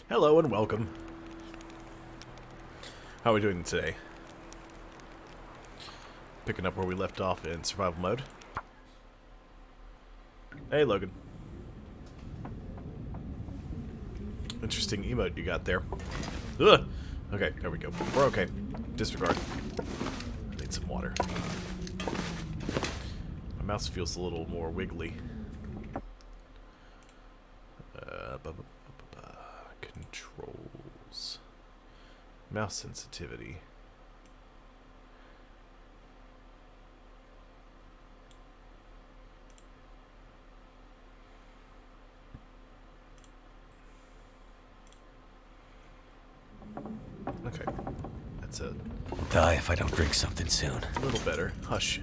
Hello and welcome. How are we doing today? Picking up where we left off in survival mode. Hey, Logan. Interesting emote you got there. Ugh. Okay, there we go. We're okay. Disregard. I need some water. My mouse feels a little more wiggly. Controls. Mouse sensitivity. Okay. That's a Die if I don't drink something soon. little better. Hush.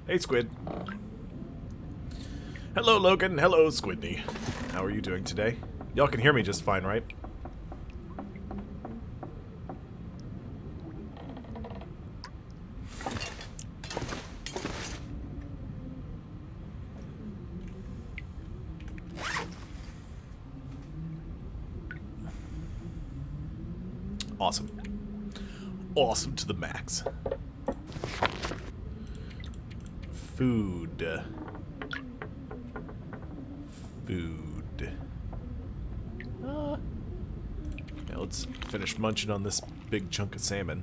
Hey, Squid. Hello, Logan. Hello, Squidney. How are you doing today? Y'all can hear me just fine, right? Awesome. Awesome to the max. Food. Food. Yeah, let's finish munching on this big chunk of salmon.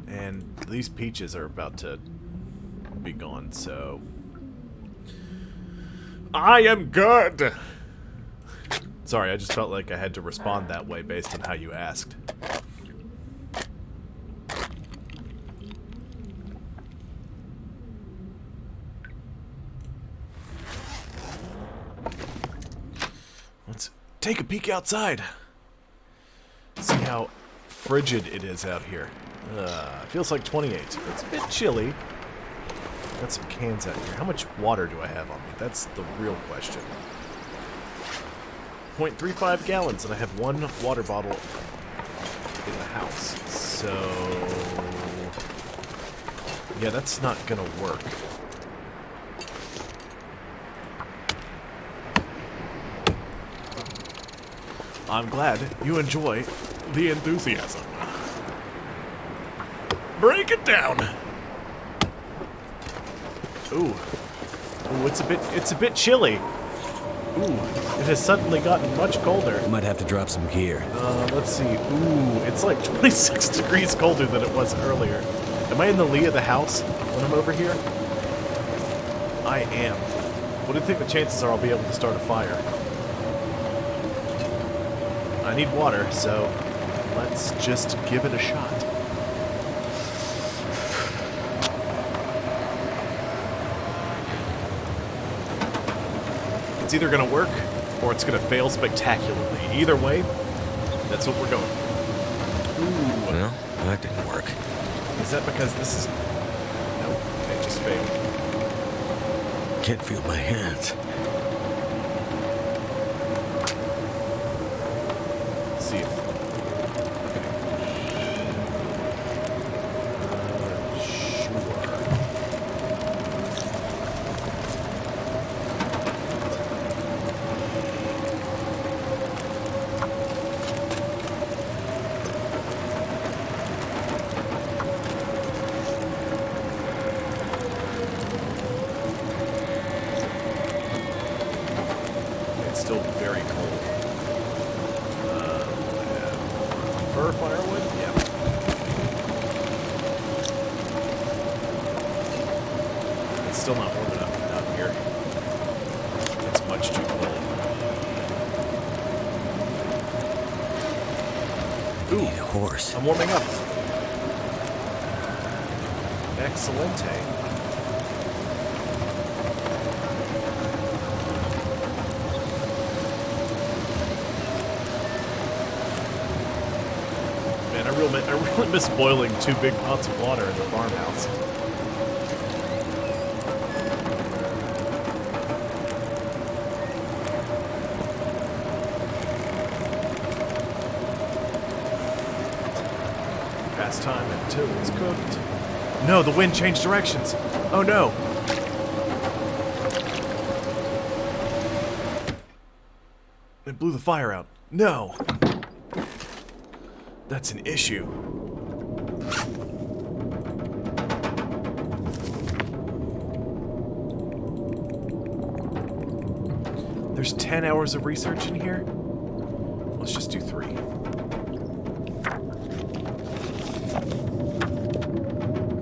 And these peaches are about to be gone, so... I am good! Sorry, I just felt like I had to respond that way based on how you asked. Let's take a peek outside. See how frigid it is out here. Feels like 28. It's a bit chilly. Got some cans out here. How much water do I have on me? That's the real question. 0.35 gallons, and I have one water bottle in the house. So... yeah, that's not gonna work. I'm glad you enjoy the enthusiasm. Break it down! Ooh. Ooh, it's a bit chilly. Ooh, it has suddenly gotten much colder. I might have to drop some gear. Let's see. Ooh, it's like 26 degrees colder than it was earlier. Am I in the lee of the house when I'm over here? I am. What do you think the chances are I'll be able to start a fire? I need water, so let's just give it a shot. It's either going to work, or it's going to fail spectacularly. Either way, that's what we're going for. Ooh. Well, that didn't work. Is that because this is... no, it just failed. Can't feel my hands. Let's see if... still very cold. Fur firewood? Yeah. It's still not warm enough out here. It's much too cold. Ooh, Need a horse. I'm warming up. Excellente. I really miss boiling 2 big pots of water in the farmhouse. Past time until it's cooked. No, the wind changed directions. Oh no. blew the fire out. No! That's an issue. There's 10 hours of research in here? Let's just do 3.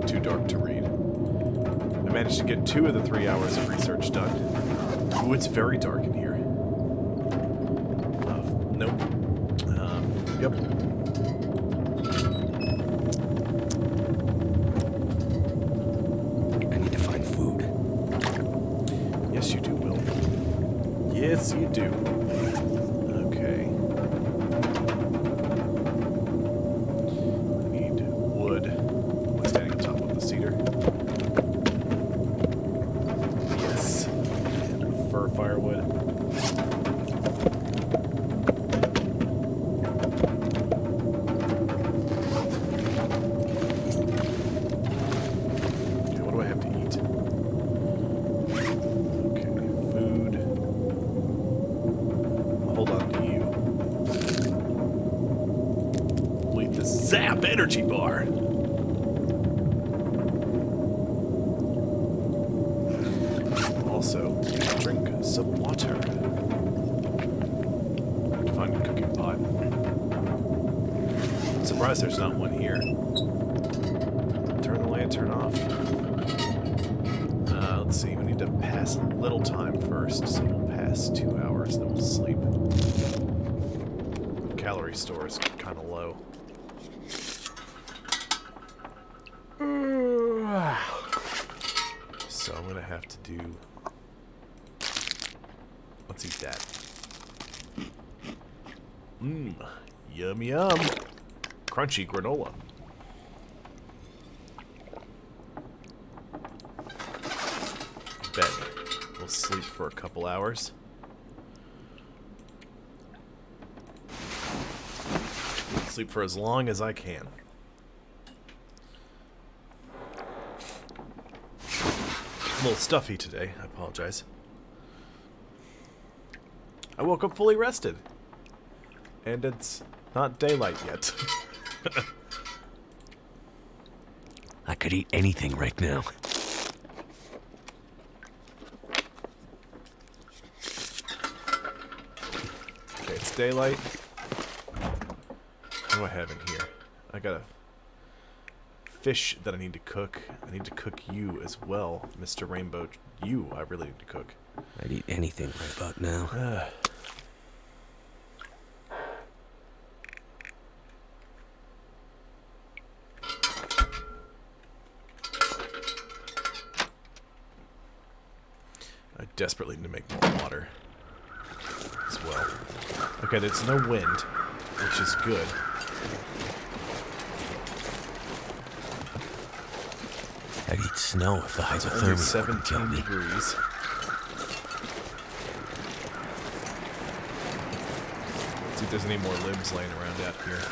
Too dark to read. I managed to get 2 of the 3 hours of research done. Ooh, it's very dark in here. Nope. Yep. I need to find food. Yes, you do, Will. Yes, you do. Okay. I need wood. I'm standing on top of the cedar. Yes. And fir firewood. Okay, what do I have to eat? Okay, food. Hold on to you. We'll eat the Zap Energy Bar. Also, drink some water. Have to find a cooking pot. I'm surprised there's not one here. Turn the lantern off. Let's see, we need to pass a little time first, so we'll pass 2 hours, then we'll sleep. Calorie store is kind of low. So I'm gonna have to do. Let's eat that. Mmm, yum yum. Crunchy granola. Bed. We'll sleep for a couple hours. Sleep for as long as I can. A little stuffy today. I apologize. I woke up fully rested. And it's not daylight yet. I could eat anything right now. Okay, it's daylight. What do I have in here? I got a fish that I need to cook. I need to cook you as well, Mr. Rainbow. You, I really need to cook. I'd eat anything right about now. I desperately need to make more water as well. Okay, there's no wind, which is good. I'd eat snow if the Only hypothermia wouldn't kill 17 me. degrees. Let's see if there's any more limbs laying around out here.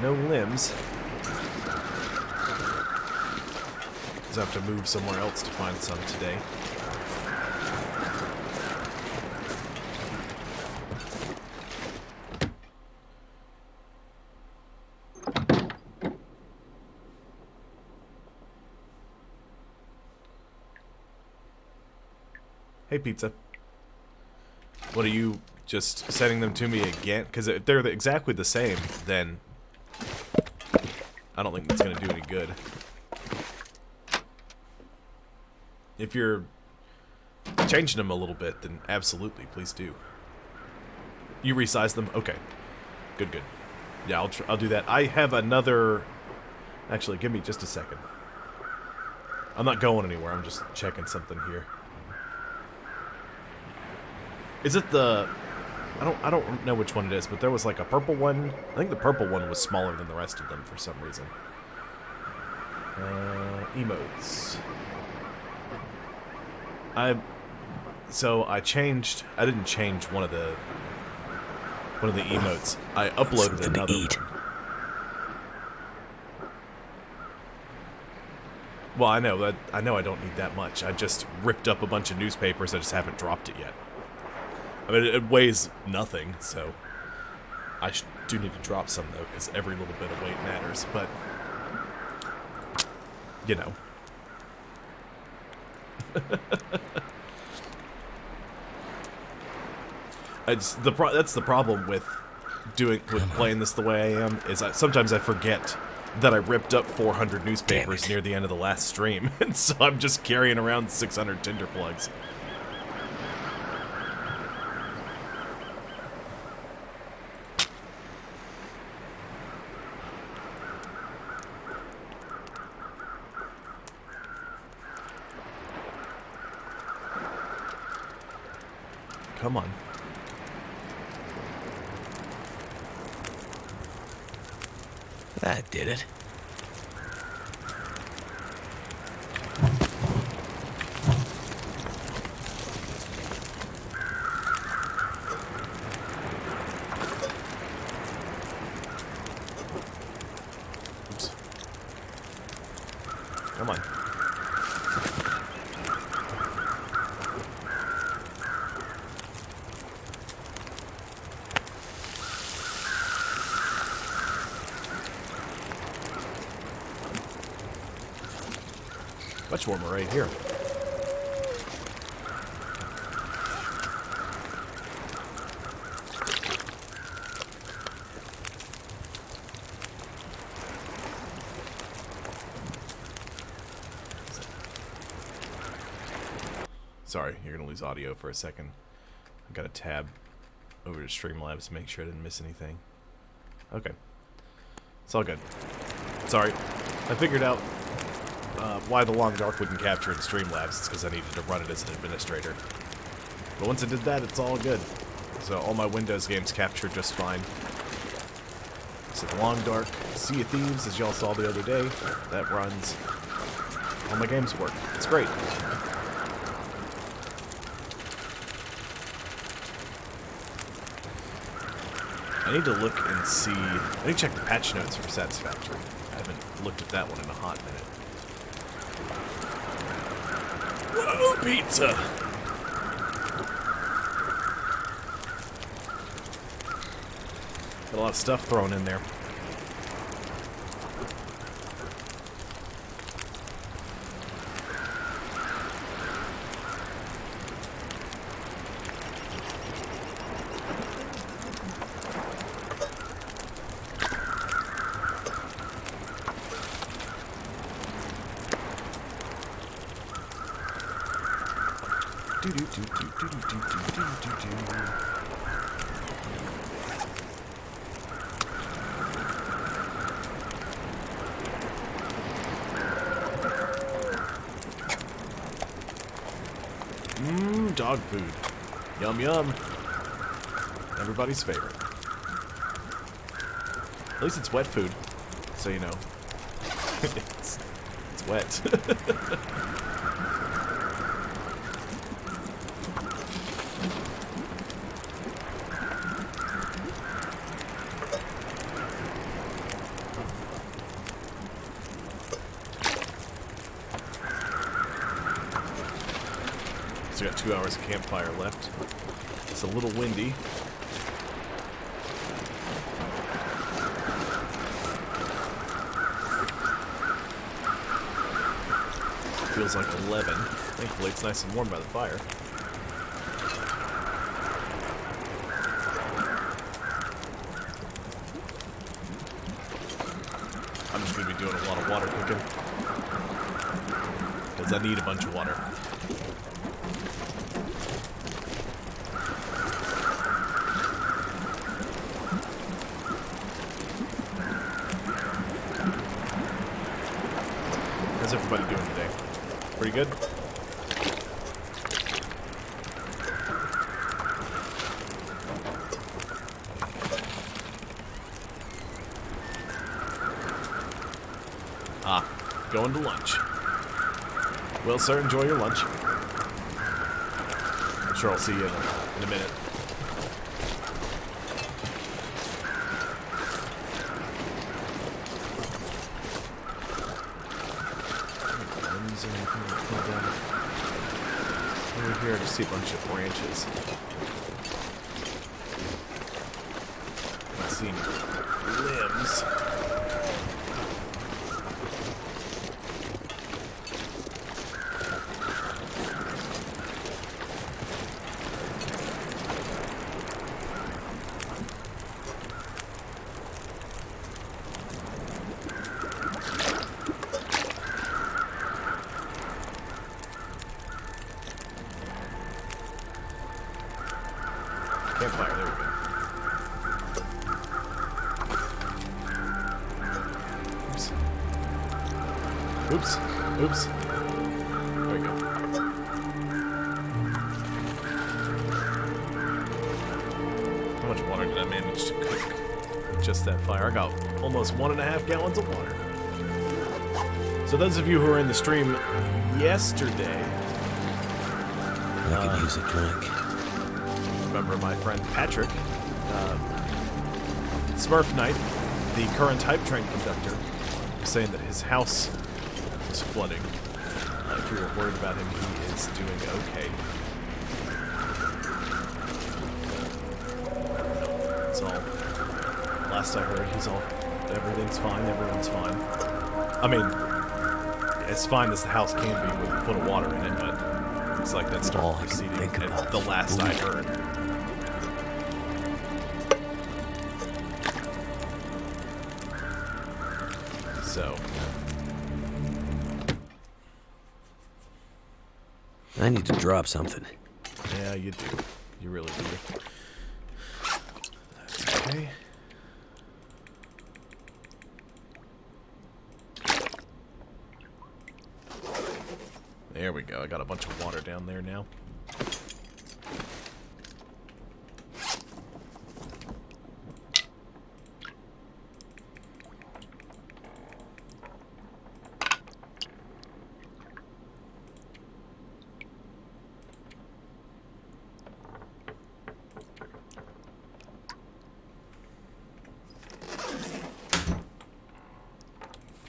No limbs. I have to move somewhere else to find some today. Hey, pizza. What are you just sending them to me again? Because if they're exactly the same, then I don't think that's going to do any good. If you're changing them a little bit, then absolutely, please do. You resize them? Okay. Good, good. Yeah, I'll do that. I have another... Actually, give me just a second. I'm not going anywhere. I'm just checking something here. Is it the... I don't know which one it is, but there was like a purple one. I think the purple one was smaller than the rest of them for some reason. Emotes. I changed. I didn't change one of the emotes. I uploaded Something to another eat. one. Well, I know that. I know I don't need that much. I just ripped up a bunch of newspapers. I just haven't dropped it yet. I mean, it weighs nothing, so I do need to drop some though, because every little bit of weight matters. But you know, that's the problem with playing this the way I am. Is sometimes I forget that I ripped up 400 newspapers near the end of the last stream, and so I'm just carrying around 600 tinder plugs. Come on. That did it. Oops. Come on. Much warmer right here. Sorry, you're gonna lose audio for a second. I got a tab over to Streamlabs to make sure I didn't miss anything. Okay. It's all good. Sorry. I figured out why the Long Dark wouldn't capture in Streamlabs. It's because I needed to run it as an administrator. But once I did that, it's all good. So all my Windows games capture just fine. So the Long Dark, Sea of Thieves, as y'all saw the other day, that runs. All my games work. It's great. I need to look and see. I need to check the patch notes for Satisfactory. I haven't looked at that one in a hot minute. Whoa, pizza! Got a lot of stuff thrown in there. Dog food. Yum yum. Everybody's favorite. At least it's wet food, so you know. it's wet. Still got 2 hours of campfire left. It's a little windy. Feels like 11. Thankfully, it's nice and warm by the fire. I'm just going to be doing a lot of water cooking. Because I need a bunch of water. How's everybody doing today? Pretty good? Ah, going to lunch. Well, sir, enjoy your lunch. I'm sure I'll see you in a minute. here? I just see a bunch of branches. I see any limbs. Campfire, there we go. Oops. Oops. There we go. How much water did I manage to cook with just that fire? I got almost 1.5 gallons of water. So those of you who were in the stream yesterday, I could use a drink. remember my friend Patrick, Smurf Knight, the current hype train conductor, was saying that his house was flooding. If you were worried about him, he is doing okay. It's all, last I heard, everything's fine, everyone's fine. I mean, as fine as the house can be with a foot of water in it, but looks like that's starting proceeding at the last I heard. So I need to drop something. yeah, you do. You really do. That's okay. There we go. I got a bunch of water down there now.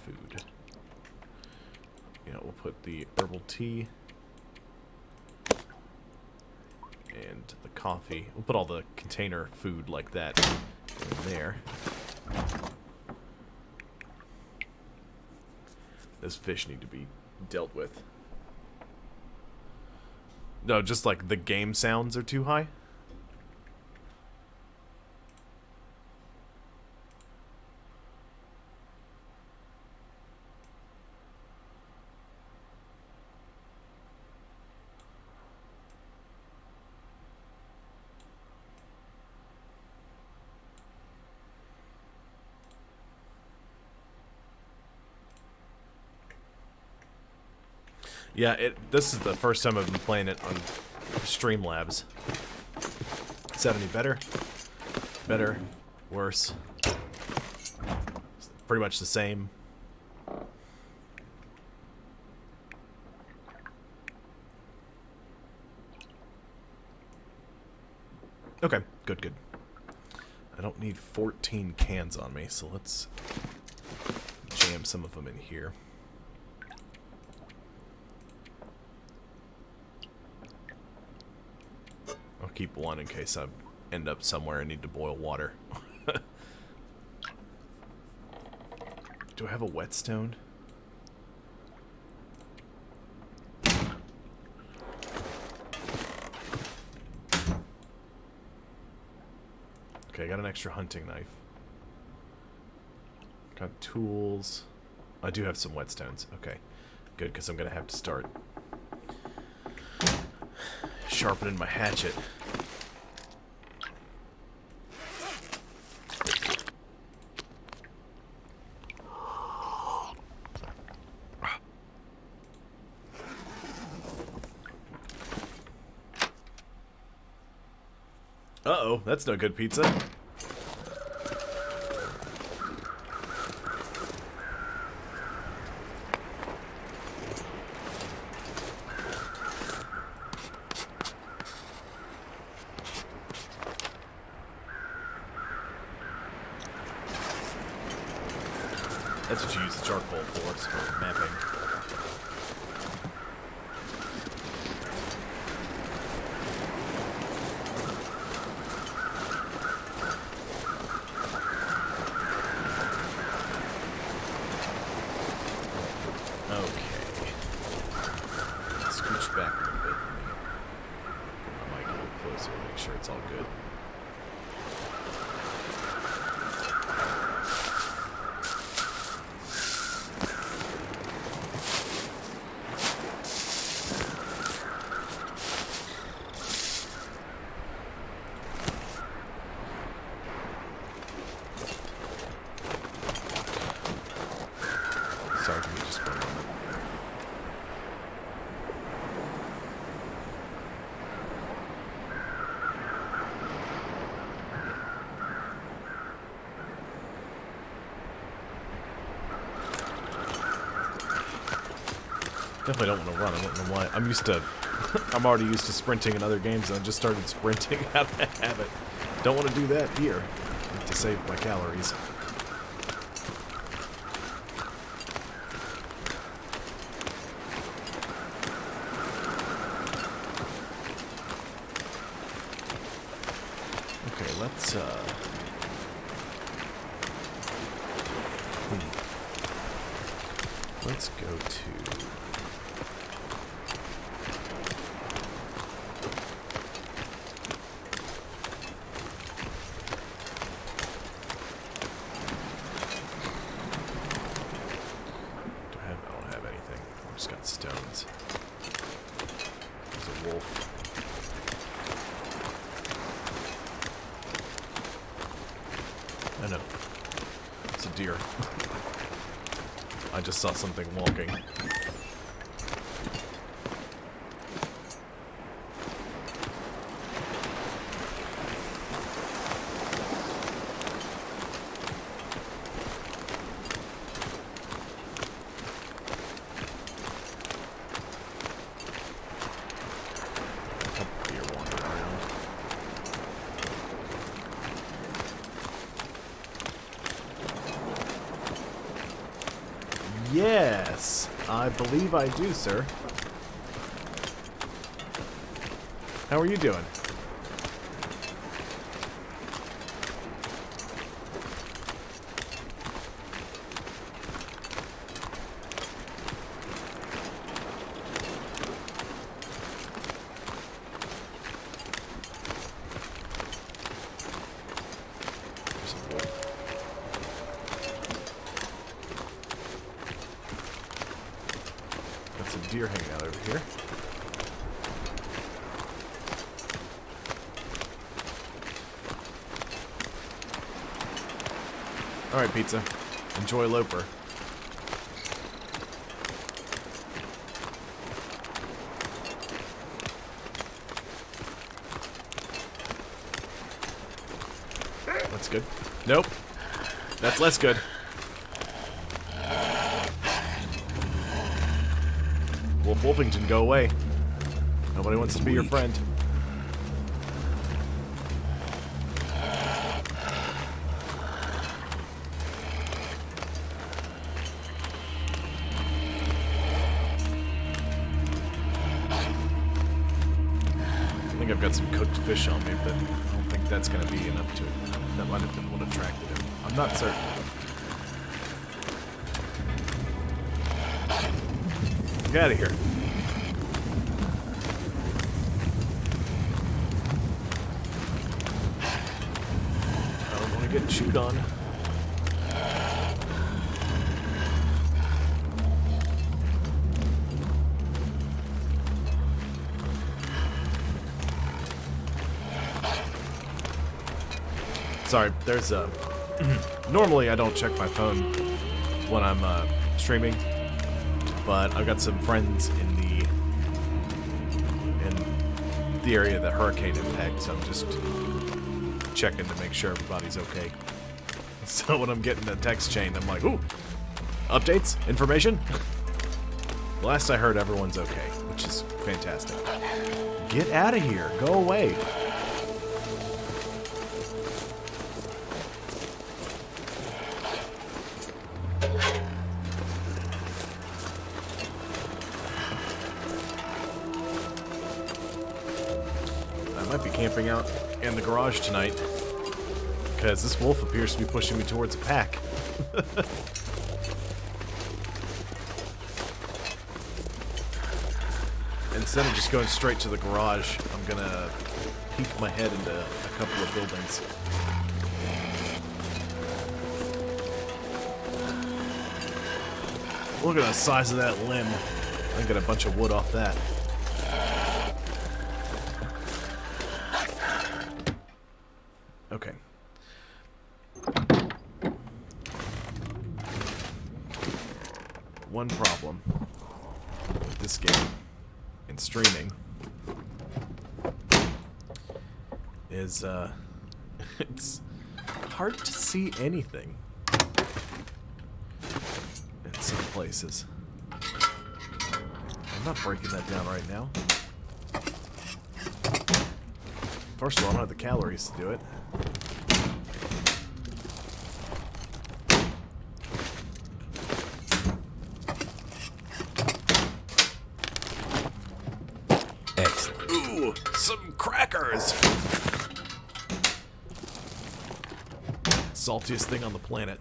Food. Yeah, we'll put the herbal tea and the coffee. We'll put all the container food like that in there. Those fish need to be dealt with. No, just like the game sounds are too high. Yeah, this is the first time I've been playing it on Streamlabs. Is that any better? Better? Worse? It's pretty much the same. Okay, good, good. I don't need 14 cans on me, so let's jam some of them in here. I'll keep one in case I end up somewhere and need to boil water. Do I have a whetstone? Okay, I got an extra hunting knife. Got tools. I do have some whetstones. Okay, good, because I'm going to have to start sharpening my hatchet. Uh-oh, that's no good pizza. That's what you use the charcoal for, it's for mapping. So make sure it's all good. Sorry, give me just one moment. Definitely don't want to run. I don't know why. I'm used to... I'm already used to sprinting in other games, and I just started sprinting out of habit. Don't want to do that here. Need to save my calories. Okay, let's, let's go to... I don't have anything. I just got stones. There's a wolf. I know. It's a deer. I just saw something walking. A couple deer wandering around. Yes, I believe I do, sir. How are you doing? There's a wolf. Got some deer hanging out over here. Alright, pizza. Enjoy Loper. That's good. Nope. That's less good. Wolf Wolfington, go away. Nobody wants to be your friend. I think I've got some cooked fish on me, but I don't think that's going to be enough to... That might have been what attracted him. I'm not certain. Get out of here. I don't want to get chewed on. Sorry, there's a... Normally I don't check my phone when I'm streaming, but I've got some friends in the area that hurricane impacted, so I'm just checking to make sure everybody's okay. So when I'm getting a text chain, I'm like, ooh, updates? Information? Last I heard, everyone's okay, which is fantastic. Get out of here. Go away. I might be camping out in the garage tonight, because this wolf appears to be pushing me towards a pack. Instead of just going straight to the garage, I'm gonna peek my head into a couple of buildings. Look at the size of that limb. I can get a bunch of wood off that. Okay. One problem with this game and streaming is it's hard to see anything in some places. I'm not breaking that down right now. First of all, I don't have the calories to do it. Excellent. Ooh, some crackers! Saltiest thing on the planet.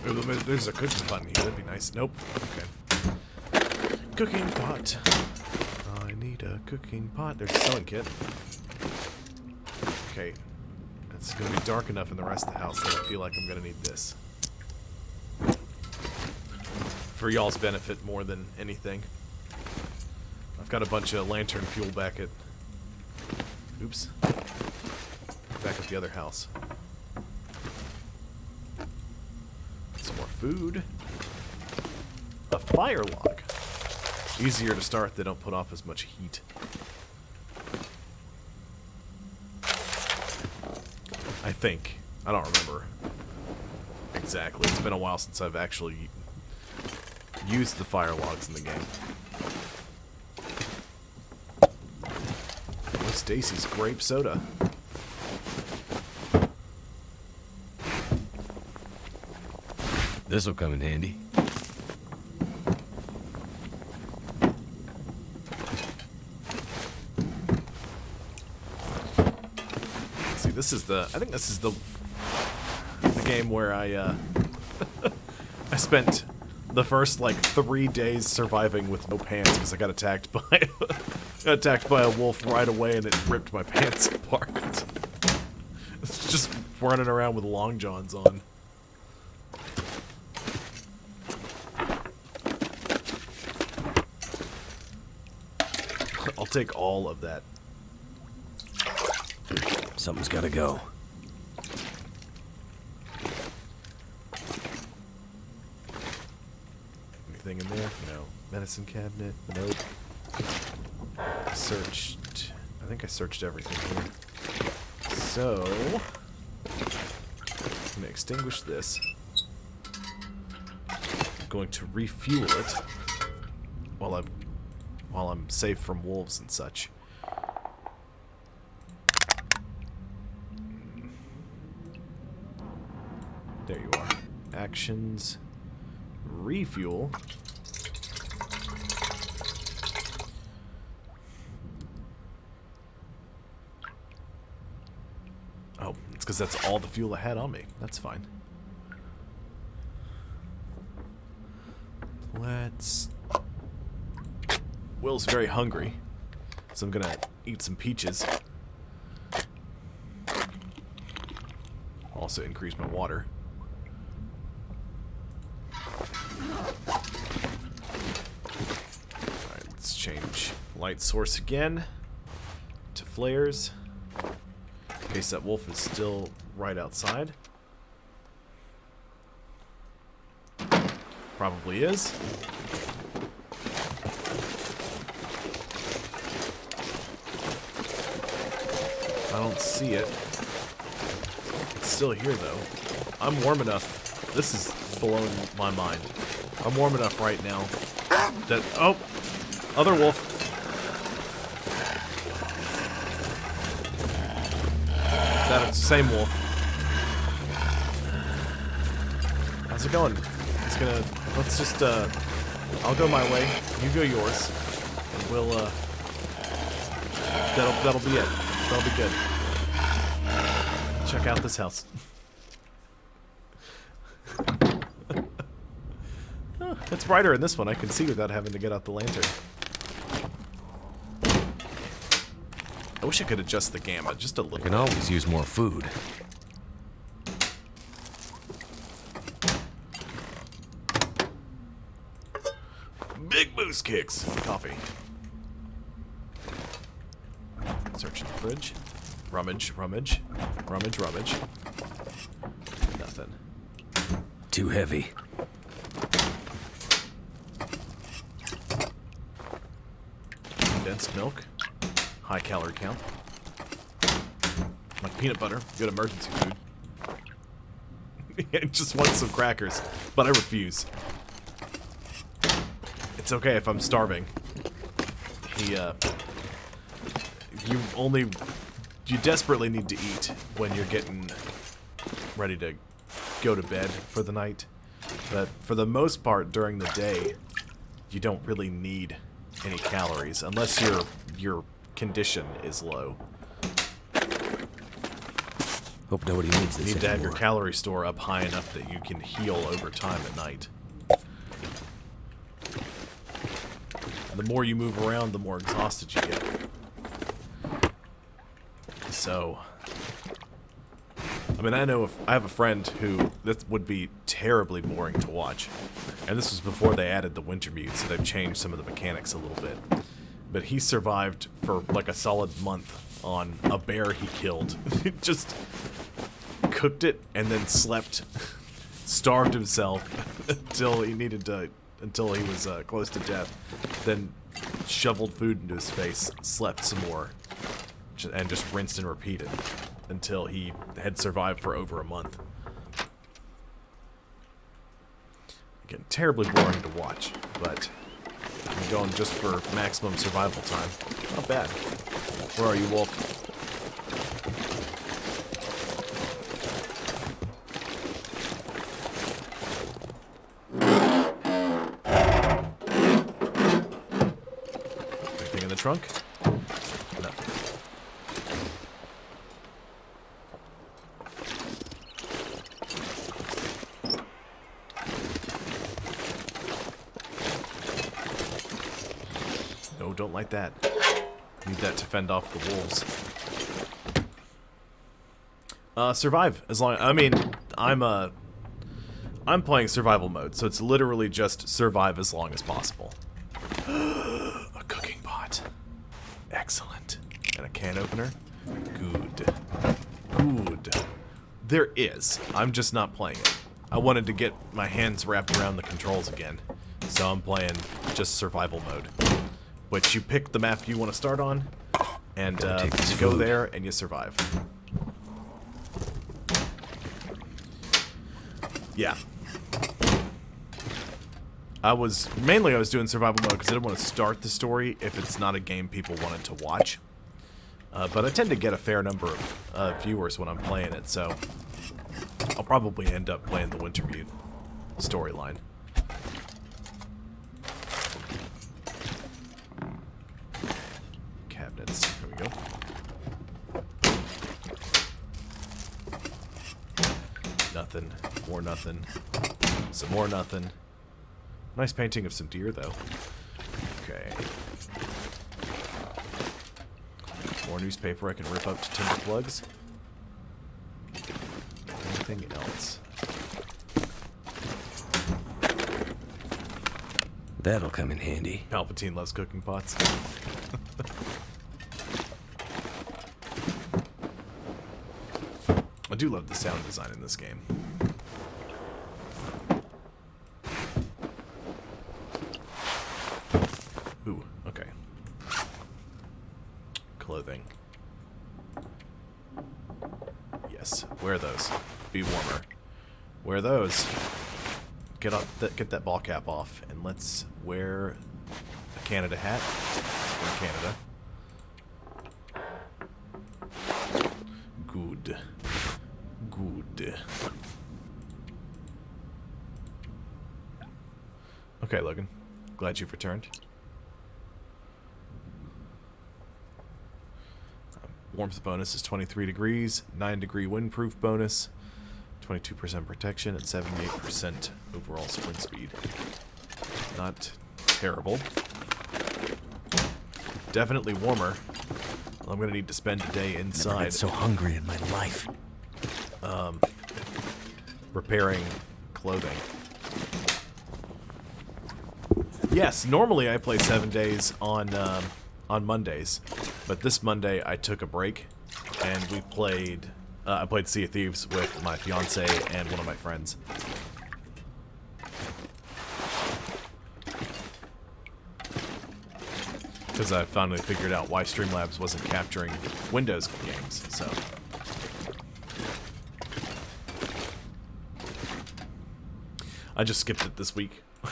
Ooh, there's a cooking pot in here. That'd be nice. Nope. Okay. Cooking pot. I need a cooking pot. There's a sewing kit. Okay. It's gonna be dark enough in the rest of the house that I feel like I'm gonna need this. For y'all's benefit more than anything. I've got a bunch of lantern fuel back at... Oops. Back at the other house. Some more food. A fire log. Easier to start, they don't put off as much heat. I think. I don't remember exactly. It's been a while since I've actually used the fire logs in the game. Oh, Stacy's grape soda. This'll come in handy. See, this is the... I think this is the game where I I spent the first like 3 days surviving with no pants because I got attacked by a wolf right away and it ripped my pants apart. It's just running around with long johns on. I'll take all of that. Something's gotta go. Anything in there? No. Medicine cabinet? Nope. Searched. I think I searched everything here. So, I'm gonna extinguish this. I'm going to refuel it while I'm safe from wolves and such. There you are. Actions. Refuel. Oh, it's because that's all the fuel I had on me. That's fine. Let's... Will's very hungry, so I'm gonna eat some peaches. Also increase my water. Alright, let's change light source again to flares. In case that wolf is still right outside. Probably is. I don't see it. It's still here, though. I'm warm enough. This is blowing my mind. I'm warm enough right now that... Oh! Other wolf. That's the same wolf. How's it going? It's gonna... Let's just, I'll go my way. You go yours. And we'll, That'll be it. That'll be good. Check out this house. Oh, it's brighter in this one. I can see without having to get out the lantern. I wish I could adjust the gamma just a I little can bit. always use more food. Big boost kicks. Coffee. Searching the fridge. Rummage, rummage. Rummage, rummage. Nothing. Too heavy. Condensed milk. High calorie count. Like peanut butter. Good emergency food. I just want some crackers, but I refuse. It's okay if I'm starving. You desperately need to eat when you're getting ready to go to bed for the night. But for the most part during the day, you don't really need any calories unless your condition is low. Hope nobody needs You this need to have your anymore. calorie store up high enough that you can heal over time at night. The more you move around, the more exhausted you get. So, I mean, I have a friend who this would be terribly boring to watch, and this was before they added the winter mute, so they've changed some of the mechanics a little bit. But he survived for like a solid month on a bear he killed. Just cooked it and then slept, starved himself until he was close to death, then shoveled food into his face, slept some more, and just rinsed and repeated until he had survived for over a month. Again, terribly boring to watch, but I'm going just for maximum survival time. Not bad. Where are you, Wolf? Anything in the trunk? Nothing. No, don't like that. Need that to fend off the wolves. Survive as long. I mean, I'm playing survival mode, so it's literally just survive as long as possible. A cooking pot. Excellent. And a can opener. Good. Good. There is. I'm just not playing it. I wanted to get my hands wrapped around the controls again, so I'm playing just survival mode. Which you pick the map you want to start on, and take this you go food. there and you survive. Yeah. I was doing survival mode because I didn't want to start the story if it's not a game people wanted to watch. But I tend to get a fair number of viewers when I'm playing it, so I'll probably end up playing the Wintermute storyline. Cabinets. Here we go. Nothing. More nothing. Some more nothing. Nice painting of some deer, though. Okay. More newspaper I can rip up to timber plugs. Anything else? That'll come in handy. Palpatine loves cooking pots. I do love the sound design in this game. Ooh, okay. Clothing. Yes, wear those. Be warmer. Wear those. Get that ball cap off, and let's wear a Canada hat. Wear Canada. Good. Good. Okay, Logan. Glad you've returned. Warmth bonus is 23 degrees, 9-degree windproof bonus, 22% protection, and 78% overall sprint speed. Not terrible. Definitely warmer. Well, I'm gonna need to spend a day Never inside. been so hungry in my life. Repairing clothing. Yes, normally I play 7 days on Mondays, but this Monday I took a break and we played. I played Sea of Thieves with my fiance and one of my friends. Because I finally figured out why Streamlabs wasn't capturing Windows games, so. I just skipped it this week. I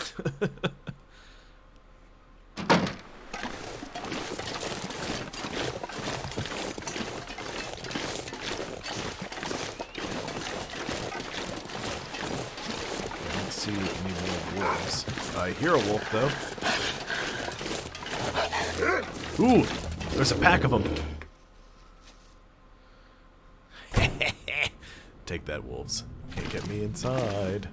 don't see any more wolves. I hear a wolf, though. Ooh! There's a pack of them! Take that, wolves. Can't get me inside.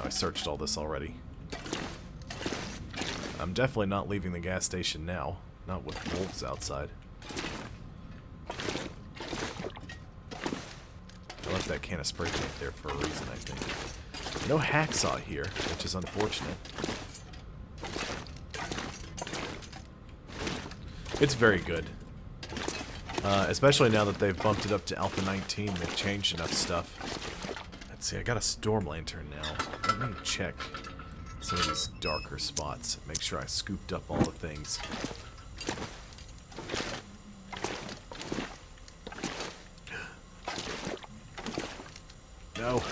I searched all this already. I'm definitely not leaving the gas station now. Not with wolves outside. I left that can of spray paint there for a reason, I think. No hacksaw here, which is unfortunate. It's very good. Especially now that they've bumped it up to Alpha 19, they've changed enough stuff. Let's see, I got a storm lantern now. Let me check some of these darker spots. Make sure I scooped up all the things. No,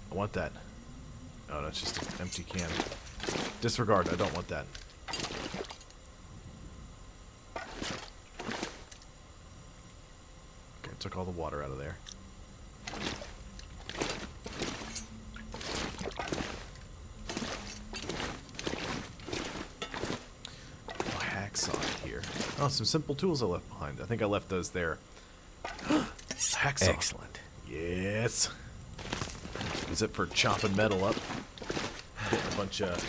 I want that. Oh, that's just an empty can. Disregard, I don't want that. Okay, took all the water out of there. Hacksaw here. Oh, some simple tools I left behind. I think I left those there. Hacksaw. Excellent. Yes. Use it for chopping metal up. Getting a bunch of...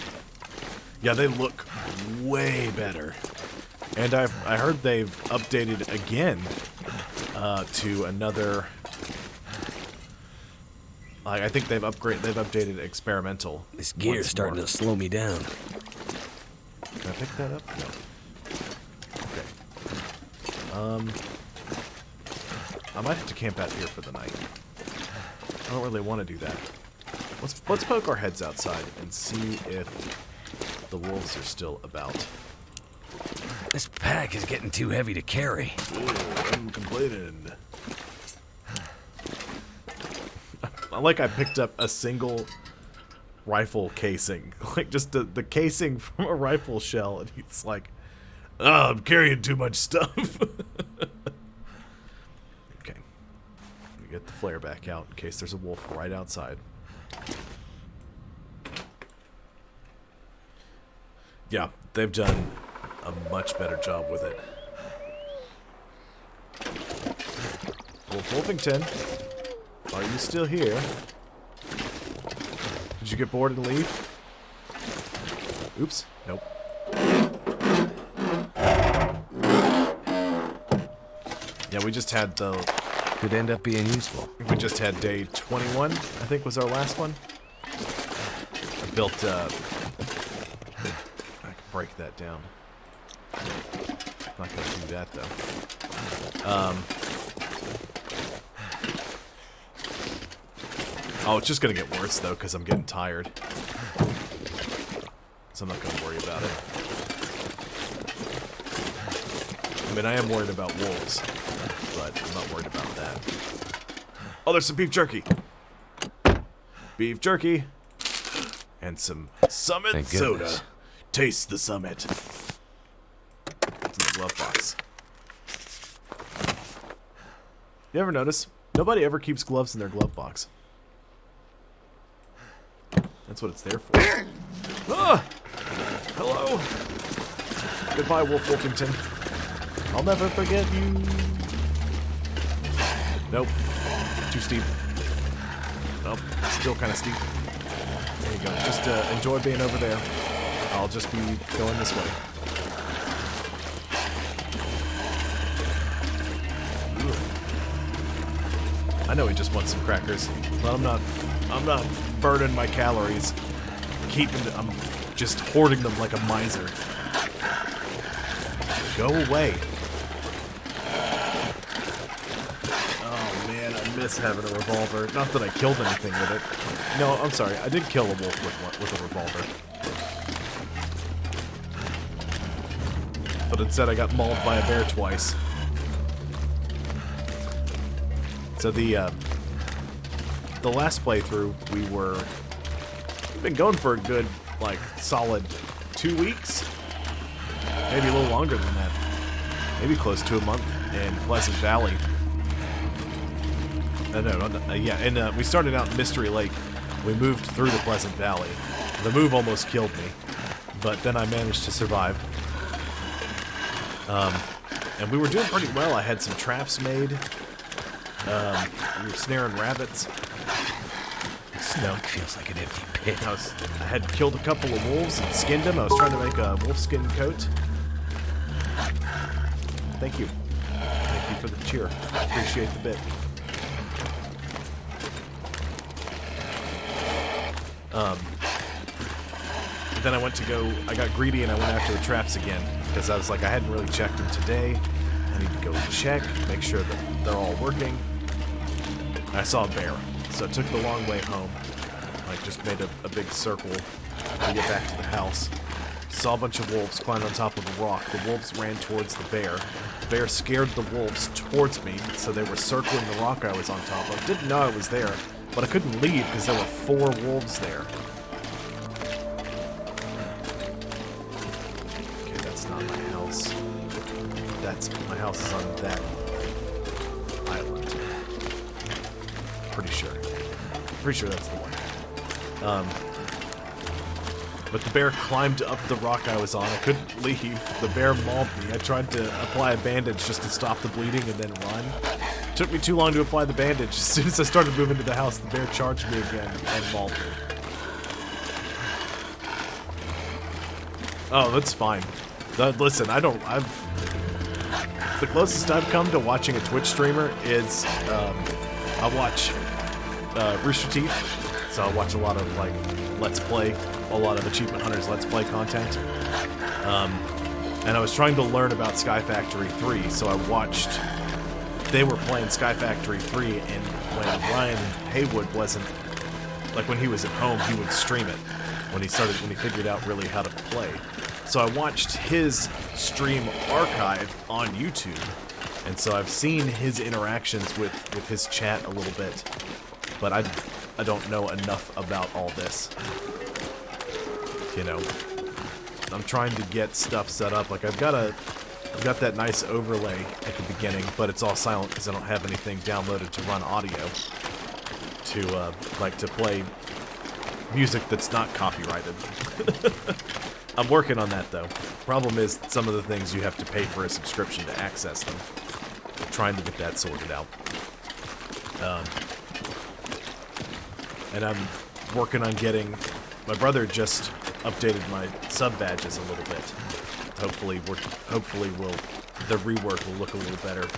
Yeah, they look way better. And I heard they've updated again to another... I think they've updated experimental. This gear's starting to slow me down. Can I pick that up? No. Okay. I might have to camp out here for the night. I don't really want to do that. Let's poke our heads outside and see if the wolves are still about. This pack is getting too heavy to carry. Ooh, I'm complaining. I picked up a single rifle casing. Like, just the casing from a rifle shell, and he's like, oh, I'm carrying too much stuff. Okay. We get the flare back out in case there's a wolf right outside. Yeah, they've done a much better job with it. Wolf Wolfington, are you still here? Did you get bored and leave? Oops. Nope. Yeah, we just had the... Could end up being useful. We just had day 21, I think was our last one. I built, I can break that down. Not gonna do that, though. Oh, it's just gonna get worse, though, because I'm getting tired. So I'm not gonna worry about it. I mean, I am worried about wolves, but I'm not worried about that. Oh, there's some beef jerky! Beef jerky! And some Summit Thank soda. goodness. Taste the Summit. It's in the glove box. You ever notice? Nobody ever keeps gloves in their glove box. That's what it's there for. Ah! Hello! Goodbye, Wolf Wolfington. I'll never forget you. Nope. Too steep. Nope. Still kind of steep. There you go. Just enjoy being over there. I'll just be going this way. Ooh. I know he just wants some crackers, but I'm not burning my calories. I'm just hoarding them like a miser. Go away. Oh man, I miss having a revolver. Not that I killed anything with it. No, I'm sorry. I did kill a wolf with a revolver. But instead I got mauled by a bear twice. So the last playthrough, we've been going for a good, like, solid 2 weeks? Maybe a little longer than that. Maybe close to a month in Pleasant Valley. We started out in Mystery Lake. We moved through the Pleasant Valley. The move almost killed me, but then I managed to survive. And we were doing pretty well. I had some traps made. We were snaring rabbits. Snow feels like an empty pit. I had killed a couple of wolves and skinned them. I was trying to make a wolf skin coat. Thank you. Thank you for the cheer. I appreciate the bit. Then I got greedy and I went after the traps again. Because I was like, I hadn't really checked them today. I need to go check, make sure that they're all working. I saw a bear, so I took the long way home. I just made a big circle to get back to the house. Saw a bunch of wolves climb on top of a rock. The wolves ran towards the bear. The bear scared the wolves towards me, so they were circling the rock I was on top of. Didn't know I was there, but I couldn't leave because there were 4 wolves there. Okay, that's not my house. My house is on that island. Pretty sure that's the one. But the bear climbed up the rock I was on. I couldn't leave. The bear mauled me. I tried to apply a bandage just to stop the bleeding and then run. It took me too long to apply the bandage. As soon as I started moving to the house, the bear charged me again and mauled me. Oh, that's fine. Listen, the closest I've come to watching a Twitch streamer is, I watch Rooster Teeth, so I watch a lot of, like, Let's Play, a lot of Achievement Hunters Let's Play content. And I was trying to learn about Sky Factory 3, so I watched, they were playing Sky Factory 3, and when Ryan Haywood wasn't, like when he was at home, he would stream it, when he figured out really how to play. So I watched his stream archive on YouTube, and so I've seen his interactions with his chat a little bit, but I don't know enough about all this. You know, I'm trying to get stuff set up. Like I've got that nice overlay at the beginning, but it's all silent because I don't have anything downloaded to run audio to play music that's not copyrighted. I'm working on that though. Problem is, some of the things you have to pay for a subscription to access them. I'm trying to get that sorted out. And I'm working on getting... My brother just updated my sub badges a little bit. Hopefully the rework will look a little better.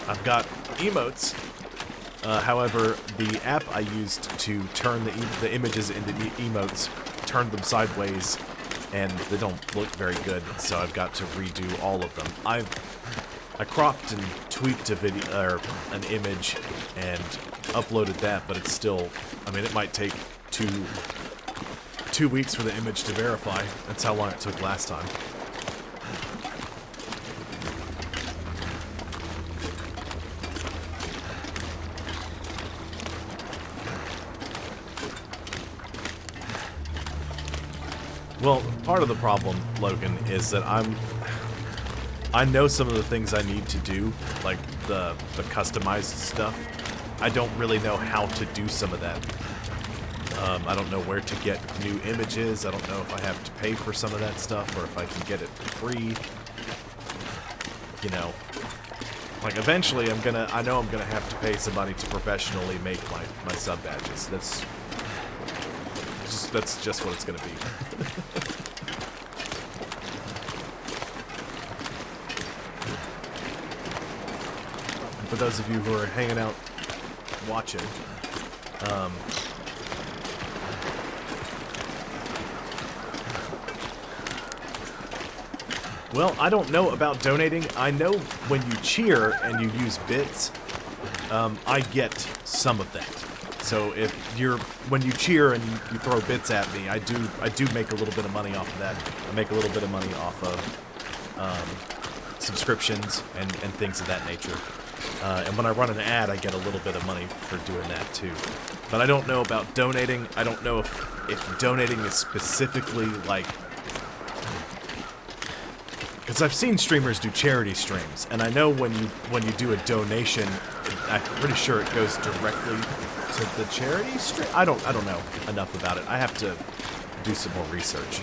I've got emotes. However, the app I used to turn the images into emotes turned them sideways, and they don't look very good, so I've got to redo all of them. I cropped and tweaked a video, or an image, and uploaded that, but it's still, I mean, it might take two weeks for the image to verify. That's how long it took last time. Well, part of the problem, Logan, is that I know some of the things I need to do, like the customized stuff. I don't really know how to do some of that. I don't know where to get new images. I don't know if I have to pay for some of that stuff or if I can get it for free. You know, Like, eventually I know I'm gonna have to pay somebody to professionally make my sub badges. That's just what it's gonna be. And for those of you who are hanging out watching, well, I don't know about donating. I know when you cheer and you use bits, I get some of that. So when you cheer and you throw bits at me, I do make a little bit of money off of that. I make a little bit of money off of subscriptions and things of that nature. And when I run an ad, I get a little bit of money for doing that too. But I don't know about donating. I don't know if donating is specifically like... Because I've seen streamers do charity streams, and I know when you do a donation, I'm pretty sure it goes directly to the charity stream. I don't know enough about it. I have to do some more research.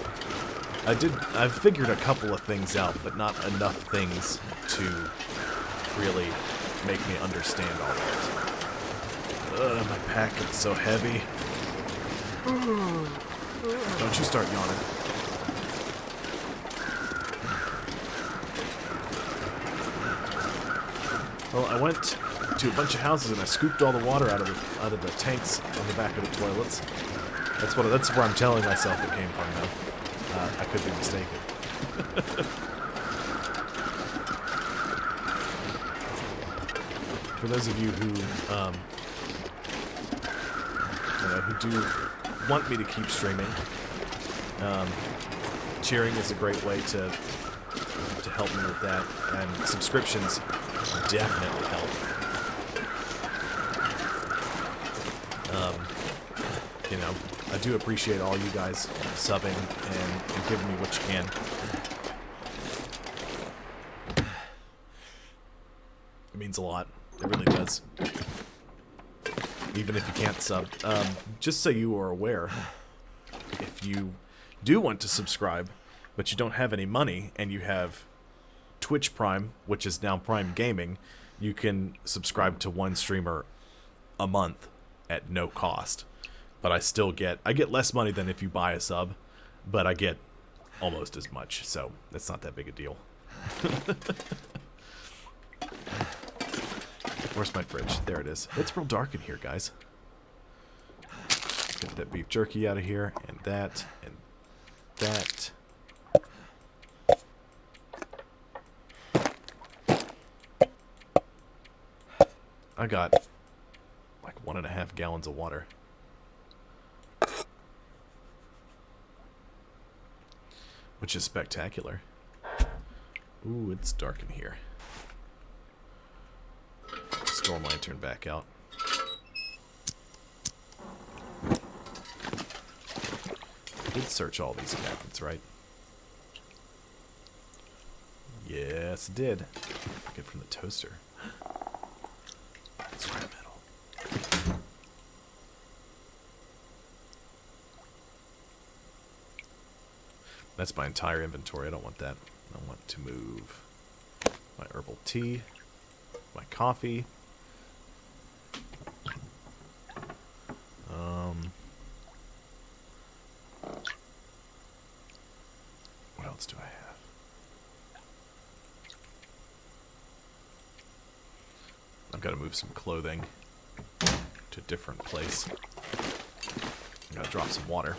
I've figured a couple of things out, but not enough things to really make me understand all that. My pack is so heavy. Don't you start yawning. Well, I went to a bunch of houses and I scooped all the water out of the tanks on the back of the toilets. That's where I'm telling myself it came from, though. I could be mistaken. For those of you who do want me to keep streaming, cheering is a great way to help me with that, and subscriptions definitely help. I do appreciate all you guys subbing and giving me what you can. It means a lot. It really does. Even if you can't sub. Just so you are aware, if you do want to subscribe, but you don't have any money, and you have Twitch Prime, which is now Prime Gaming, you can subscribe to one streamer a month at no cost. But I get less money than if you buy a sub, but I get almost as much, so that's not that big a deal. Where's my fridge? There it is. It's real dark in here, guys. Get that beef jerky out of here, and that, and that. I got like 1.5 gallons of water. Which is spectacular. Ooh, it's dark in here. Storm lantern back out. I did search all these cabinets, right? Yes, it did. Get from the toaster. Scrap metal. That's my entire inventory. I don't want that. I want to move my herbal tea, my coffee. What else do I have? I've got to move some clothing to a different place. I've got to drop some water.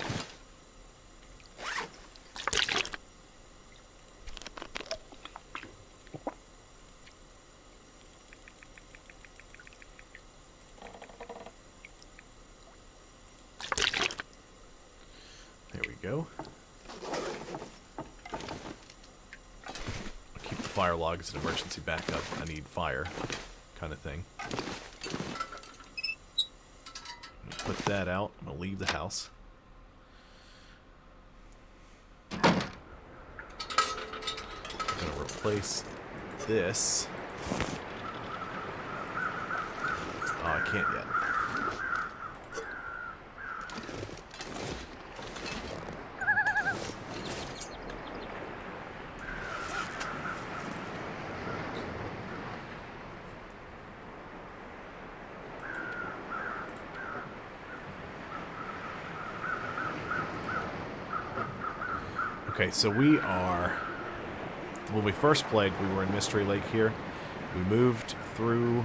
There we go. I'll keep the fire log as an emergency backup. I need fire, kind of thing. I'm gonna put that out. I'm gonna leave the house. I'm gonna replace this. Oh, I can't yet. Okay, so we are... When we first played, we were in Mystery Lake here. We moved through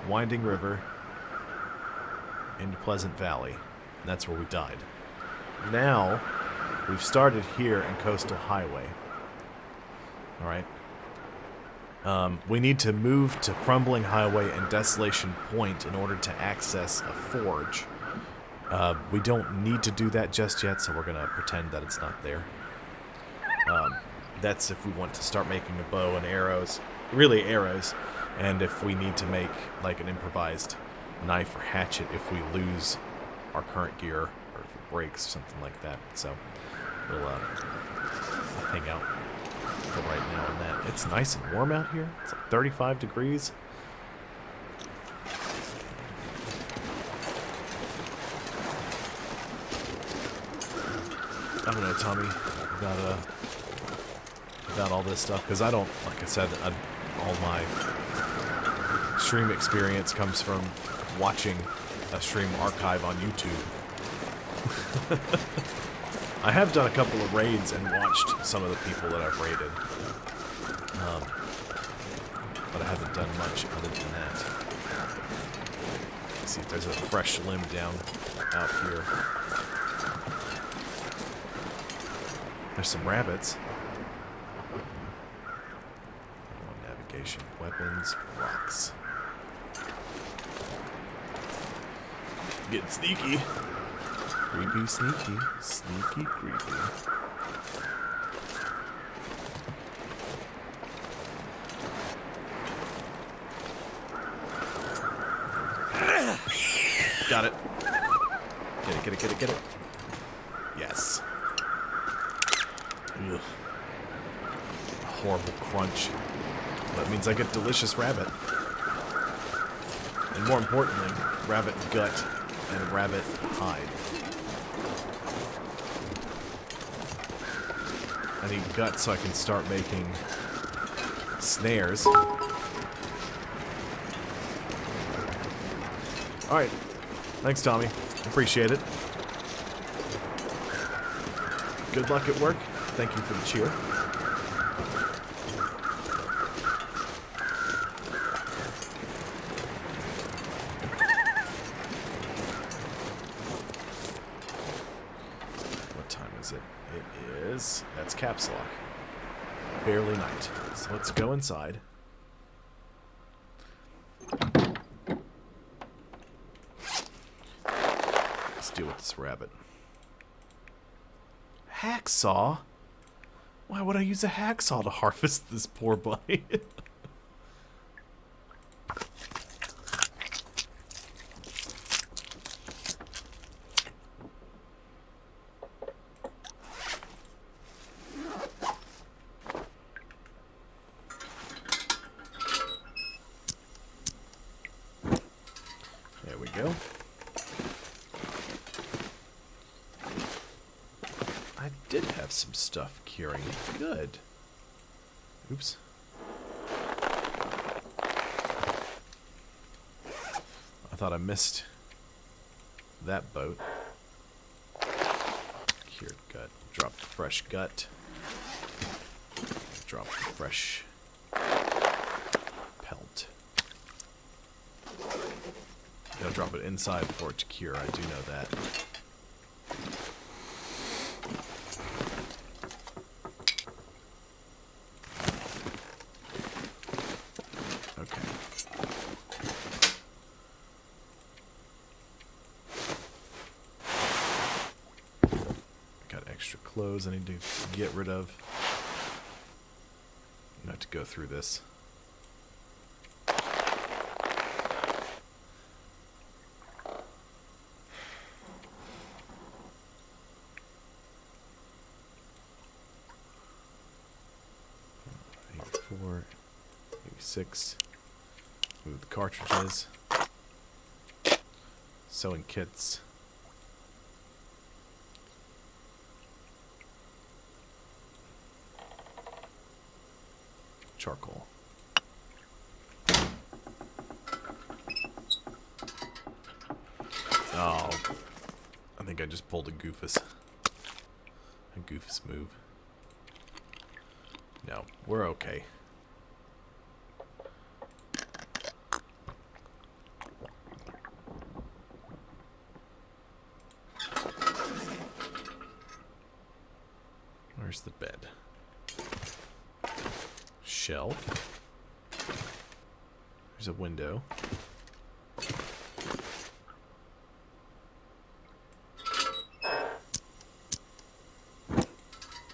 Winding River into Pleasant Valley. And that's where we died. Now, we've started here in Coastal Highway. Alright. We need to move to Crumbling Highway and Desolation Point in order to access a forge. We don't need to do that just yet, so we're going to pretend that it's not there. That's if we want to start making a bow and arrows. Really arrows. And if we need to make like an improvised knife or hatchet if we lose our current gear or if it breaks or something like that. So we'll hang out for right now on that. It's nice and warm out here. It's like 35 degrees. I don't know, Tommy, about all this stuff, because I don't, like I said, all my stream experience comes from watching a stream archive on YouTube. I have done a couple of raids and watched some of the people that I've raided, but I haven't done much other than that. Let's see if there's a fresh limb down out here. There's some rabbits. Navigation, weapons, rocks. Getting sneaky. Creepy, sneaky. Sneaky, creepy. Got it. Get it. Yes. Ugh. A horrible crunch. That means I get delicious rabbit. And more importantly, rabbit gut and rabbit hide. I need gut so I can start making snares. Alright. Thanks, Tommy. Appreciate it. Good luck at work. Thank you for the cheer. What time is it? It is... That's caps lock. Barely night. So let's go inside. Let's deal with this rabbit. Hacksaw? Why would I use a hacksaw to harvest this poor bunny? There we go. I did have some stuff curing. Good. Oops. I thought I missed that boat. Cured gut. Dropped fresh gut. Dropped fresh pelt. Gotta drop it inside for it to cure. I do know that. Clothes I need to get rid of. I have to go through this. $84, $86. Move the cartridges. Sewing kits. Charcoal. Oh, I think I just pulled a Goofus. A Goofus move. No, we're okay. Where's the bed? Shelf. There's a window.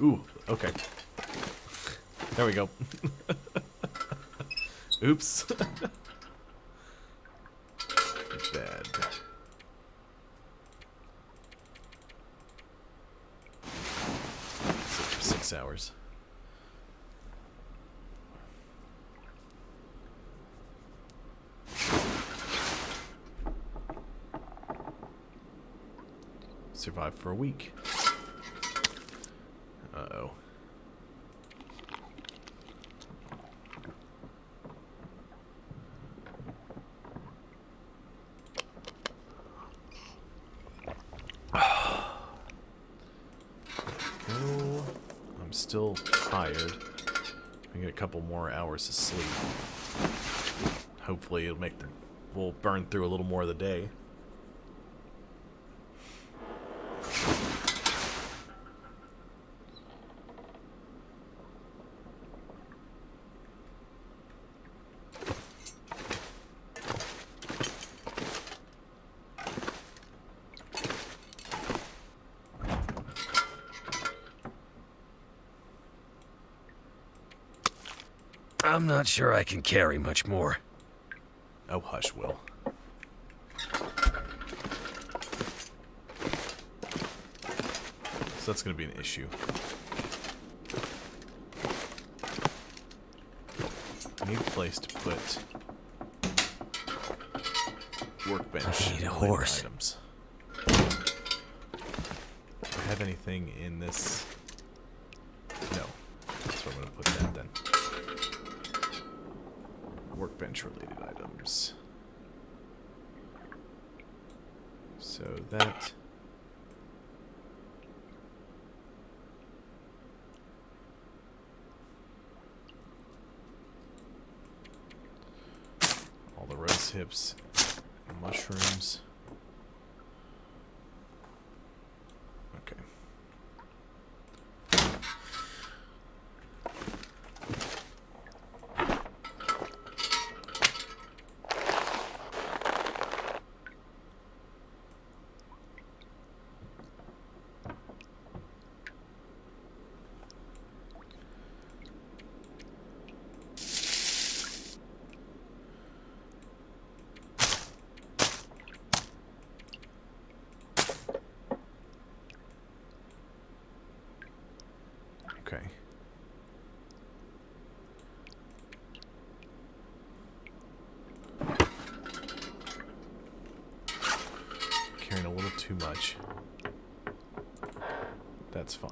Ooh, okay. There we go. Oops. Bed. Sit for 6 hours. Survive for a week. Uh-oh. I'm still tired. I get a couple more hours of sleep. Hopefully it'll make the... we'll burn through a little more of the day. I'm not sure I can carry much more. Oh, hush, Will. So that's going to be an issue. I need a place to put workbench. I need a horse. Items. Do I have anything in this? No. That's where I'm going to put that then. Workbench related items. So that. All the rose hips and mushrooms. Okay. Okay. Carrying a little too much. That's fine.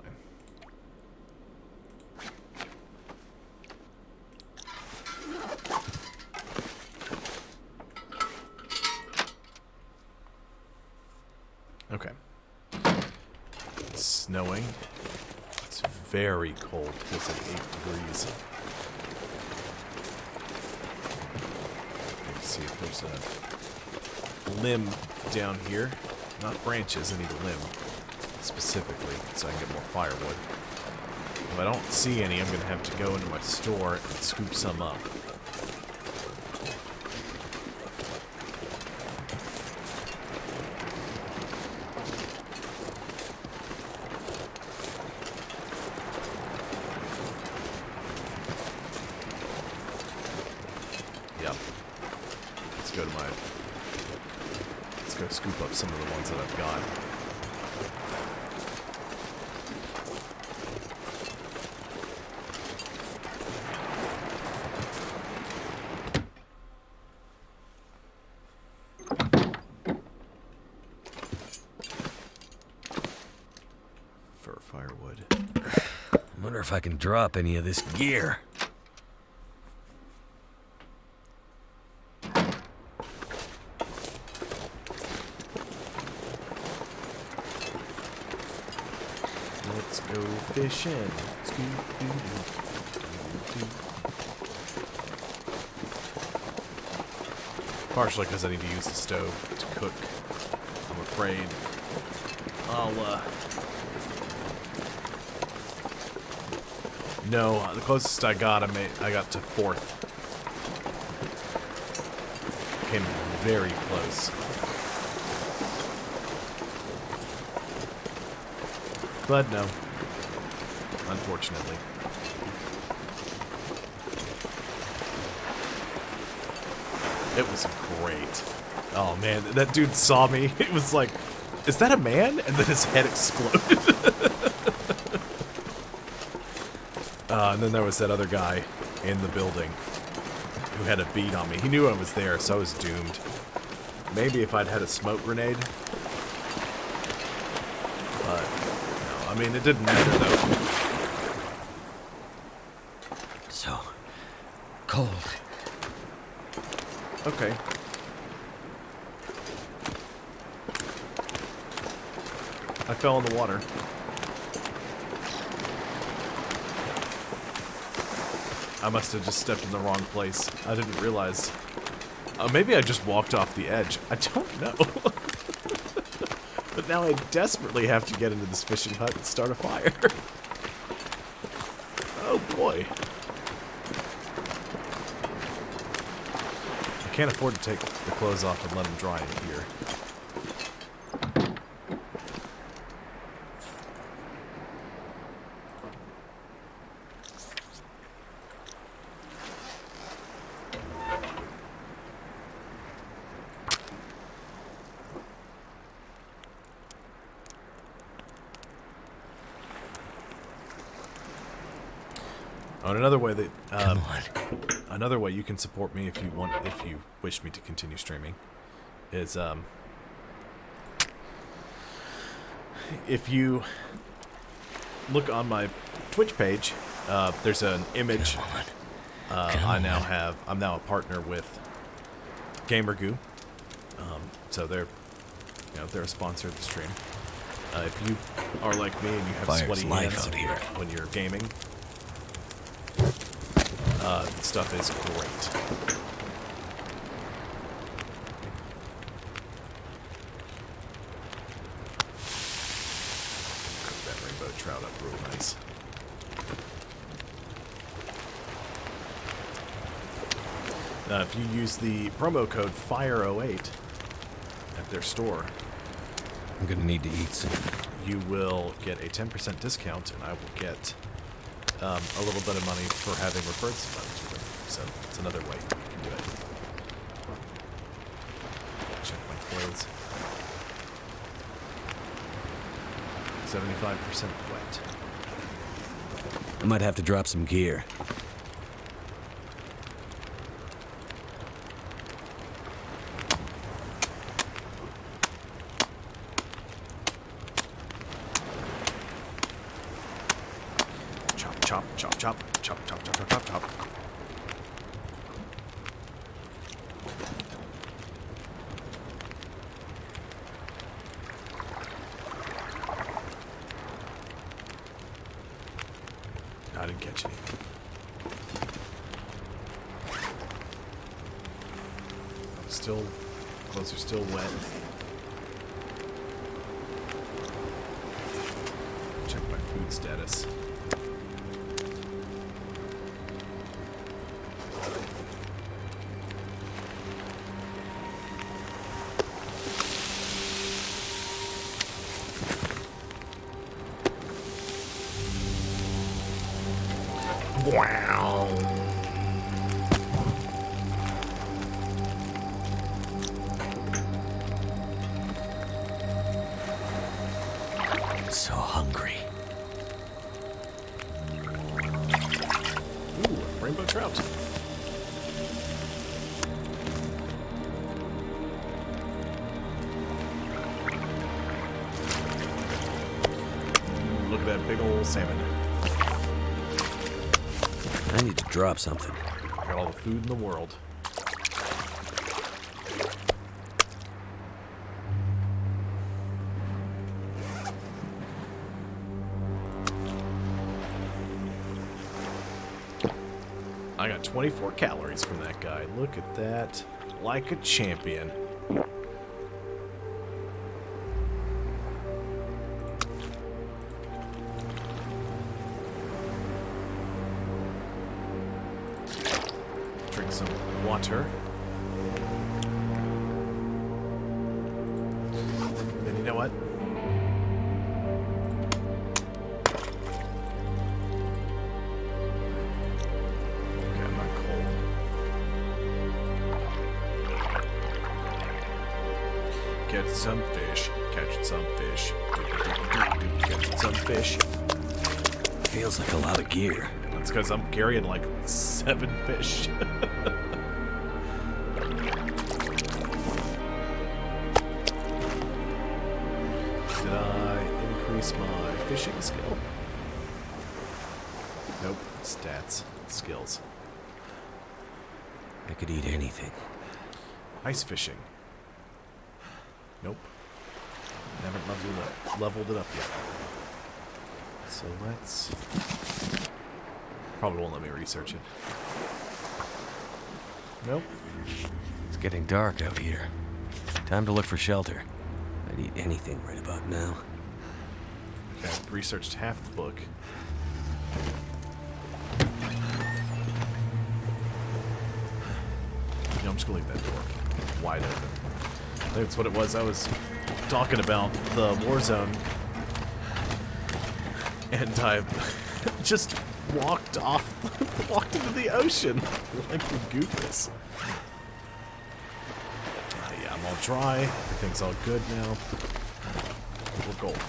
Okay. It's snowing. It's very cold. It feels like 8 degrees. Let's see if there's a limb down here. Not branches, I need a limb. Specifically, so I can get more firewood. If I don't see any, I'm going to have to go into my store and scoop some up. Yep. Let's go scoop up some of the ones that I've got. For firewood. I wonder if I can drop any of this gear. Let's go fishing. Scoop-doo-doo. Partially because I need to use the stove to cook. I'm afraid No, the closest I got, I got to 4th. Came very close. But no. Unfortunately. It was great. Oh man, that dude saw me. It was like, is that a man? And then his head exploded. And then there was that other guy in the building who had a bead on me. He knew I was there, so I was doomed. Maybe if I'd had a smoke grenade. But, no, I mean, it didn't matter, though. So cold. Okay. I fell in the water. I must have just stepped in the wrong place. I didn't realize. Maybe I just walked off the edge. I don't know. But now I desperately have to get into this fishing hut and start a fire. Oh boy. I can't afford to take the clothes off and let them dry in here. On another way that Come on. another way you can support me if you wish me to continue streaming is if you look on my Twitch page, there's an image. I'm now a partner with GamerGoo, so they're a sponsor of the stream. If you are like me and you have Fire's sweaty life hands out here. when you're gaming, stuff is great. Cook that rainbow trout up real nice. If you use the promo code FIRE08 at their store, I'm gonna need to eat soon. you will get a 10% discount, and I will get a little bit of money for having referred somebody to them. So it's another way you can do it. Check my clothes. 75% wet. I might have to drop some gear. Chop, chop, chop, chop, chop, chop, chop, chop, chop. I didn't catch anything. Clothes are still wet. Check my food status. Wow. So hungry. Ooh, rainbow trout. Look at that big old salmon. I need to drop something. I got all the food in the world. I got 24 calories from that guy. Look at that. Like a champion. Drink some water. And you know what? Okay, I'm not cold. Catch some fish. Catch some fish. Catch some fish. Feels like a lot of gear. That's because I'm carrying like 7 fish. Did I increase my fishing skill? Nope. Stats. Skills. I could eat anything. Ice fishing. Nope. Haven't leveled it up yet. So let's... Probably won't let me research it. Nope. It's getting dark out here. Time to look for shelter. I'd eat anything right about now. Okay, I've researched half the book. You know, I'm just gonna leave that door wide open. I think that's what it was. I was talking about the Warzone, and I just walked into the ocean like the goofus. Yeah, I'm all dry. Everything's all good now. We're gold.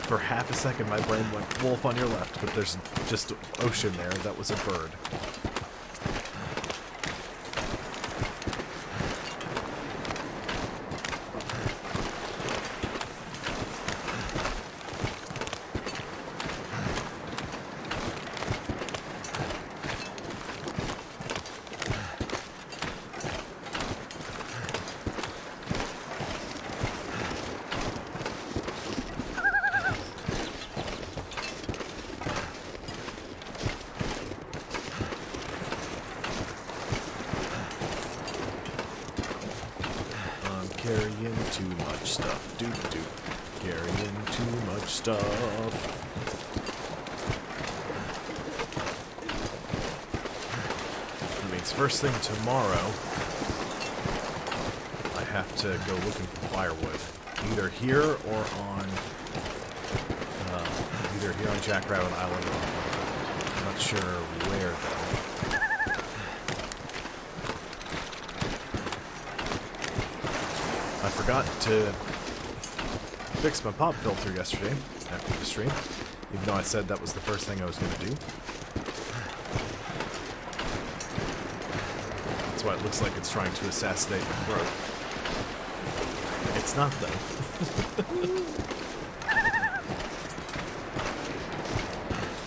For half a second, my brain went wolf on your left, but there's just ocean there. That was a bird. Carrying too much stuff. Doop. Carrying too much stuff. That means first thing tomorrow, I have to go looking for firewood. Either here or on... either here on Jackrabbit Island or... I'm not sure where, though. I forgot to fix my pop filter yesterday after the stream, even though I said that was the first thing I was going to do. That's why it looks like it's trying to assassinate my throat. It's not, though.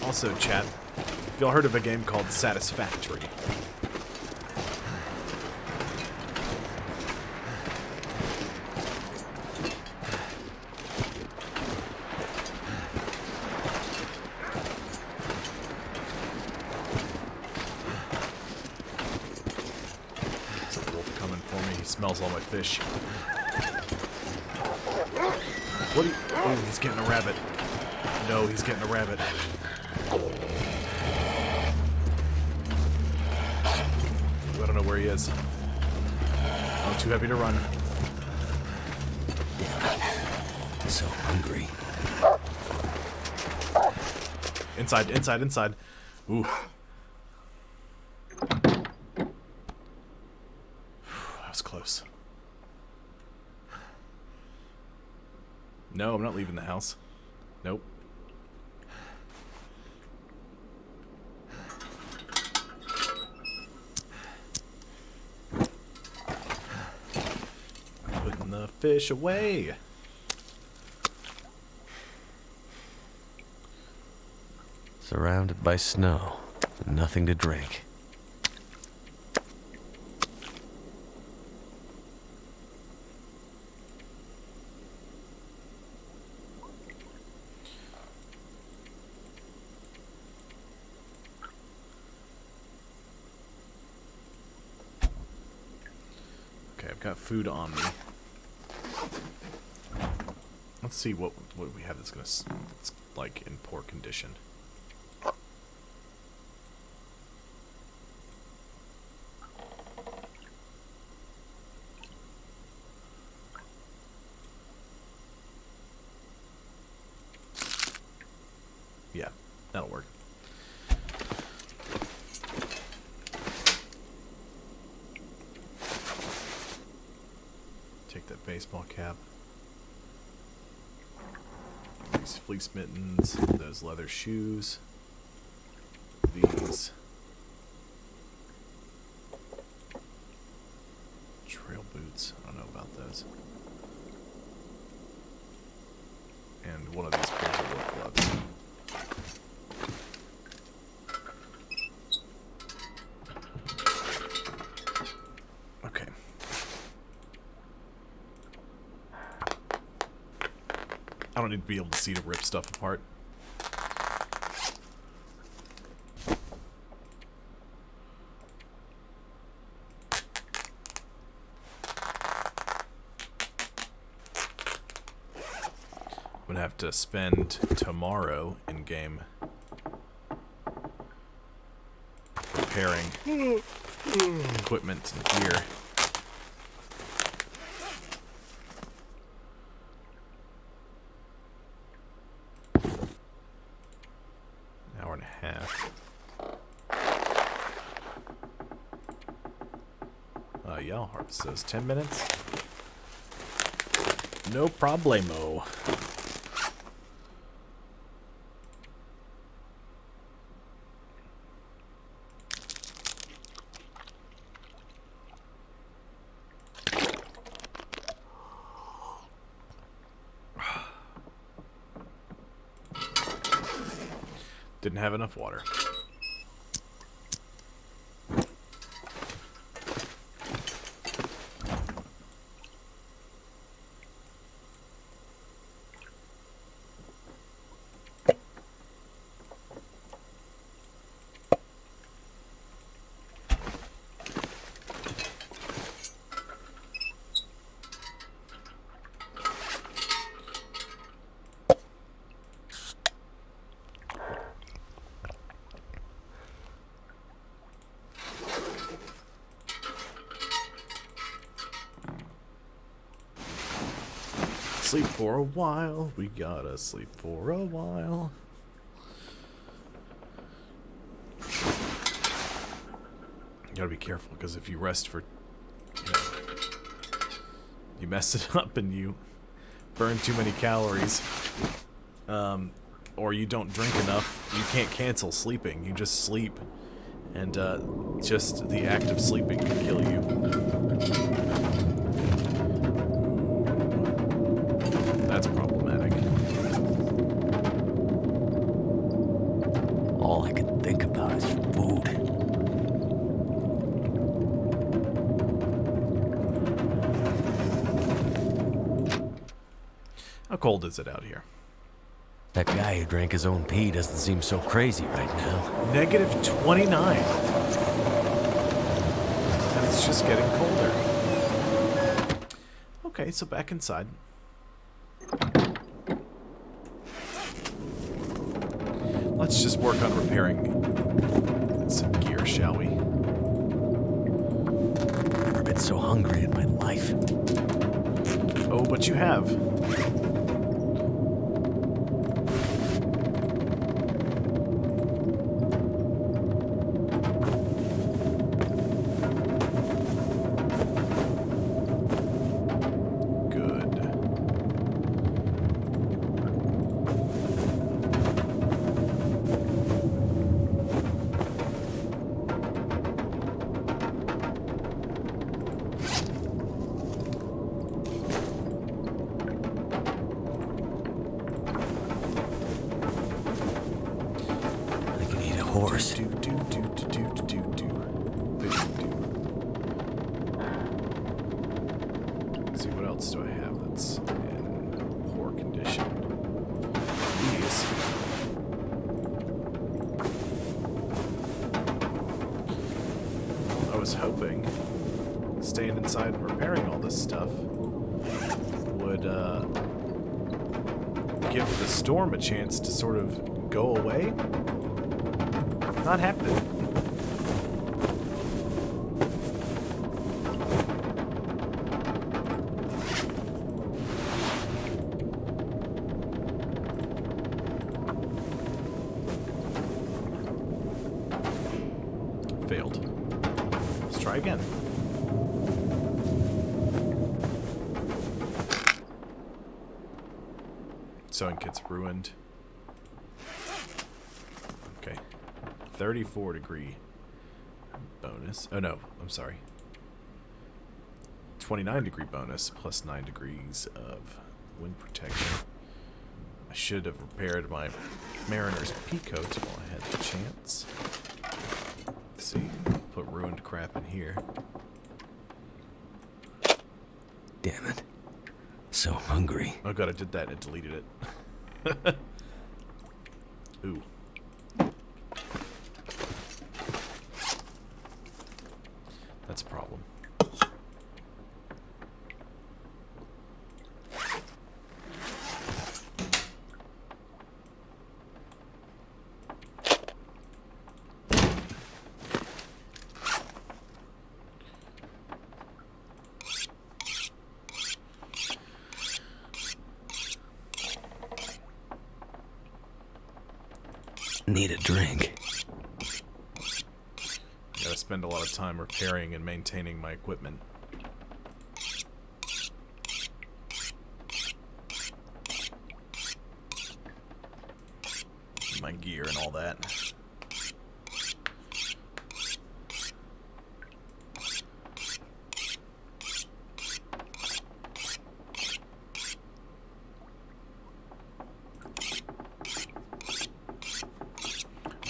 Also, chat, have y'all heard of a game called Satisfactory? Smells all my fish. What do you... Oh, he's getting a rabbit. No, he's getting a rabbit. Ooh, I don't know where he is. Oh, too heavy to run. So hungry. Inside. Ooh. Close. No, I'm not leaving the house. Nope. Putting the fish away. Surrounded by snow. Nothing to drink. got food on me. Let's see what we have that's gonna it's like in poor condition. Yeah, that'll work. Take that baseball cap. These fleece mittens, those leather shoes, these trail boots, I don't know about those, and one of these pairs of work gloves. Okay. I don't need to be able to see to rip stuff apart. I'm gonna have to spend tomorrow in game repairing equipment and gear. Yeah, I'll harvest those. 10 minutes? No problemo. Didn't have enough water. Sleep for a while. We gotta sleep for a while. You gotta be careful, because if you rest for, you mess it up and you burn too many calories, or you don't drink enough, you can't cancel sleeping. You just sleep, and just the act of sleeping can kill you. That's problematic. All I can think about is food. How cold is it out here? That guy who drank his own pee doesn't seem so crazy right now. Negative 29. And it's just getting colder. Okay, so back inside. Let's just work on repairing some gear, shall we? Never been so hungry in my life. Oh, but you have. Horse. Let's see, what else do I have that's in poor condition? These. I was hoping this staying inside and repairing all this stuff would give the storm a chance to sort of go away. Not happening. Failed. Let's try again. Sewing kit's ruined. Okay. 34 degree bonus. Oh no, I'm sorry. 29 degree bonus plus 9 degrees of wind protection. I should have repaired my Mariner's Peacoat while I had the chance. Let's see. Put ruined crap in here. Damn it. So hungry. Oh god, I did that and it deleted it. Ooh. That's a problem. Need a drink. Gotta spend a lot of time repairing and maintaining my equipment. My gear and all that.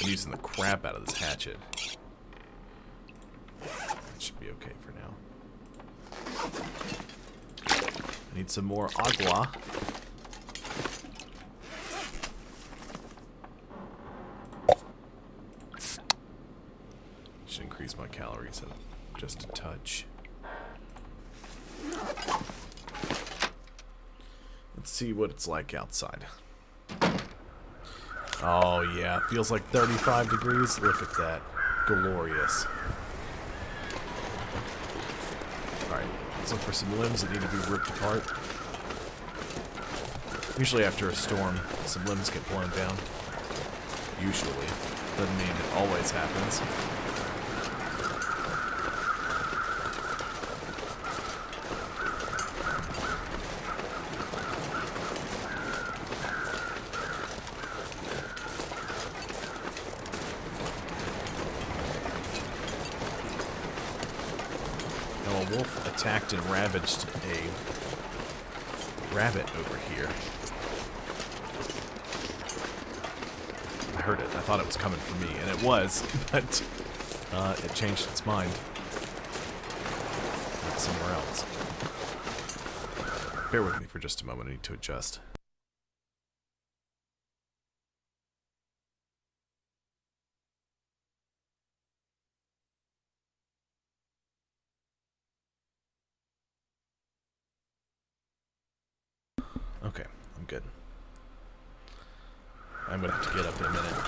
I'm using the crap out of this hatchet. That should be okay for now. I need some more agua. Should increase my calories just a touch. Let's see what it's like outside. Oh yeah, feels like 35 degrees. Look at that. Glorious. Alright, let's look for some limbs that need to be ripped apart. Usually after a storm, some limbs get blown down. Usually. Doesn't mean it always happens. A wolf attacked and ravaged a rabbit over here. I heard it. I thought it was coming for me, and it was, but it changed its mind. Went somewhere else. Bear with me for just a moment. I need to adjust. Okay, I'm good. I'm gonna have to get up in a minute and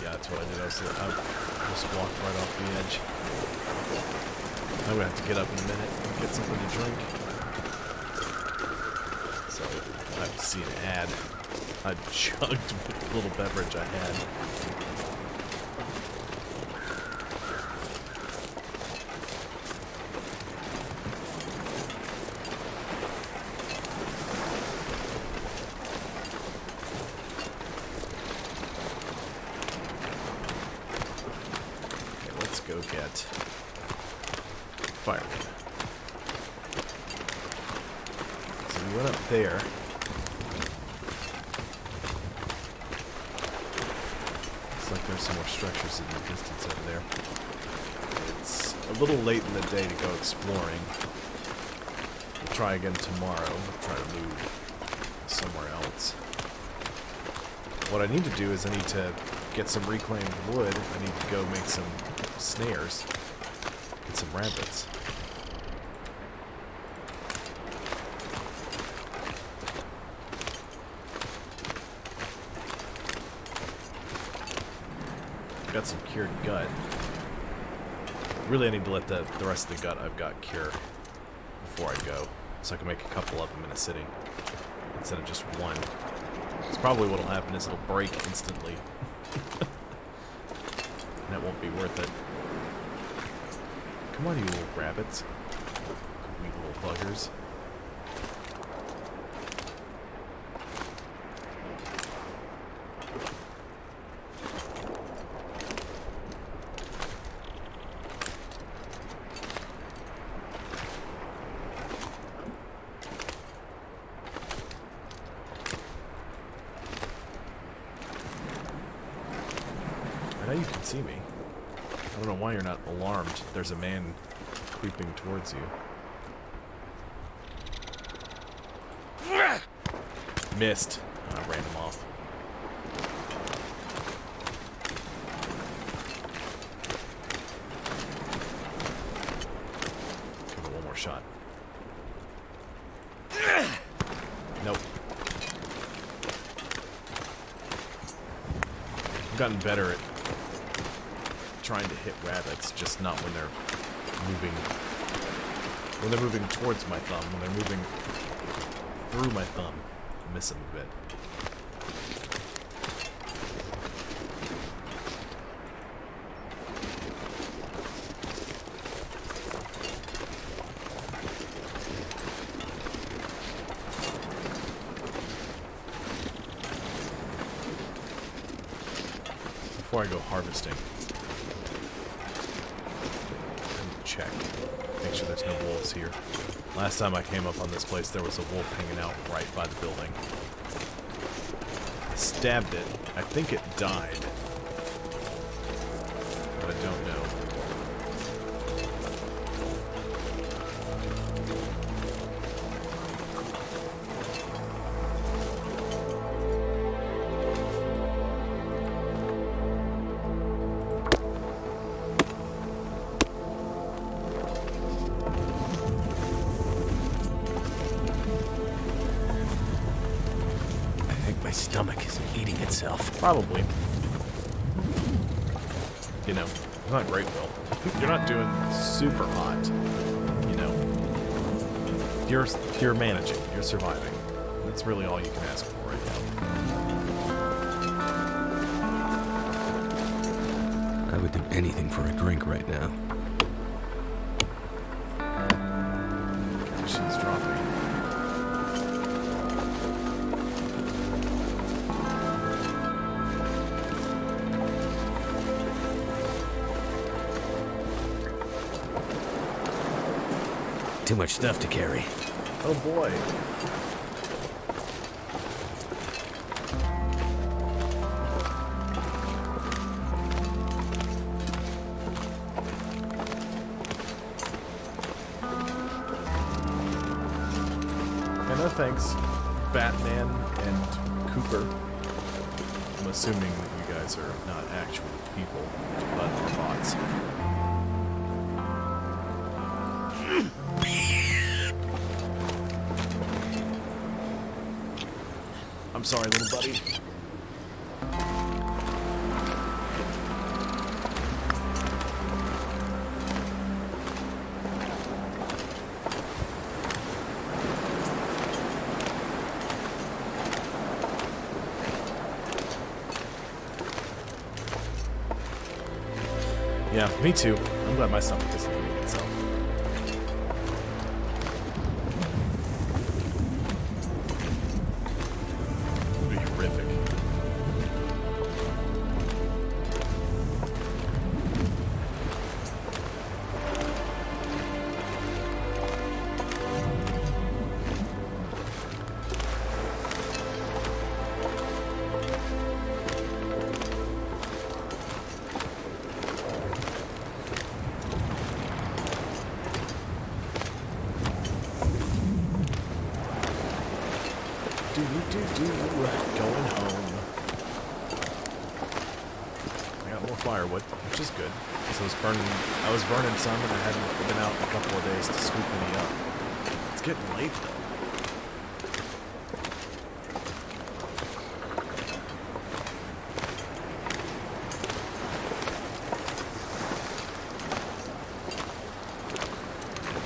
yeah, that's what I did. I just walked right off the edge. I'm gonna have to get up in a minute and get something to drink. So I have to see an ad. I chugged the little beverage I had. Go get firewood. So we went up there. Looks like there's some more structures in the distance over there. It's a little late in the day to go exploring. We'll try again tomorrow. We'll try to move somewhere else. what I need to do is I need to get some reclaimed wood. I need to go make some snares. Get some rabbits. Got some cured gut. Really, I need to let the rest of the gut I've got cure before I go, so I can make a couple of them in a sitting instead of just one. It's probably what'll happen is it'll break instantly, and that won't be worth it. Come on, you little rabbits, you little buggers. Now you can see me. I don't know why you're not alarmed. There's a man creeping towards you. Missed. I ran him off. Give it one more shot. Nope. I've gotten better at trying to hit rabbits, just not when they're moving. When they're moving towards my thumb, when they're moving through my thumb, I miss them a bit. Before I go harvesting, check. Make sure there's no wolves here. Last time I came up on this place, there was a wolf hanging out right by the building. I stabbed it. I think it died. But I don't know. My stomach is eating itself. Probably. You know, it's not great, Will. You're not doing super hot. You know, you're managing. You're surviving. That's really all you can ask for right now. I would do anything for a drink right now. Conditions dropping. Too much stuff to carry. Oh boy. Yeah, no thanks, Batman and Cooper. I'm assuming that you guys are not actual people, but bots. I'm sorry, little buddy. Yeah, me too. I'm glad my stomach isn't eating itself. Horrific. firewood, which is good. So I was burning some, and I hadn't been out in a couple of days to scoop any up. It's getting late though.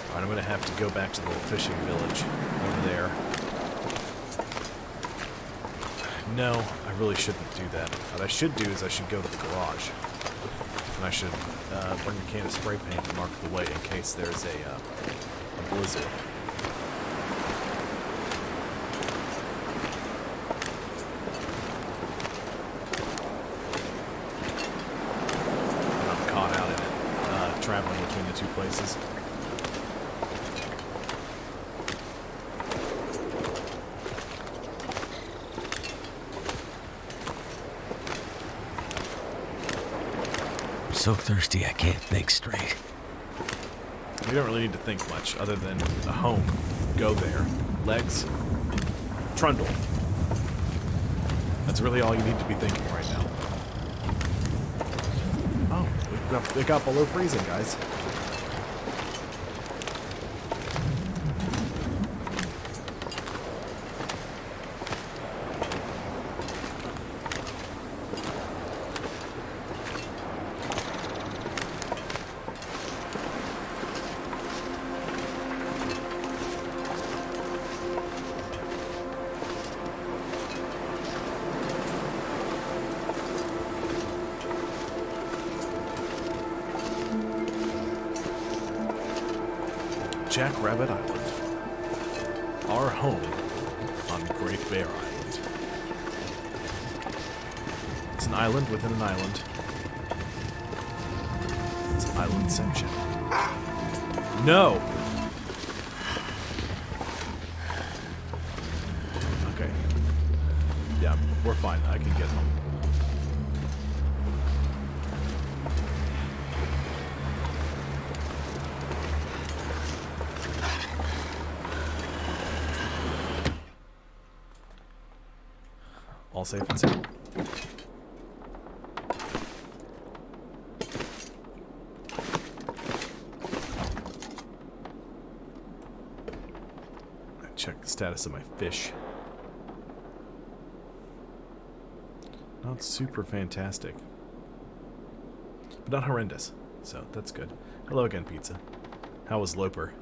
Alright, I'm gonna have to go back to the little fishing village over there. No, I really shouldn't do that. What I should do is I should go to the garage. And I should bring a can of spray paint and mark the way in case there's a blizzard. And I'm caught out in it, traveling between the two places. So thirsty I can't think straight. You don't really need to think much other than a home. Go there. Legs. Trundle. That's really all you need to be thinking right now. Oh, it got below freezing, guys. Jackrabbit Island. Our home on Great Bear Island. It's an island within an island. It's Islandception. No! Okay. Yeah, we're fine. I can get home. All safe and sound. Check the status of my fish. Not super fantastic, but not horrendous, so that's good. Hello again, pizza. How was Loper?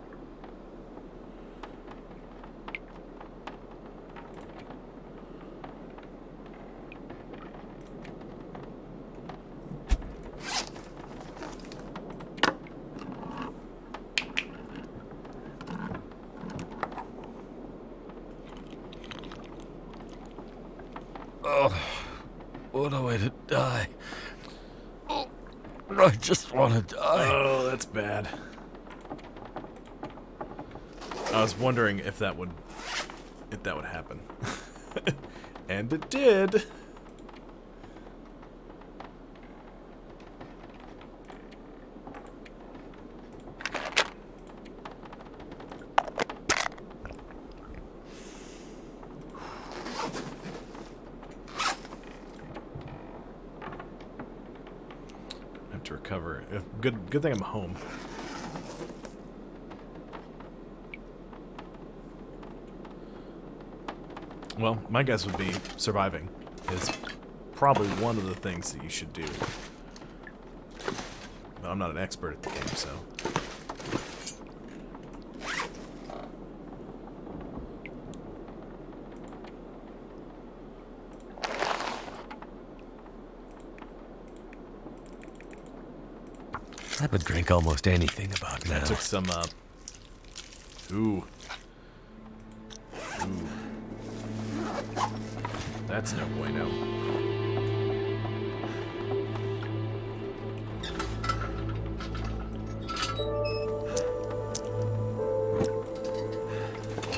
Oh, what a way to die. Oh, I just want to die. Oh, that's bad. I was wondering if that would happen. And it did. To recover. Good thing I'm home. Well, my guess would be surviving is probably one of the things that you should do. But I'm not an expert at the game, so. I would drink almost anything about now. I took some, Ooh. That's no bueno.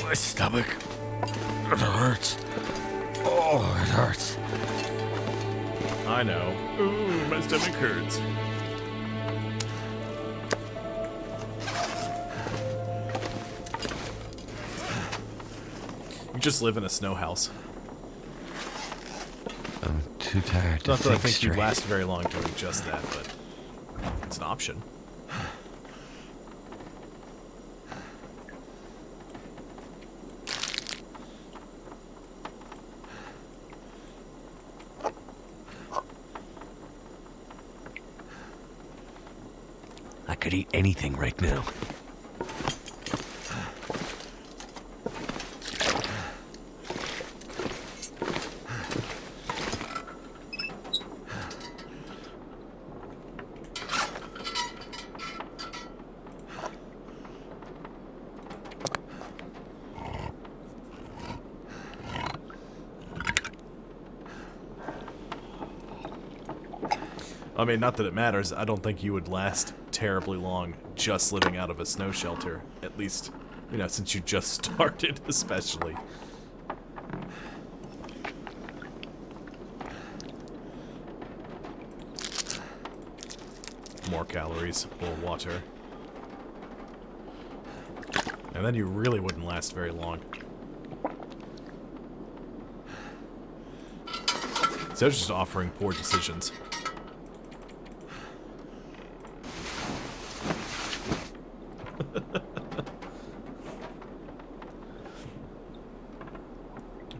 My stomach. It hurts. Oh, it hurts. I know. Ooh, my stomach hurts. You just live in a snow house. I'm too too tired to Not that I think think straight. you'd last very long doing just that, but it's an option. I could eat anything right now. I mean, not that it matters. I don't think you would last terribly long just living out of a snow shelter. At least, you know, since you just started, especially. More calories, more water. And then you really wouldn't last very long. So it's just offering poor decisions.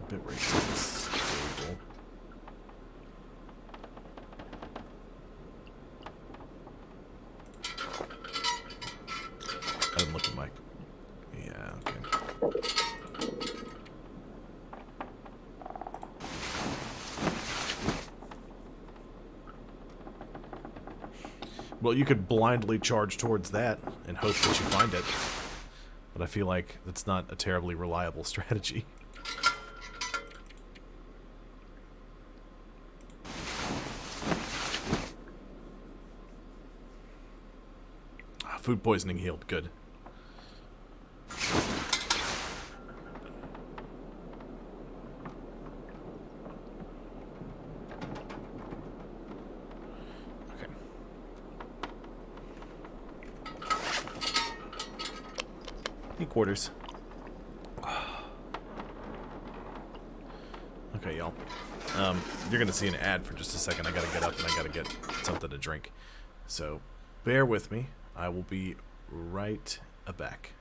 Bit racist. Stable. I didn't look at my... Yeah, okay. Well, you could blindly charge towards that and hope that you find it. But I feel like that's not a terribly reliable strategy. Food poisoning healed. Good. Okay. Need quarters. Okay, y'all. You're gonna see an ad for just a second. I gotta get up and I gotta get something to drink. So, bear with me. I will be right back.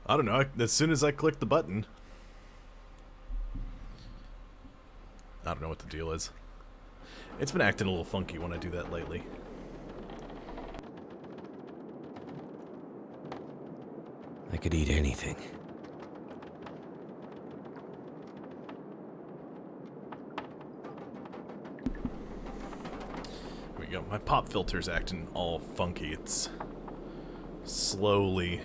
I don't know. As soon as I click the button, I don't know what the deal is. It's been acting a little funky when I do that lately. I could eat anything. Here we go. My pop filter's acting all funky. It's slowly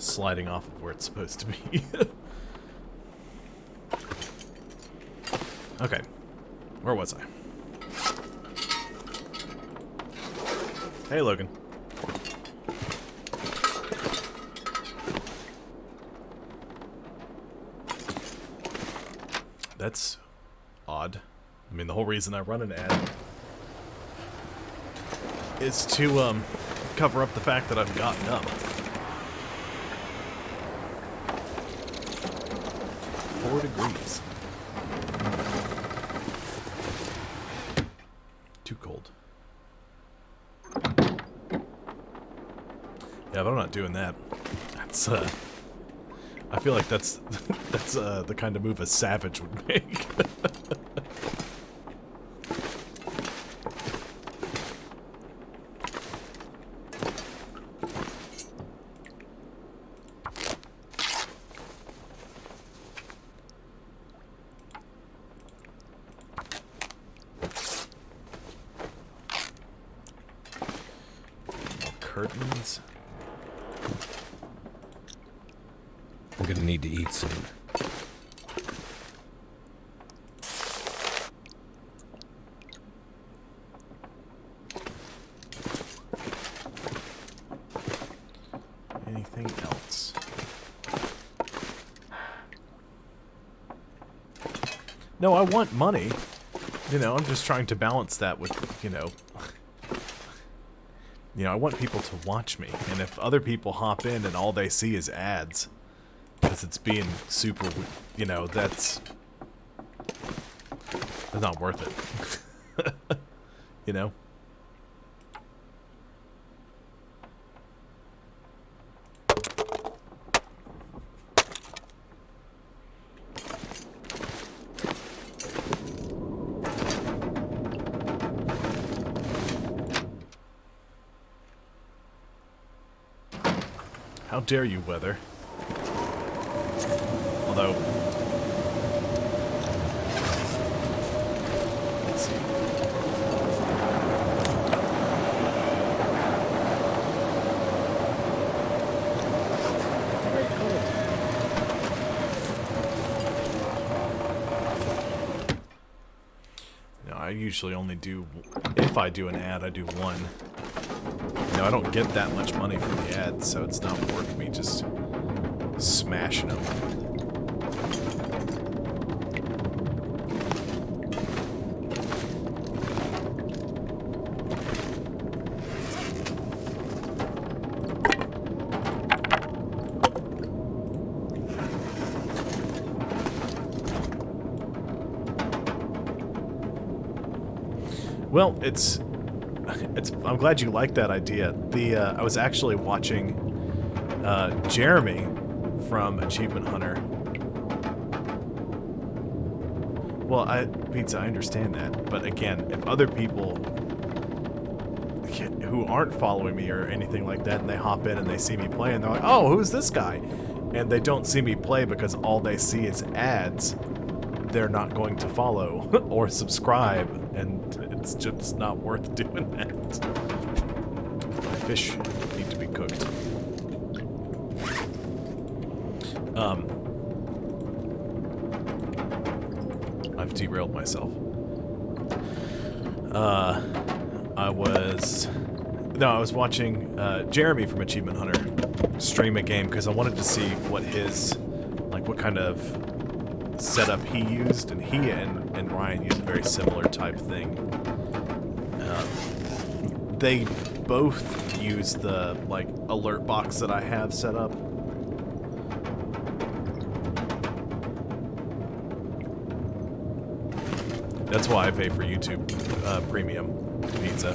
sliding off of where it's supposed to be. Okay. Where was I? Hey, Logan. That's odd. I mean, the whole reason I run an ad is to cover up the fact that I've gotten up. 4 degrees. Too cold. Yeah, but I'm not doing that. That's, I feel like that's the kind of move a savage would make. Curtains. I'm gonna need to eat soon. Anything else? No, I want money. You know, I'm just trying to balance that with, you know, I want people to watch me, and if other people hop in and all they see is ads, because it's being super, you know, that's not worth it. You know? How dare you, weather? Although, let's see. No, I usually only do, if I do an ad, I do one. You know, I don't get that much money from the ads, so it's not worth me just smashing them. Well, I'm glad you like that idea. I was actually watching Jeremy from Achievement Hunter. Well, Pizza, I understand that, but again, if other people who aren't following me or anything like that, and they hop in and they see me play, and they're like, "Oh, who's this guy?" and they don't see me play because all they see is ads, they're not going to follow or subscribe, and it's just not worth doing that. Fish need to be cooked. I've derailed myself. I was watching Jeremy from Achievement Hunter stream a game because I wanted to see what what kind of setup he used, and he and Ryan used a very similar type thing. They both use the alert box that I have set up. That's why I pay for YouTube Premium Pizza.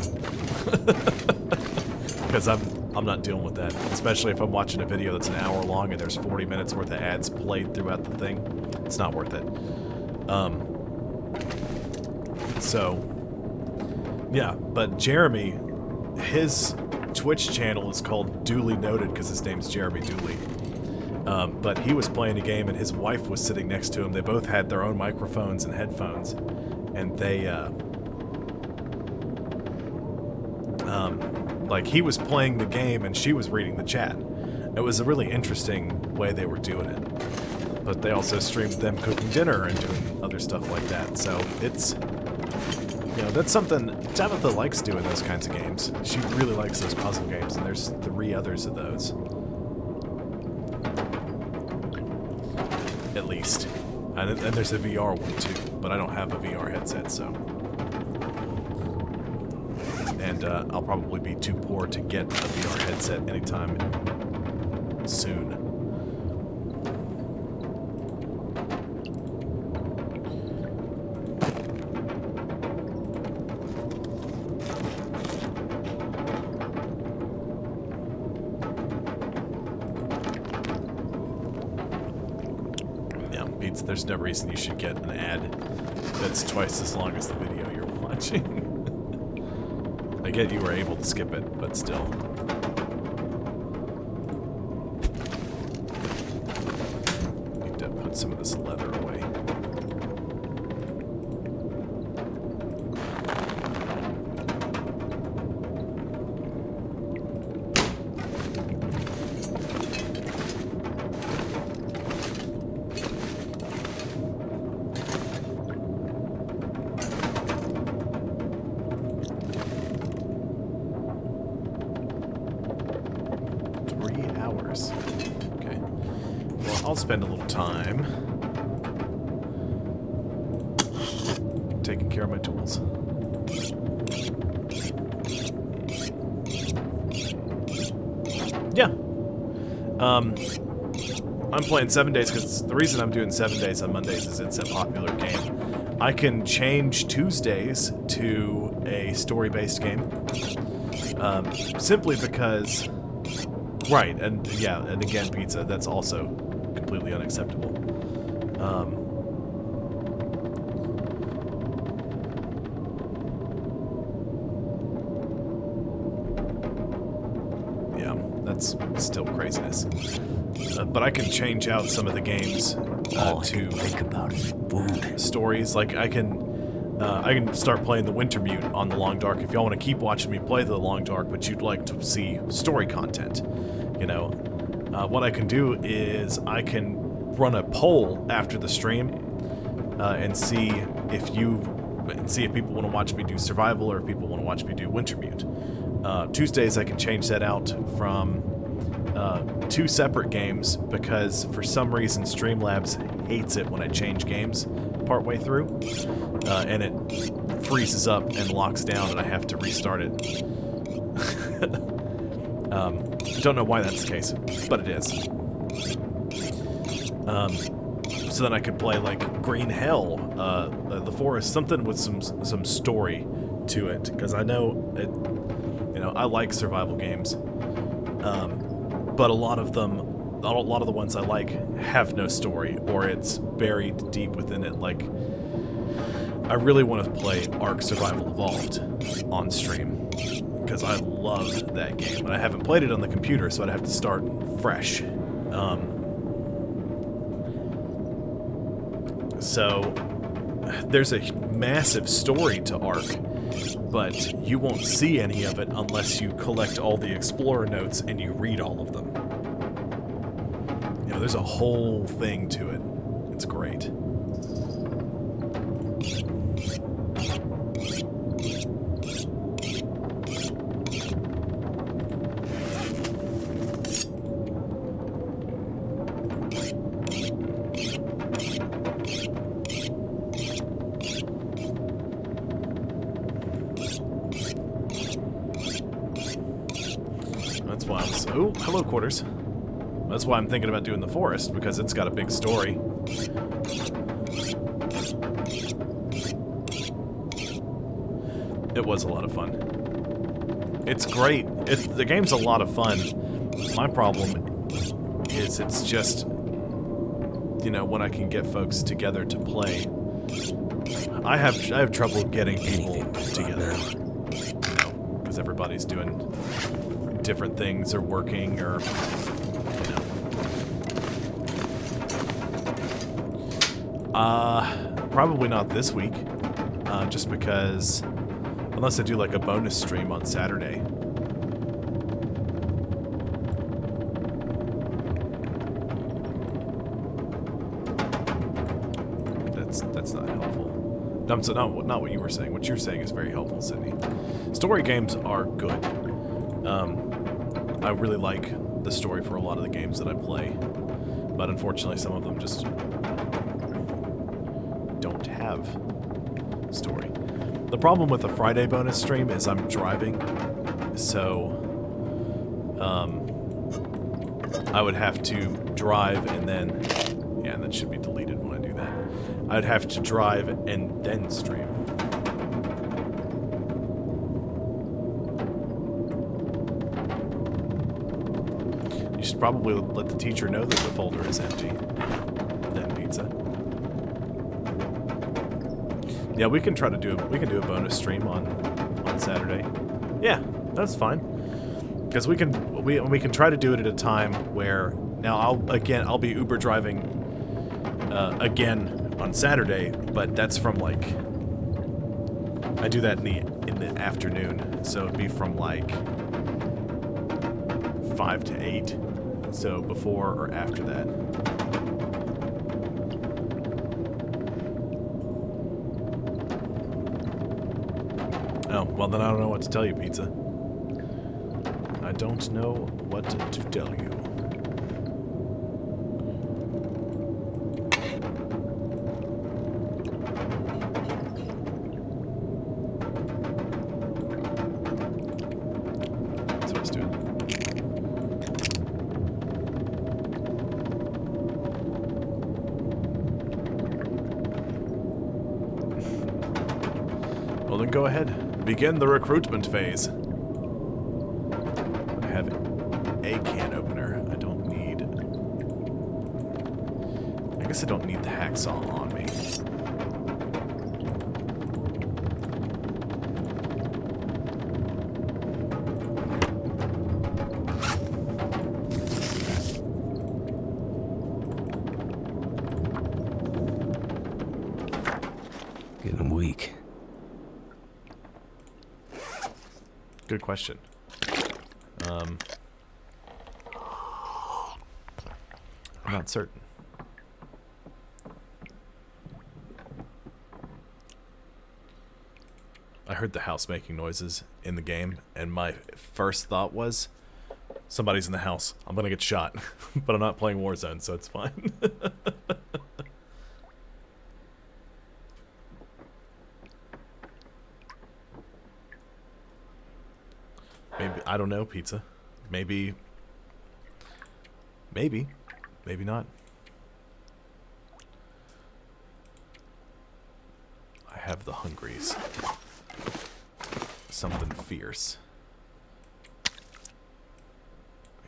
Because I'm not dealing with that, especially if I'm watching a video that's an hour long and there's 40 minutes worth of ads played throughout the thing. It's not worth it. So yeah, but Jeremy, his Twitch channel is called Duly Noted because his name's Jeremy Dooley. But he was playing a game and his wife was sitting next to him. They both had their own microphones and headphones, and they he was playing the game and she was reading the chat. It was a really interesting way they were doing it. But they also streamed them cooking dinner and doing other stuff like that. So it's, that's something. Tabitha likes doing those kinds of games. She really likes those puzzle games, and there's 3 others of those. At least. And there's a VR one too, but I don't have a VR headset, so. And and I'll probably be too poor to get a VR headset anytime soon. Yeah, Beats, there's no reason you should get an ad that's twice as long as the video you're watching. I get you were able to skip it, but still. Need to put some of this leather away. Okay. Well, I'll spend a little time taking care of my tools. Yeah. I'm playing 7 days because the reason I'm doing 7 days on Mondays is it's a popular game. I can change Tuesdays to a story-based game. Simply because... Right, and yeah, and again, pizza, that's also completely unacceptable. Yeah, that's still craziness. But I can change out some of the games to think about is food. Stories. Like I can start playing the Wintermute on the Long Dark if y'all want to keep watching me play the Long Dark, but you'd like to see story content. You know, what I can do is I can run a poll after the stream and see if people want to watch me do survival or if people want to watch me do Wintermute. Tuesdays I can change that out from 2 separate games because for some reason Streamlabs hates it when I change games partway through, and it freezes up and locks down and I have to restart it. Don't know why that's the case, but it is. So then I could play like Green Hell, The Forest, something with some story to it, because I know it. You know, I like survival games, but a lot of the ones I like have no story, or it's buried deep within it. Like, I really want to play Ark Survival Evolved on stream, because I love that game, and I haven't played it on the computer, so I'd have to start fresh. So there's a massive story to Ark, but you won't see any of it unless you collect all the Explorer notes and you read all of them. You know, there's a whole thing to it. It's great. That's why I'm oh, hello, Quarters. That's why I'm thinking about doing the Forest, because it's got a big story. It was a lot of fun. It's great. The game's a lot of fun. My problem is it's just, you know, when I can get folks together to play. I have trouble getting people together, you know, because everybody's doing different things or working or, you know. Probably not this week, just because, unless I do like a bonus stream on Saturday. That's not helpful. No, so not what you were saying. What you're saying is very helpful, Sydney. Story games are good. I really like the story for a lot of the games that I play, but unfortunately some of them just don't have story. The problem with the Friday bonus stream is I'm driving, so I would have to drive and then, yeah, that should be deleted when I do that. I'd have to drive and then stream. You should probably let the teacher know that the folder is empty. Then pizza. Yeah, we can try to do a bonus stream on Saturday. Yeah, that's fine. Because we can try to do it at a time where now I'll be Uber driving again on Saturday, but that's from like I do that in the afternoon, so it'd be from like 5 to 8. So before or after that. Oh, well then I don't know what to tell you, Pizza. I don't know what to tell you. That's what I was doing. Well then go ahead. Begin the recruitment phase. I have a can opener. I don't need... I guess I don't need the hacksaw on me. Getting weak. Good question. I'm not certain. I heard the house making noises in the game, and my first thought was, somebody's in the house. I'm gonna get shot. But I'm not playing Warzone, so it's fine. Maybe, I don't know, Pizza. Maybe. Maybe not. I have the hungries. Something fierce.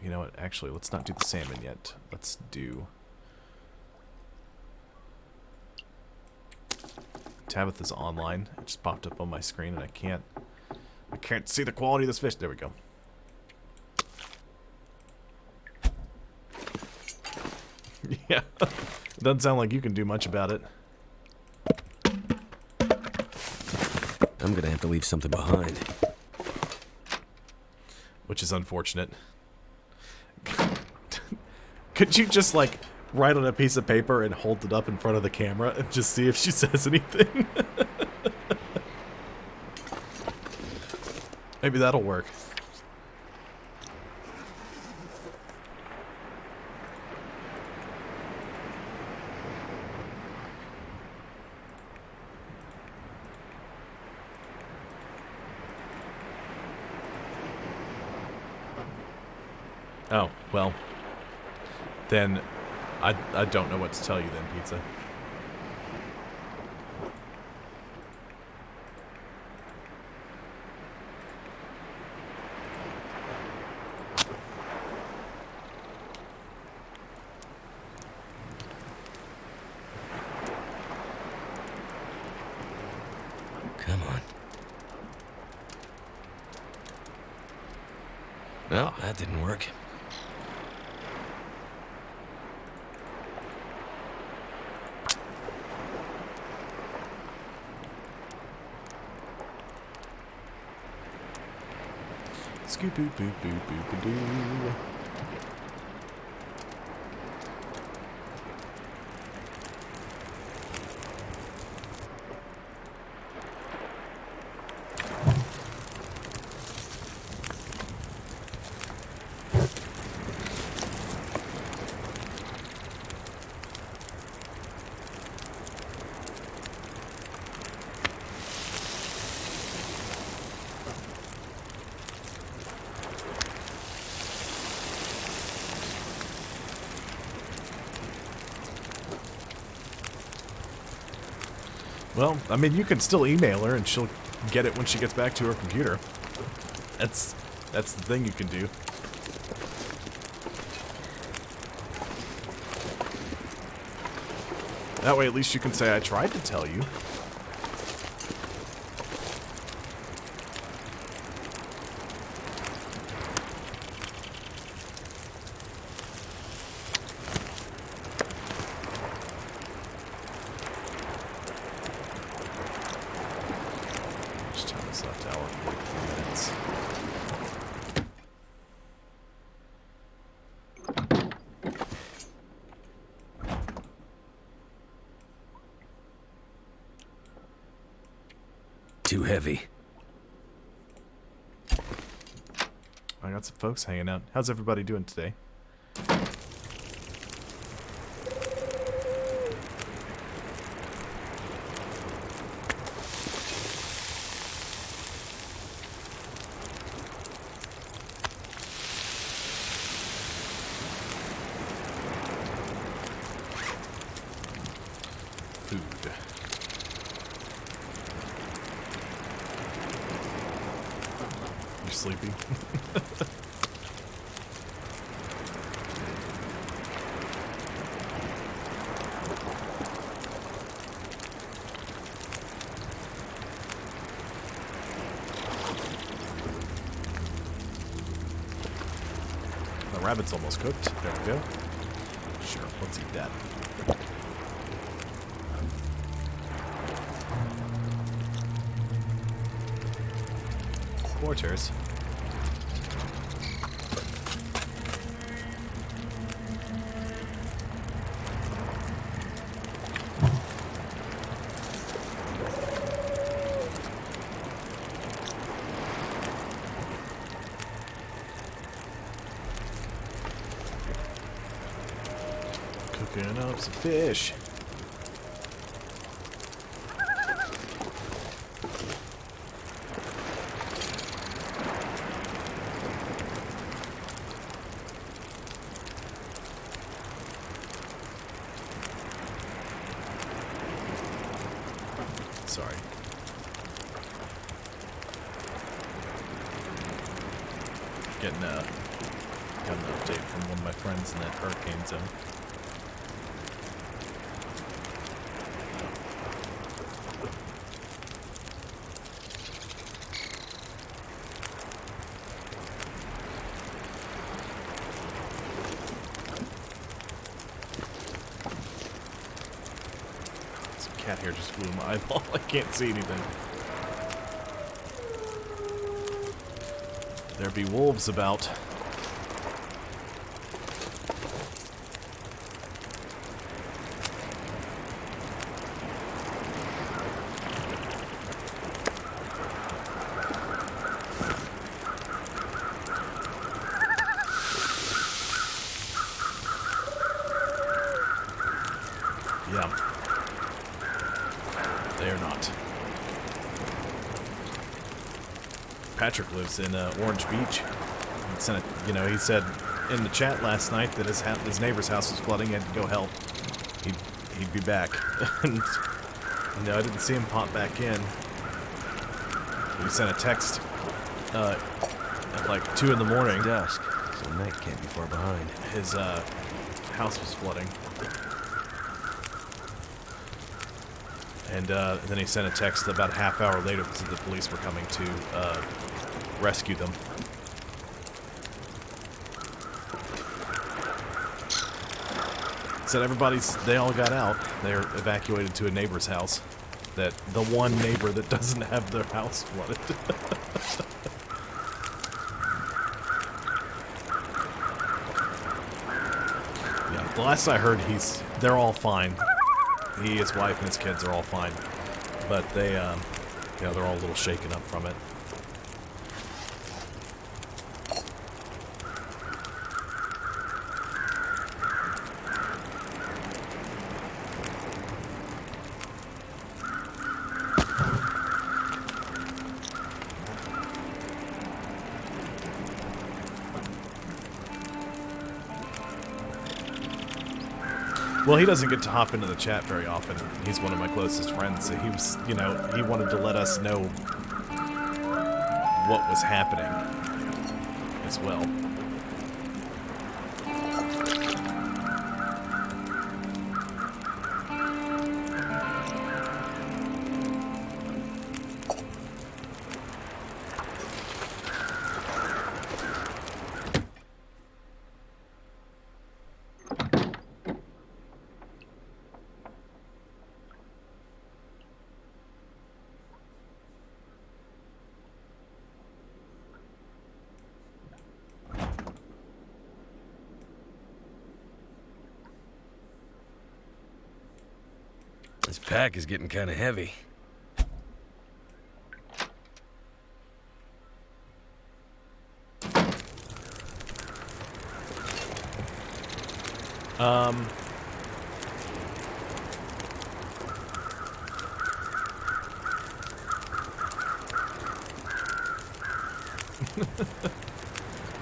You know what? Actually, let's not do the salmon yet. Let's do... Tabitha's online. It just popped up on my screen and I can't see the quality of this fish. There we go. Yeah. It doesn't sound like you can do much about it. I'm gonna have to leave something behind. Which is unfortunate. Could you just, like, write on a piece of paper and hold it up in front of the camera and just see if she says anything? Maybe that'll work. Oh, well. Then I don't know what to tell you then, Pizza. Come on. Well, that didn't work. Scoop-boop-boop-boop-boop-a-doo. Well, I mean, you can still email her and she'll get it when she gets back to her computer. That's the thing you can do. That way, at least you can say, I tried to tell you. Just turn this left hour, 44 minutes. Too heavy. I got some folks hanging out. How's everybody doing today? Food. You're sleepy? The rabbit's almost cooked. There we go. Sure, let's eat that. Quarters. Cooking up some fish. Sorry. Got an update from one of my friends in that hurricane zone. Some cat hair just flew in my eyeball. I can't see anything. There be wolves about. Yeah. They are not. Patrick lives in Orange Beach. He sent he said in the chat last night that his neighbor's house was flooding. He had to go help. He'd be back. And I didn't see him pop back in. He sent a text at like 2 in the morning. Dusk, so night can't be far behind. His house was flooding. And then he sent a text about a half hour later that said the police were coming to rescue them. Said they all got out. They're evacuated to a neighbor's house. The one neighbor that doesn't have their house flooded. Yeah, the last I heard, they're all fine. He, his wife, and his kids are all fine, but they're all a little shaken up from it. Well, he doesn't get to hop into the chat very often. He's one of my closest friends, so he was, you know, he wanted to let us know what was happening as well. This pack is getting kind of heavy.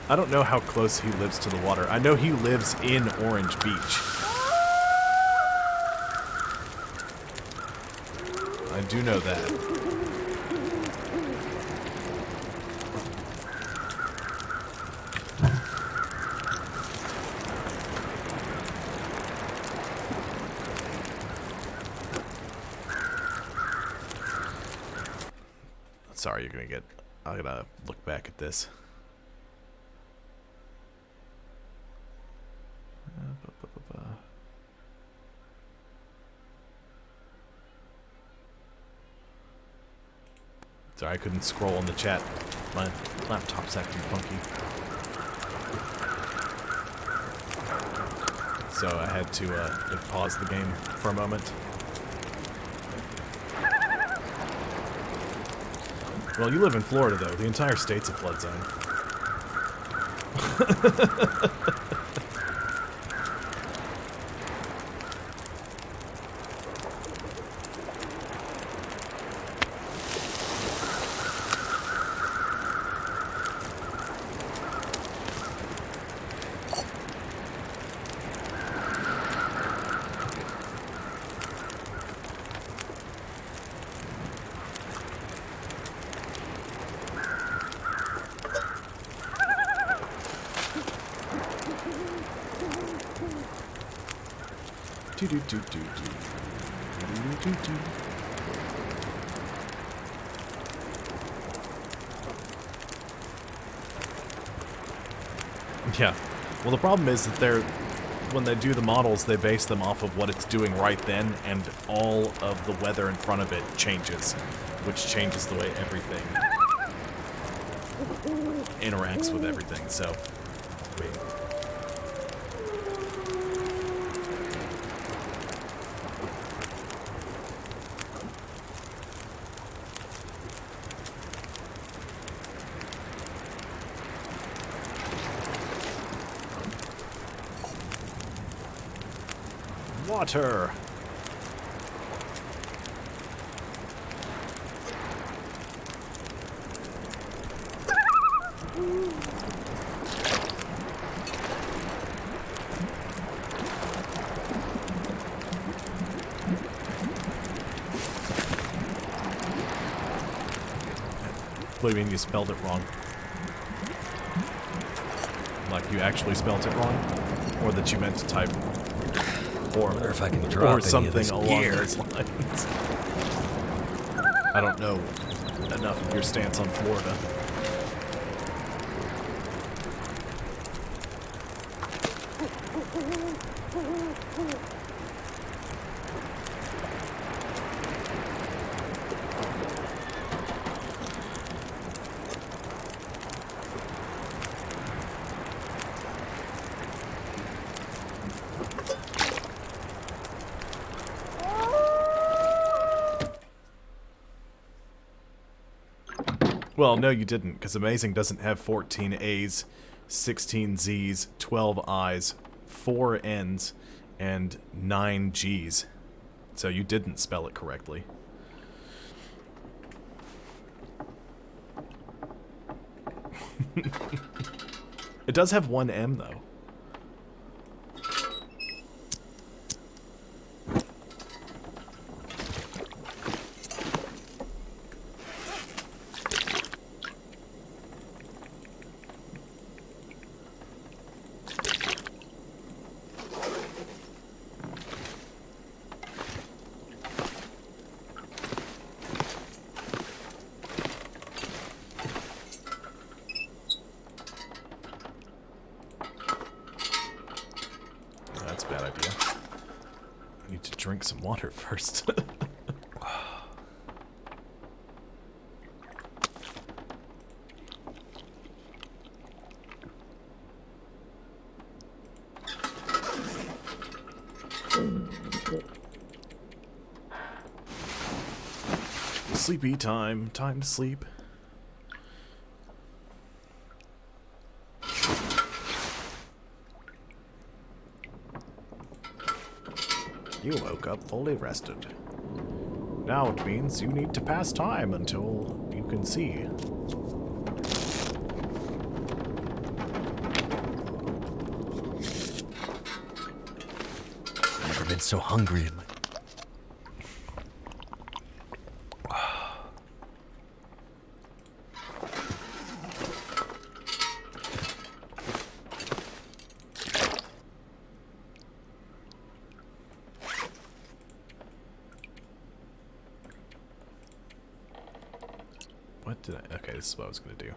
I don't know how close he lives to the water. I know he lives in Orange Beach. I do know that. Sorry, you're gonna get... I gotta look back at this. Sorry, I couldn't scroll in the chat. My laptop's acting funky. So I had to pause the game for a moment. Well, you live in Florida, though. The entire state's a flood zone. Yeah. Well, the problem is that when they do the models, they base them off of what it's doing right then, and all of the weather in front of it changes, which changes the way everything interacts with everything, so... I mean, water. What do you mean you spelled it wrong? Like you actually spelled it wrong? Or that you meant to type or if I can drop or something along gear. those lines. I don't know enough of your stance on Florida. Well, no, you didn't, because Amazing doesn't have 14 A's, 16 Z's, 12 I's, 4 N's, and 9 G's. So you didn't spell it correctly. It does have one M, though. Need to drink some water first. Sleepy time. Time to sleep. You woke up fully rested. Now it means you need to pass time until you can see. I've never been so hungry in my... What did I... Okay, this is what I was going to do.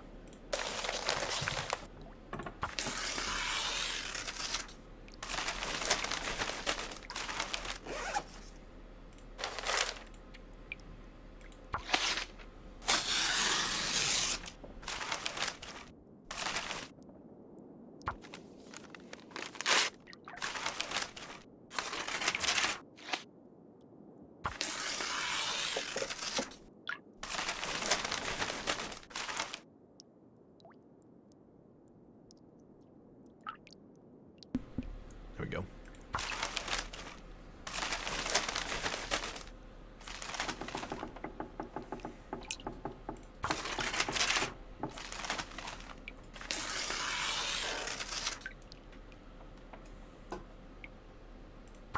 There we go.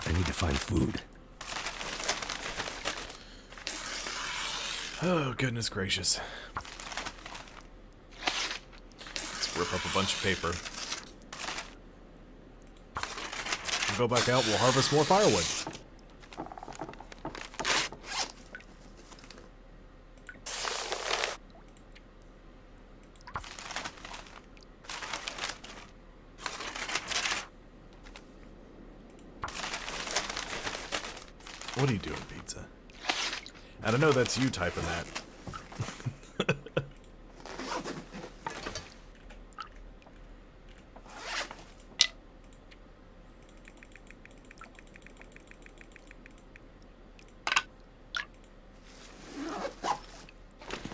I need to find food. Oh, goodness gracious. Let's rip up a bunch of paper. Go back out, we'll harvest more firewood. What are you doing, pizza? I don't know, that's you typing that.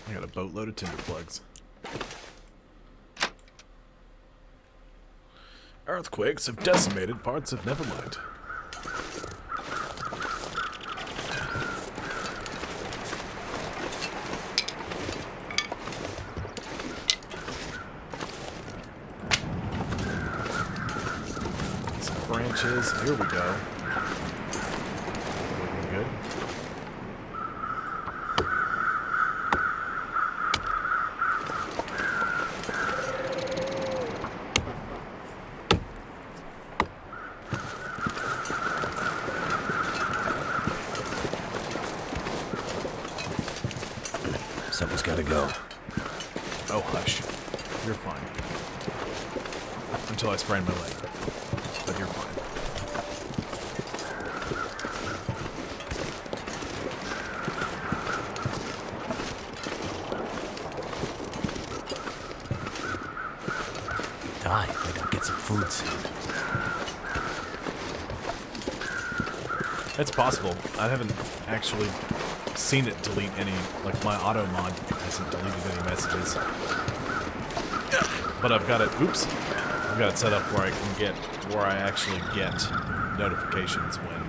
I got a boatload of tinder plugs. Earthquakes have decimated parts of Nevermind. Some branches. Here we go. Looking good. Someone's gotta go. Oh, hush. You're fine. Until I sprain my leg. But you're fine. Die if I don't get some food soon. It's possible. I haven't actually seen it delete any, like my auto mod hasn't deleted any messages. But I've got it, oops, I've got it set up where I can get, where I actually get notifications when.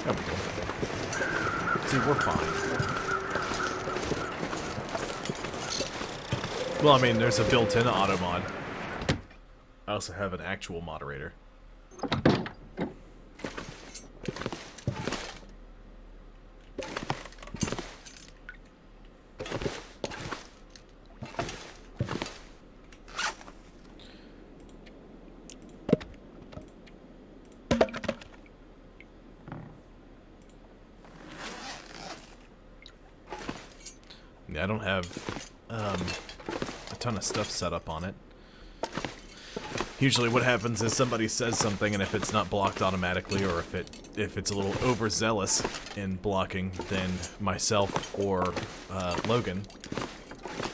There we go. See, we're fine. Well, I mean, there's a built-in auto mod. I also have an actual moderator. I don't have a ton of stuff set up on it. Usually what happens is somebody says something, and if it's not blocked automatically, or if it's a little overzealous in blocking, then myself or Logan,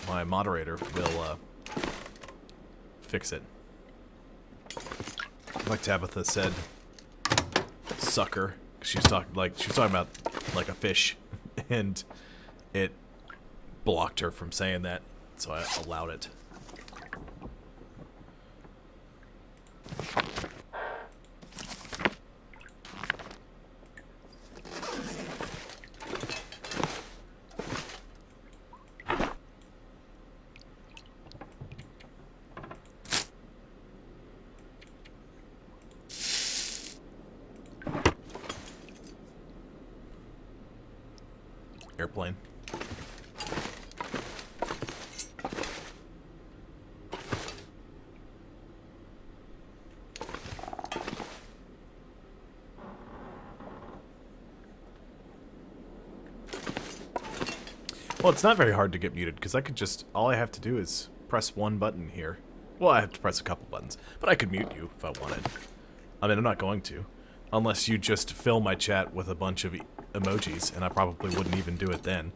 my moderator, will fix it. Like Tabitha said, sucker. She was talking about like a fish, and it blocked her from saying that, so I allowed it. Airplane. Well, it's not very hard to get muted, because I could just... all I have to do is press one button here. Well, I have to press a couple buttons, but I could mute you if I wanted. I mean, I'm not going to. Unless you just fill my chat with a bunch of emojis, and I probably wouldn't even do it then.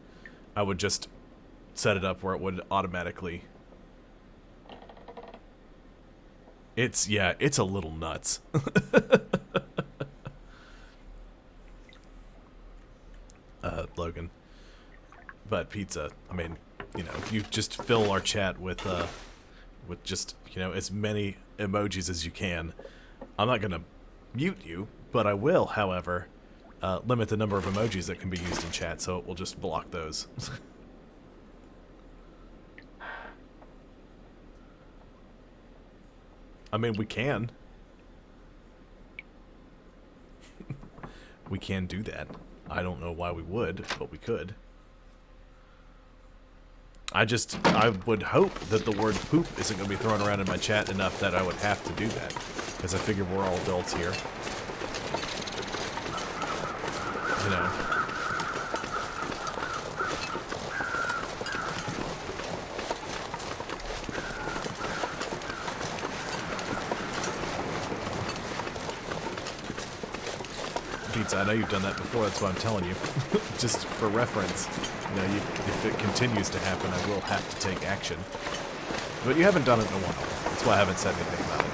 I would just set it up where it would automatically... yeah, it's a little nuts. Logan. But pizza, I mean, you know, you just fill our chat with just, you know, as many emojis as you can. I'm not gonna mute you, but I will, however, limit the number of emojis that can be used in chat, so it will just block those. I mean, we can. We can do that. I don't know why we would, but we could. I would hope that the word poop isn't going to be thrown around in my chat enough that I would have to do that. Because I figure we're all adults here. You know. Pizza, I know you've done that before, that's why I'm telling you. Just for reference. You know, if it continues to happen, I will have to take action. But you haven't done it in a while. That's why I haven't said anything about it.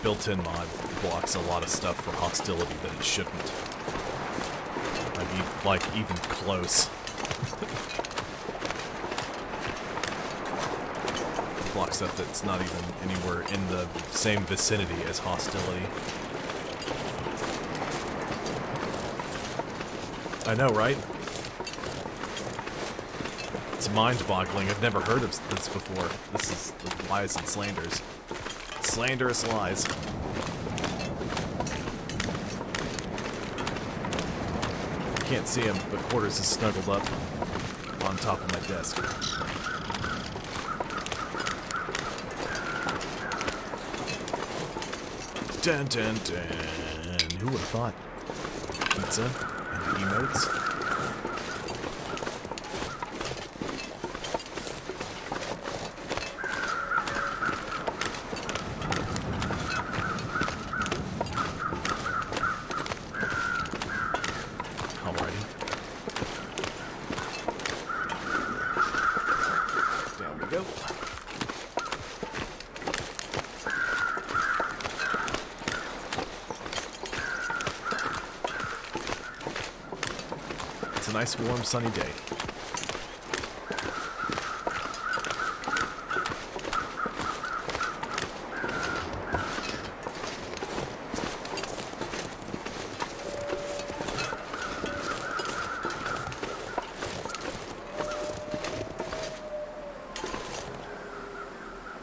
Built-in mod blocks a lot of stuff for hostility that it shouldn't. Like even close. Block stuff that's not even anywhere in the same vicinity as hostility. I know, right? It's mind-boggling. I've never heard of this before. This is lies and slanders. Slanderous lies. Can't see him, but Quarters is snuggled up on top of my desk. Dun dun dun. Who would have thought? Pizza and emotes. Nice, warm, sunny day.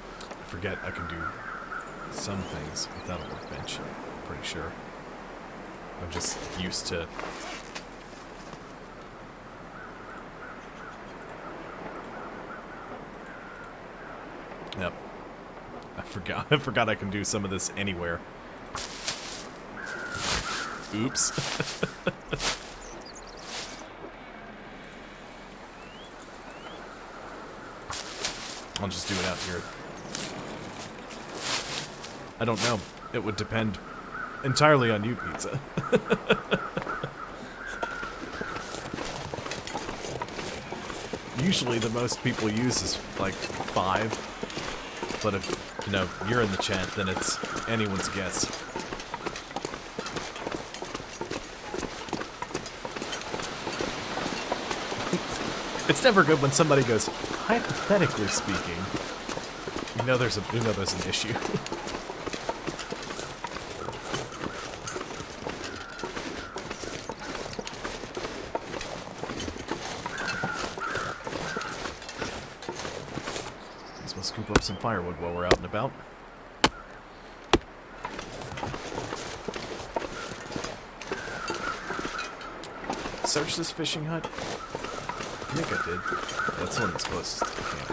I forget I can do some things without a workbench, I'm pretty sure. I'm just used to... Yep. I forgot I can do some of this anywhere. Oops. I'll just do it out here. I don't know. It would depend entirely on you, Pizza. Usually the most people use is like 5. But if, you know, you're in the chat, then it's anyone's guess. It's never good when somebody goes, hypothetically speaking. You know there's an issue. We'll scoop up some firewood while we're out and about. Search this fishing hut? I think I did. That's the one that's closest to the camp.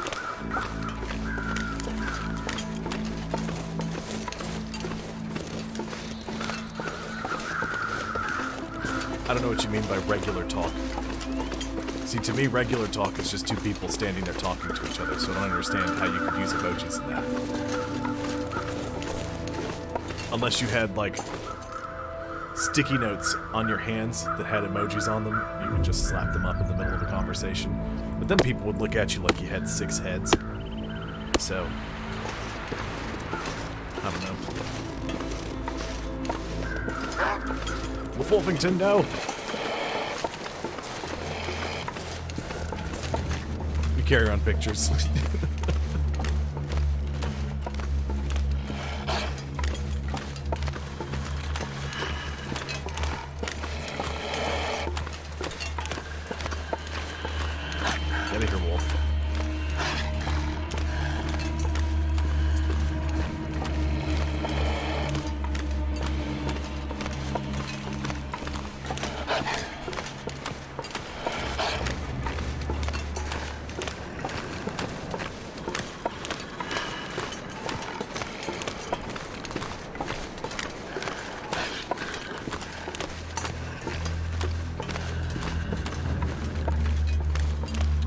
I don't know what you mean by regular talk. See, to me, regular talk is just two people standing there talking to each other, so I don't understand how you could use emojis in that. Unless you had, like, sticky notes on your hands that had emojis on them, you could just slap them up in the middle of a conversation. But then people would look at you like you had 6 heads. So, I don't know. Wolfington, no! Carry on pictures. Get out of here, wolf.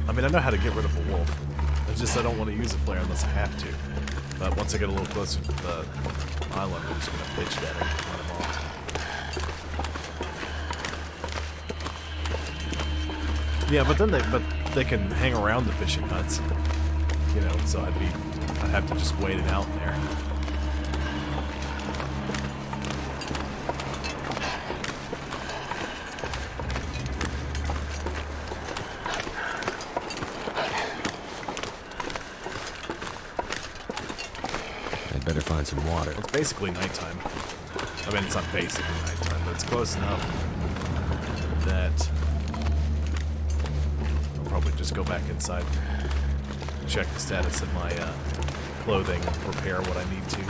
I mean, I know how to get rid of a wolf. It's just I don't want to use a flare unless I have to. But once I get a little closer to the island, I'm just going to pitch it at him and run him off. Yeah, but then they can hang around the fishing huts. You know, so I'd have to just wait it out there. Better find some water. Well, it's basically nighttime. I mean, it's not basically nighttime, but it's close enough that I'll probably just go back inside, check the status of my clothing, and prepare what I need to.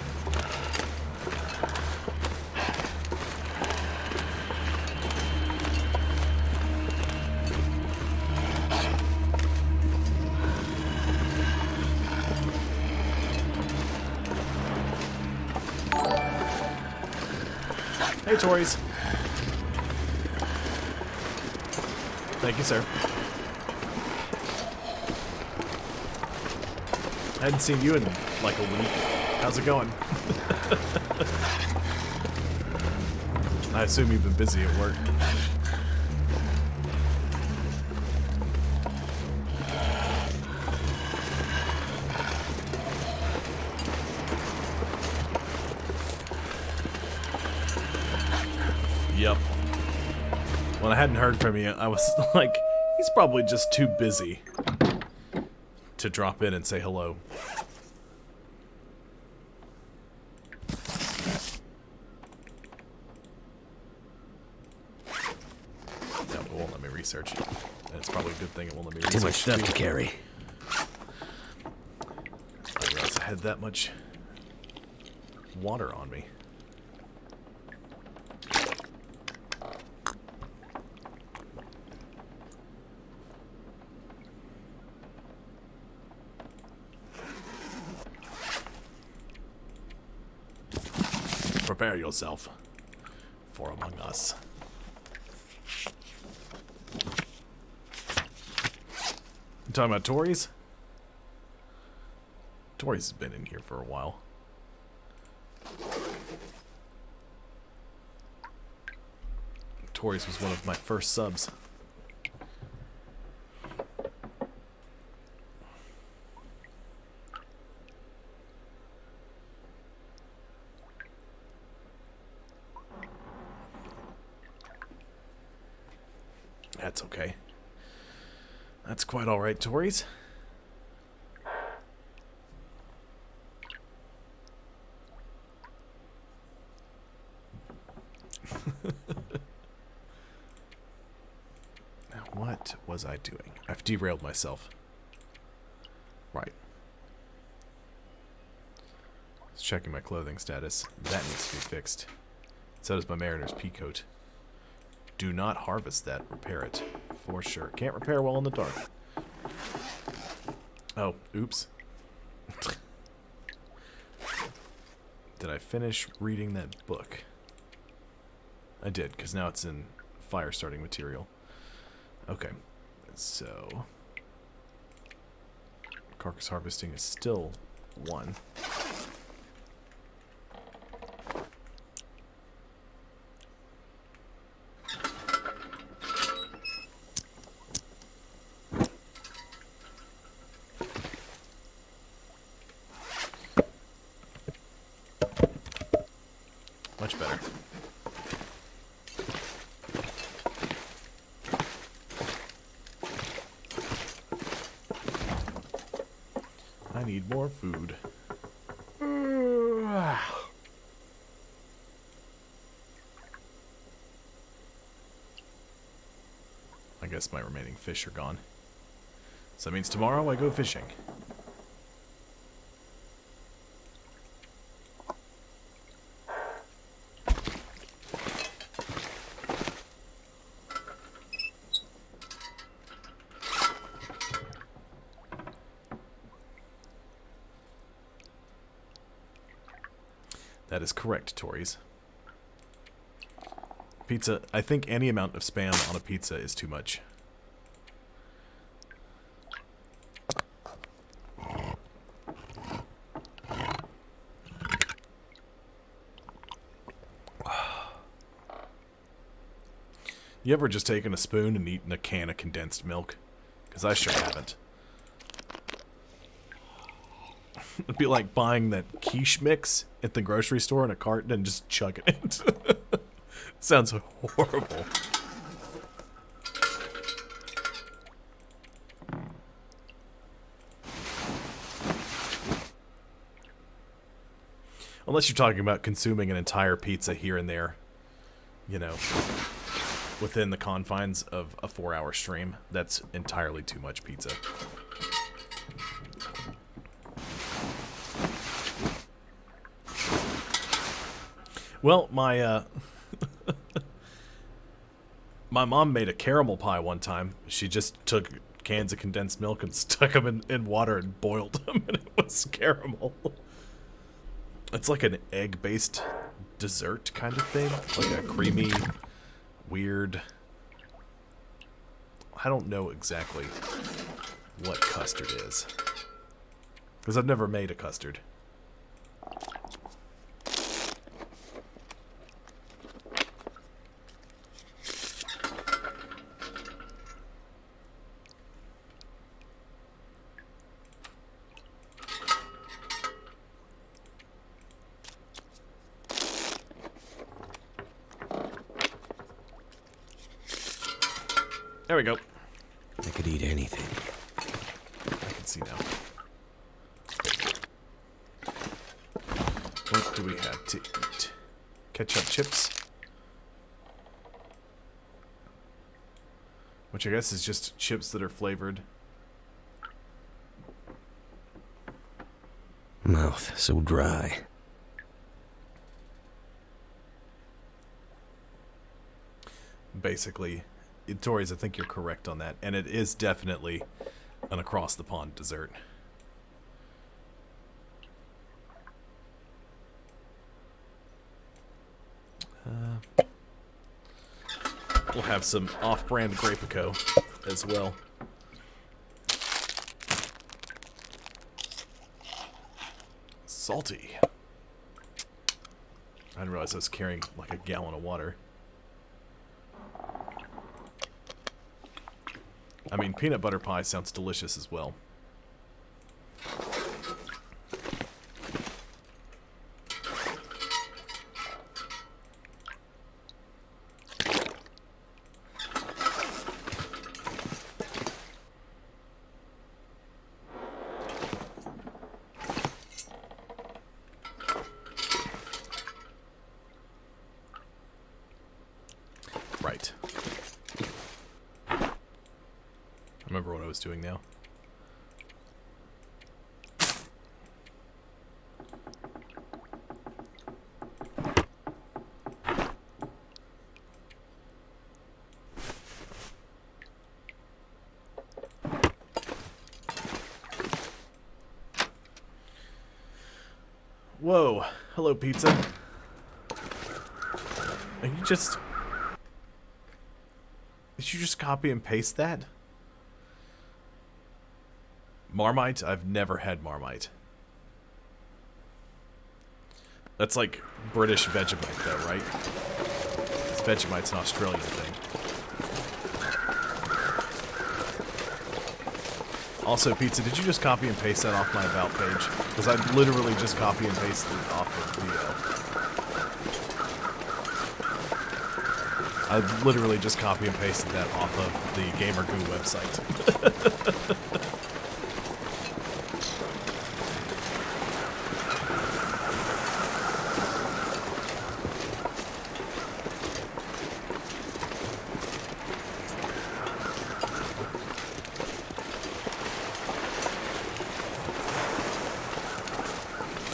Hey, Tories. Thank you, sir. I hadn't seen you in like a week. How's it going? I assume you've been busy at work. Yep. When I hadn't heard from you, I was like, he's probably just too busy to drop in and say hello. No, it won't let me research. And it's probably a good thing it won't let me research. Too much stuff to carry. I realized I had that much water on me. prepare yourself for Among Us. You talking about Tori's? Tori's has been in here for a while. Tori's was one of my first subs. That's okay. That's quite alright, Tori's. Now, what was I doing? I've derailed myself. Right. Just checking my clothing status. That needs to be fixed. So does my Mariner's pea coat. Do not harvest that. Repair it. For sure. Can't repair well in the dark. Oh, oops. Did I finish reading that book? I did, because now it's in fire starting material. Okay. So carcass harvesting is still 1. Much better. I need more food. I guess my remaining fish are gone. So that means tomorrow I go fishing. That is correct, Tori's. Pizza, I think any amount of spam on a pizza is too much. You ever just taken a spoon and eaten a can of condensed milk? Because I sure haven't. It'd be like buying that quiche mix at the grocery store in a carton and just chugging it. Sounds horrible. Unless you're talking about consuming an entire pizza here and there, you know, within the confines of a 4-hour stream. That's entirely too much pizza. Well, my my mom made a caramel pie one time. She just took cans of condensed milk and stuck them in water and boiled them, and it was caramel. It's like an egg-based dessert kind of thing. Like a creamy, weird... I don't know exactly what custard is. Because I've never made a custard. There we go. I could eat anything. I can see now. What do we have to eat? Ketchup chips? Which I guess is just chips that are flavored. Mouth so dry. Basically, Tori's, I think you're correct on that. And it is definitely an across-the-pond dessert. We'll have some off-brand Grapico as well. Salty. I didn't realize I was carrying like a gallon of water. I mean, peanut butter pie sounds delicious as well. Right. I remember what I was doing now. Whoa. Hello, pizza. Are you just... Did you just copy and paste that? Marmite? I've never had Marmite. That's like British Vegemite though, right? Vegemite's an Australian thing. Also, Pizza, did you just copy and paste that off my About page? Because I literally just copy and pasted it off of the... I literally just copy and pasted that off of the GamerGoo website.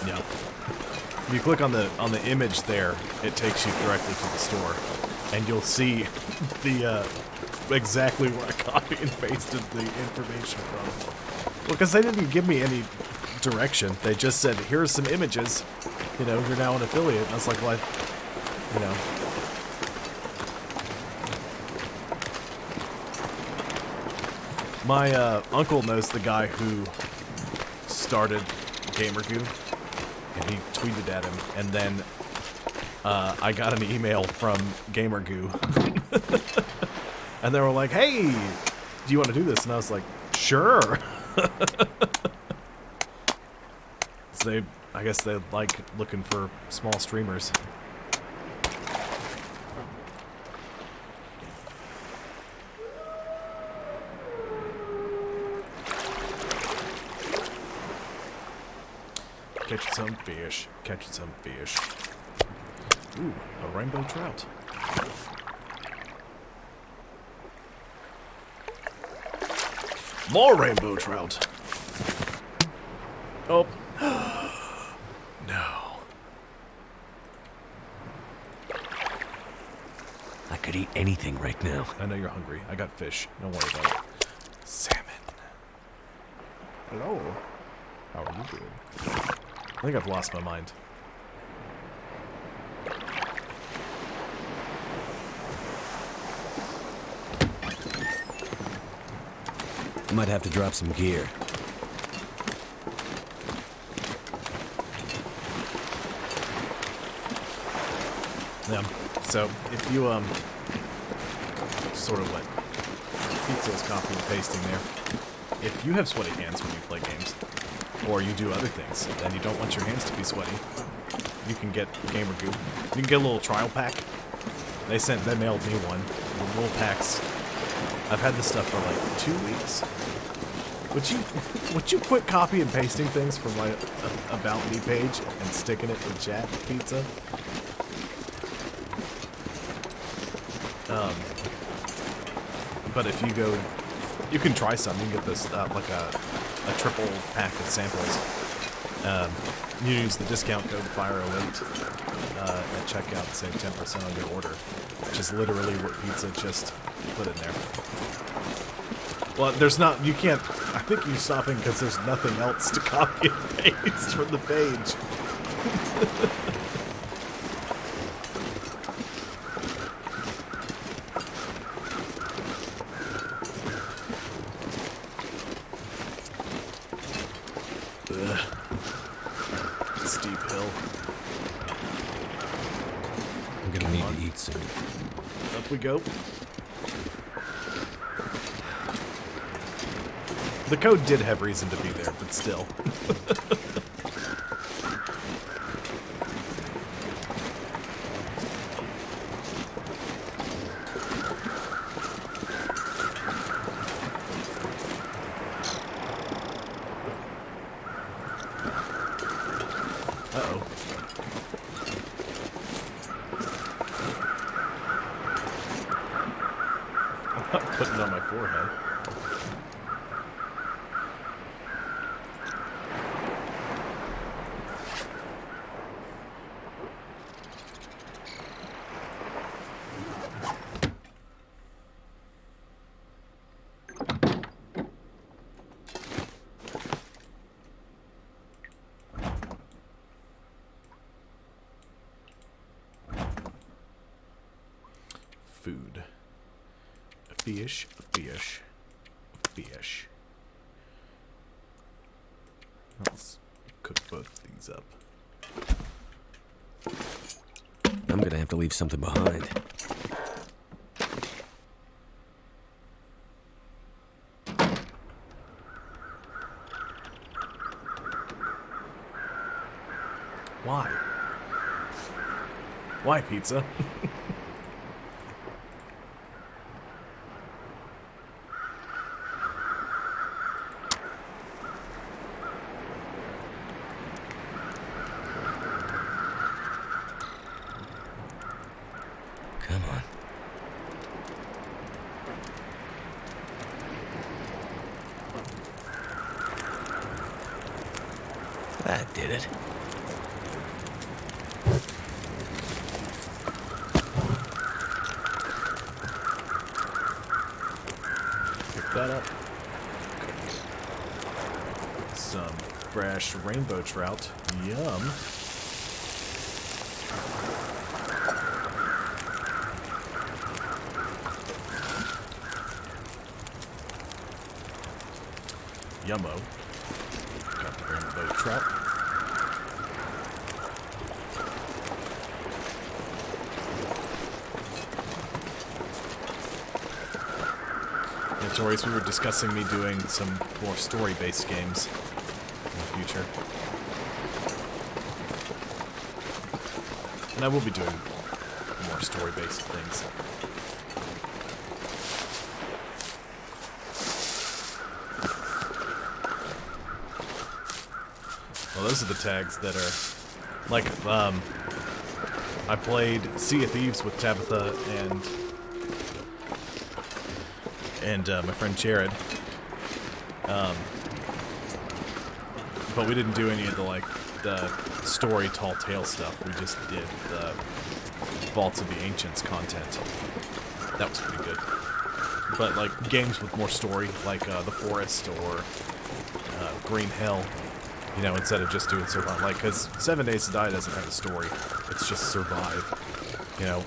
Yeah. If you click on the image there, it takes you directly to the store. And you'll see the, exactly where I copied and pasted the information from. Well, because they didn't give me any direction. They just said, here are some images. You know, you're now an affiliate. And I was like, well, you know. My, uncle knows the guy who started GamerGoo. And he tweeted at him. And then... I got an email from GamerGoo. And they were like, hey, do you want to do this? And I was like, sure. So I guess they like looking for small streamers. Catching some fish. Catching some fish. Ooh, a rainbow trout. More rainbow trout. Oh. No. I could eat anything right now. I know you're hungry. I got fish. Don't worry about it. Salmon. Hello. How are you doing? I think I've lost my mind. Might have to drop some gear. Yeah. So if you sort of what Pizza's copy and pasting there. If you have sweaty hands when you play games, or you do other things, and you don't want your hands to be sweaty, you can get GamerGoo. You can get a little trial pack. They mailed me one. The little packs. I've had this stuff for like 2 weeks. Would you quit copy and pasting things from my About Me page and sticking it in chat, Pizza? But if you go, you can try some. You can get this like a triple pack of samples. You use the discount code FIRE08 at checkout, save 10% on your order, which is literally what Pizza just put in there. Well, there's not, you can't, I think you're stopping because there's nothing else to copy and paste from the page. Ugh. Steep hill. I'm gonna need to eat soon. Up we go. The code did have reason to be there, but still. Uh-oh. I'm not putting it on my forehead. Food. Fish, fish, fish. Let's cook both of these up. I'm gonna have to leave something behind. Why? Why pizza? Come on. That did it. Pick that up. Some fresh rainbow trout. Yum. Yummo. Got the rainbow trout. Yeah, Tori's, we were discussing me doing some more story-based games in the future. And I will be doing more story-based things. Well, those are the tags that are, like, I played Sea of Thieves with Tabitha and my friend Jared. But we didn't do any of the, like, the story tall tale stuff. We just did the Vaults of the Ancients content. That was pretty good. But, like, games with more story, like The Forest or Green Hill, you know, instead of just doing survive. Like, because 7 Days to Die doesn't have a story. It's just survive. You know,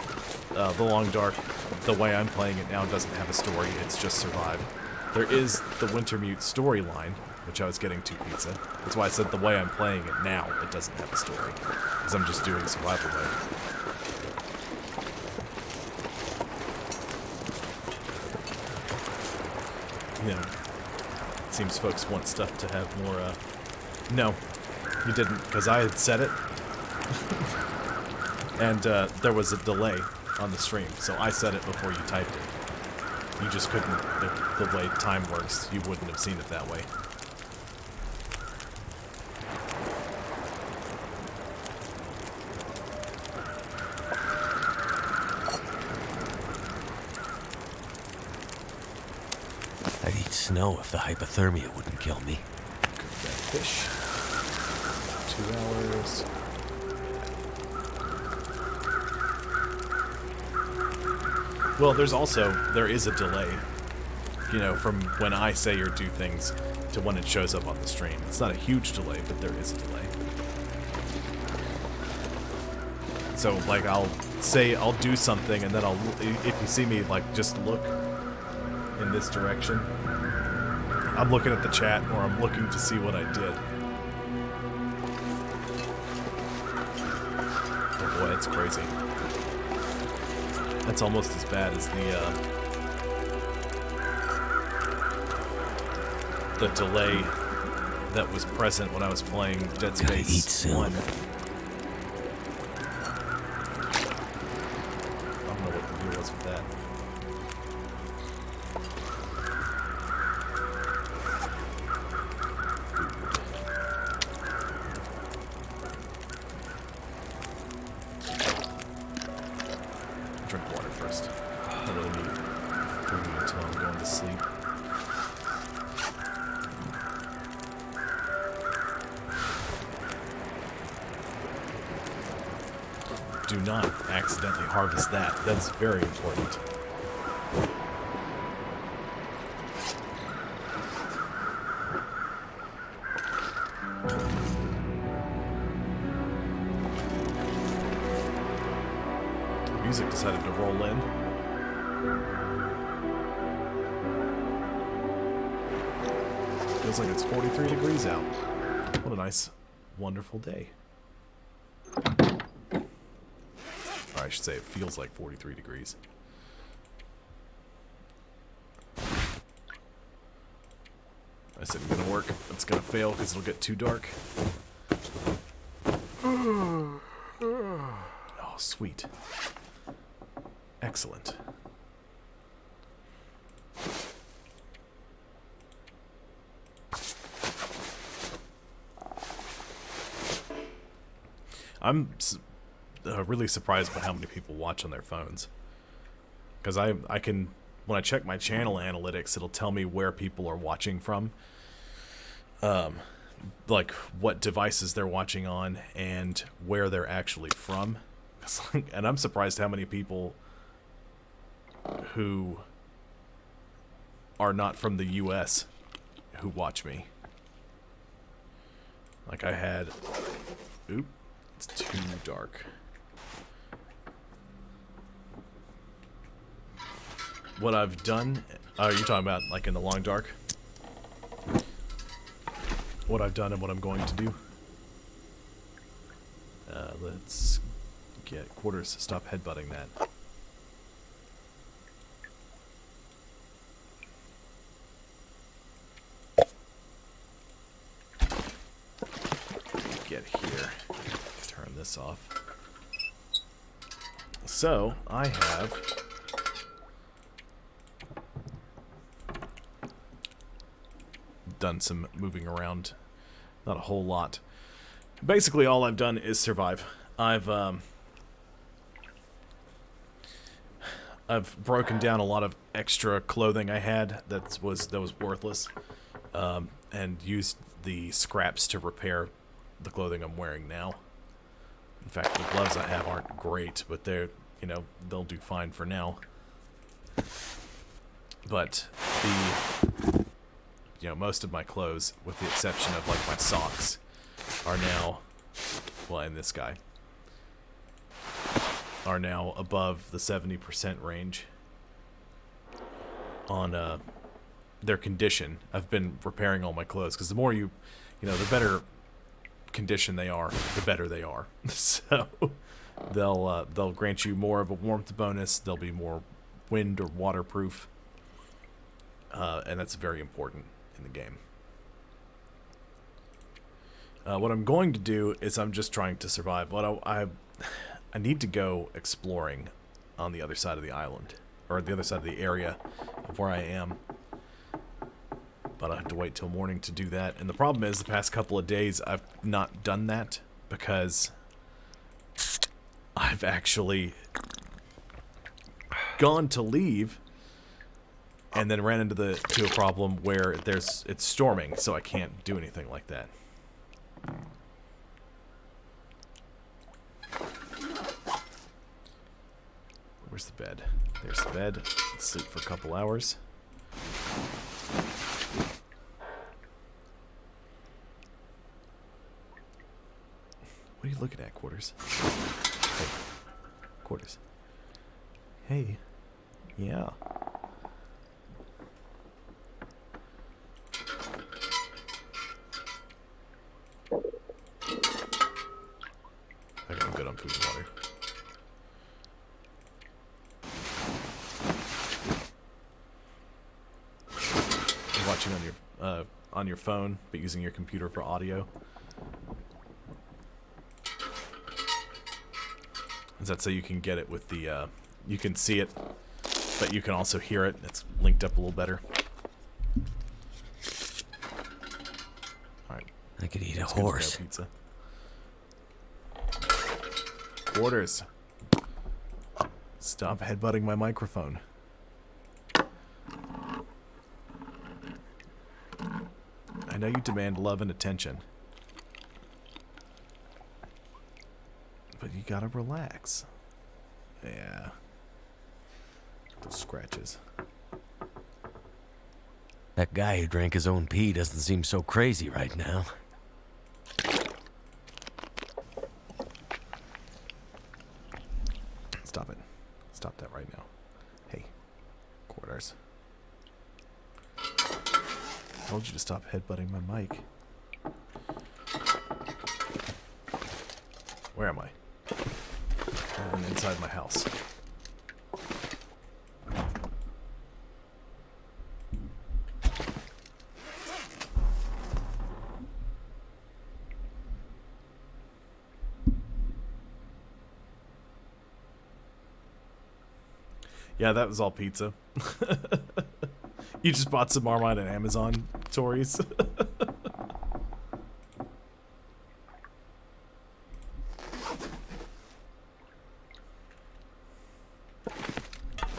The Long Dark, the way I'm playing it now, doesn't have a story. It's just survive. There is the Wintermute storyline, which I was getting to pizza. That's why I said the way I'm playing it now, it doesn't have a story. Because I'm just doing survival mode. You know, it seems folks want stuff to have more, No, you didn't, because I had said it. And there was a delay on the stream, so I said it before you typed it. You just couldn't, the way time works, you wouldn't have seen it that way. I'd eat snow if the hypothermia wouldn't kill me. Cook that fish. 2 hours. Well, there is a delay, you know, from when I say or do things to when it shows up on the stream. It's not a huge delay, but there is a delay. So, like, I'll say I'll do something, and then if you see me, like, just look in this direction, I'm looking at the chat, or I'm looking to see what I did. Oh boy, that's crazy. That's almost as bad as the delay that was present when I was playing Dead Space 1. I don't know what the deal was with that. Drink water first. I don't really need food until I'm going to sleep. Do not accidentally harvest that. That's very important. The music decided to roll in. Feels like it's 43 degrees out. What a nice, wonderful day. Or I should say it feels like 43 degrees. I said it's gonna work. It's gonna fail because it'll get too dark. Oh, sweet. Excellent. I'm really surprised by how many people watch on their phones. Because I can, when I check my channel analytics, it'll tell me where people are watching from. Like what devices they're watching on and where they're actually from. And I'm surprised how many people who are not from the US who watch me. Like I had, oop, it's too dark. What I've done, you're talking about like in the long dark? What I've done and what I'm going to do. Let's get Quarters to stop headbutting that. Get here. Turn this off. So, I have done some moving around. Not a whole lot. Basically, all I've done is survive. I've broken down a lot of extra clothing I had that was worthless, and used the scraps to repair the clothing I'm wearing now. In fact, the gloves I have aren't great, but they're, they'll do fine for now. But most of my clothes, with the exception of like my socks, are now, well, and this guy, are now above the 70% range on their condition. I've been repairing all my clothes because the more the better condition they are, the better they are. So they'll grant you more of a warmth bonus. They'll be more wind or waterproof, and that's very important in the game. What I'm going to do is I'm just trying to survive. What I need to go exploring on the other side of the island, or the other side of the area of where I am. But I have to wait till morning to do that. And the problem is, the past couple of days I've not done that because I've actually gone to leave and then ran into a problem where it's storming, so I can't do anything like that. Where's the bed? There's the bed. Let's sleep for a couple hours. What are you looking at, Quarters? Hey. Quarters. Hey. Yeah. food and water. You're watching on your phone, but using your computer for audio. Is that so you can get it with the, you can see it, but you can also hear it. It's linked up a little better. Alright. I could eat a Let's go horse. grab pizza. Orders. Stop headbutting my microphone. I know you demand love and attention. But you gotta relax. Yeah. Those scratches. That guy who drank his own pee doesn't seem so crazy right now. Stop it. Stop that right now. Hey. Quarters. I told you to stop headbutting my mic. Where am I? I'm inside my house. Yeah, that was all pizza. You just bought some Marmite on Amazon, Tories.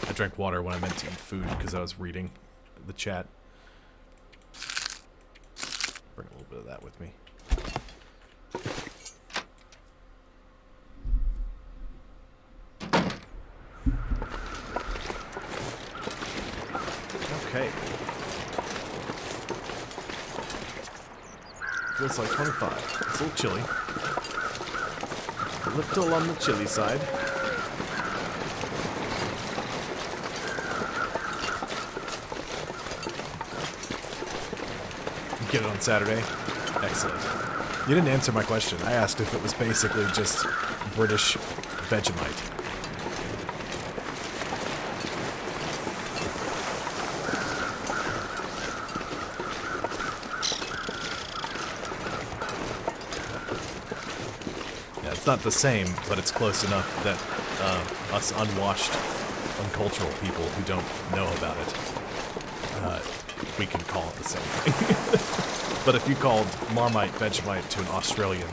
I drank water when I meant to eat food because I was reading the chat. Bring a little bit of that with me. Okay. Feels like 25. It's a little chilly. A little on the chilly side. Get it on Saturday? Excellent. You didn't answer my question. I asked if it was basically just British Vegemite. Yeah, it's not the same, but it's close enough that us unwashed, uncultural people who don't know about it, we can call it the same thing. But if you called Marmite Vegemite to an Australian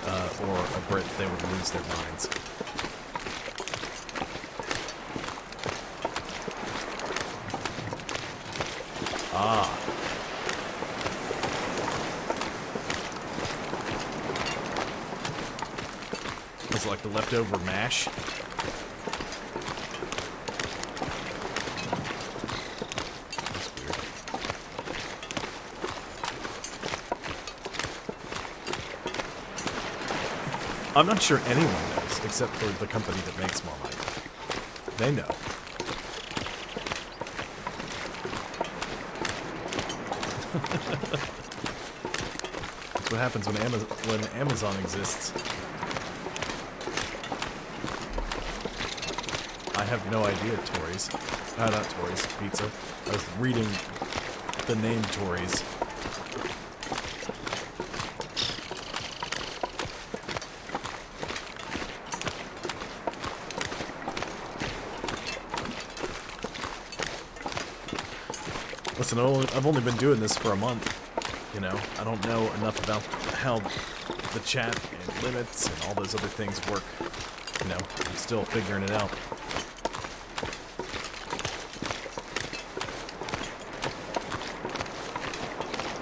or a Brit, they would lose their minds. Ah. Was it like the leftover mash? I'm not sure anyone knows, except for the company that makes Marmite. They know. That's what happens when Amazon exists. I have no idea, Tories. Not Tories, pizza. I was reading the name Tories. Listen, I've only been doing this for a month, you know. I don't know enough about how the chat and limits and all those other things work. You know, I'm still figuring it out.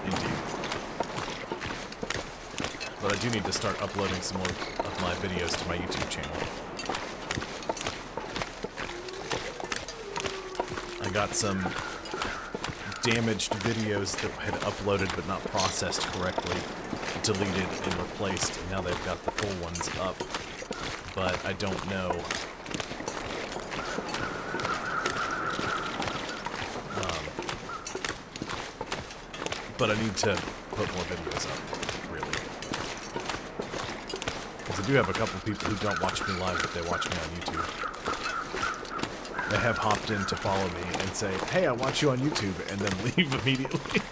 Indeed. But I do need to start uploading some more of my videos to my YouTube channel. I got some damaged videos that had uploaded but not processed correctly, deleted and replaced, and now they've got the full ones up. But I don't know. But I need to put more videos up, really. Because I do have a couple people who don't watch me live, but they watch me on YouTube. They have hopped in to follow me and say, hey, I watch you on YouTube, and then leave immediately.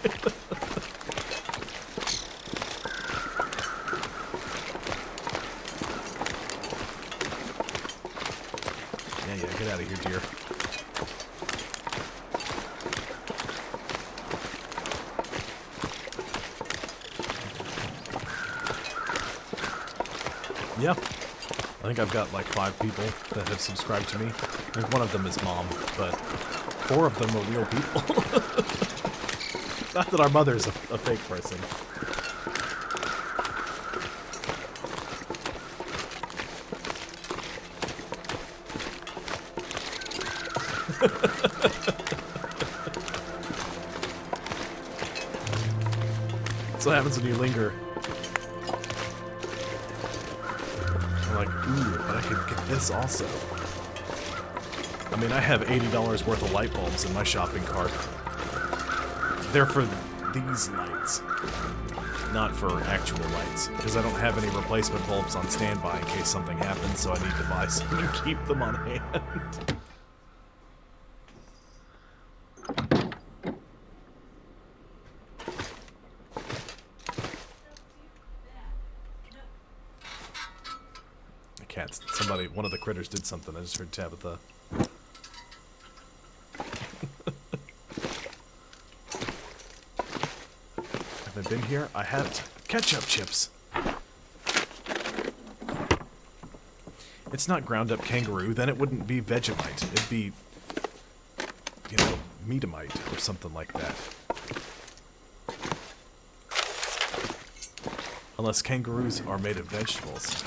Yeah, get out of here, dear. Yeah. I think I've got like 5 people that have subscribed to me. I think one of them is Mom, but 4 of them are real people. Not that our mother's a fake person. That's what happens when you linger. I'm like, ooh, but I could get this also. I mean, I have $80 worth of light bulbs in my shopping cart. They're for these lights, not for actual lights, because I don't have any replacement bulbs on standby in case something happens, so I need to buy some and keep them on hand. Somebody, one of the critters did something. I just heard Tabitha. Have I been here? I haven't. Ketchup chips. It's not ground up kangaroo, then it wouldn't be Vegemite. It'd be, you know, Meatamite or something like that. Unless kangaroos are made of vegetables.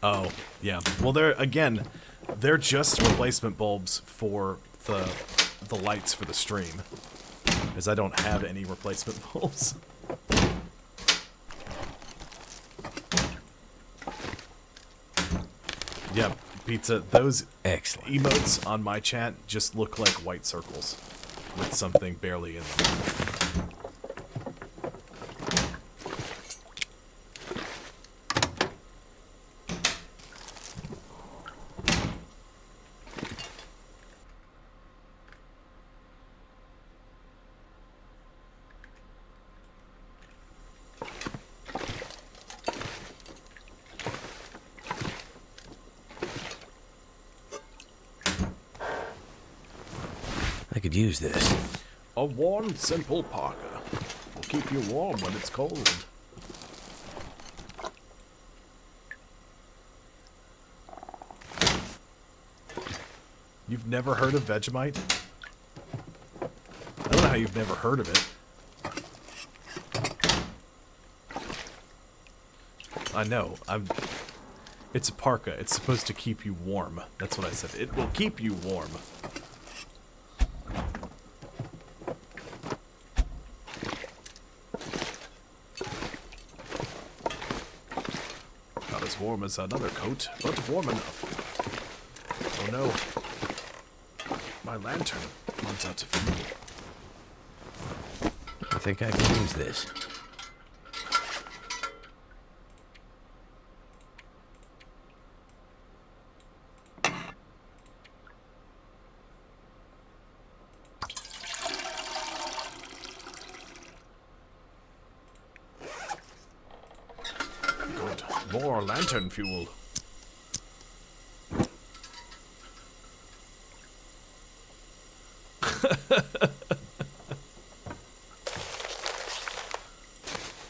Oh, yeah. Well, they're just replacement bulbs for the lights for the stream, as I don't have any replacement bulbs. Yeah, Pizza, those Excellent. emotes on my chat just look like white circles with something barely in them. I could use this. A warm, simple parka will keep you warm when it's cold. You've never heard of Vegemite? I don't know how you've never heard of it. I know. It's a parka. It's supposed to keep you warm. That's what I said. It will keep you warm. Not as warm as another coat, but warm enough. Oh no. My lantern runs out of fuel. I think I can use this. Good. More lantern fuel.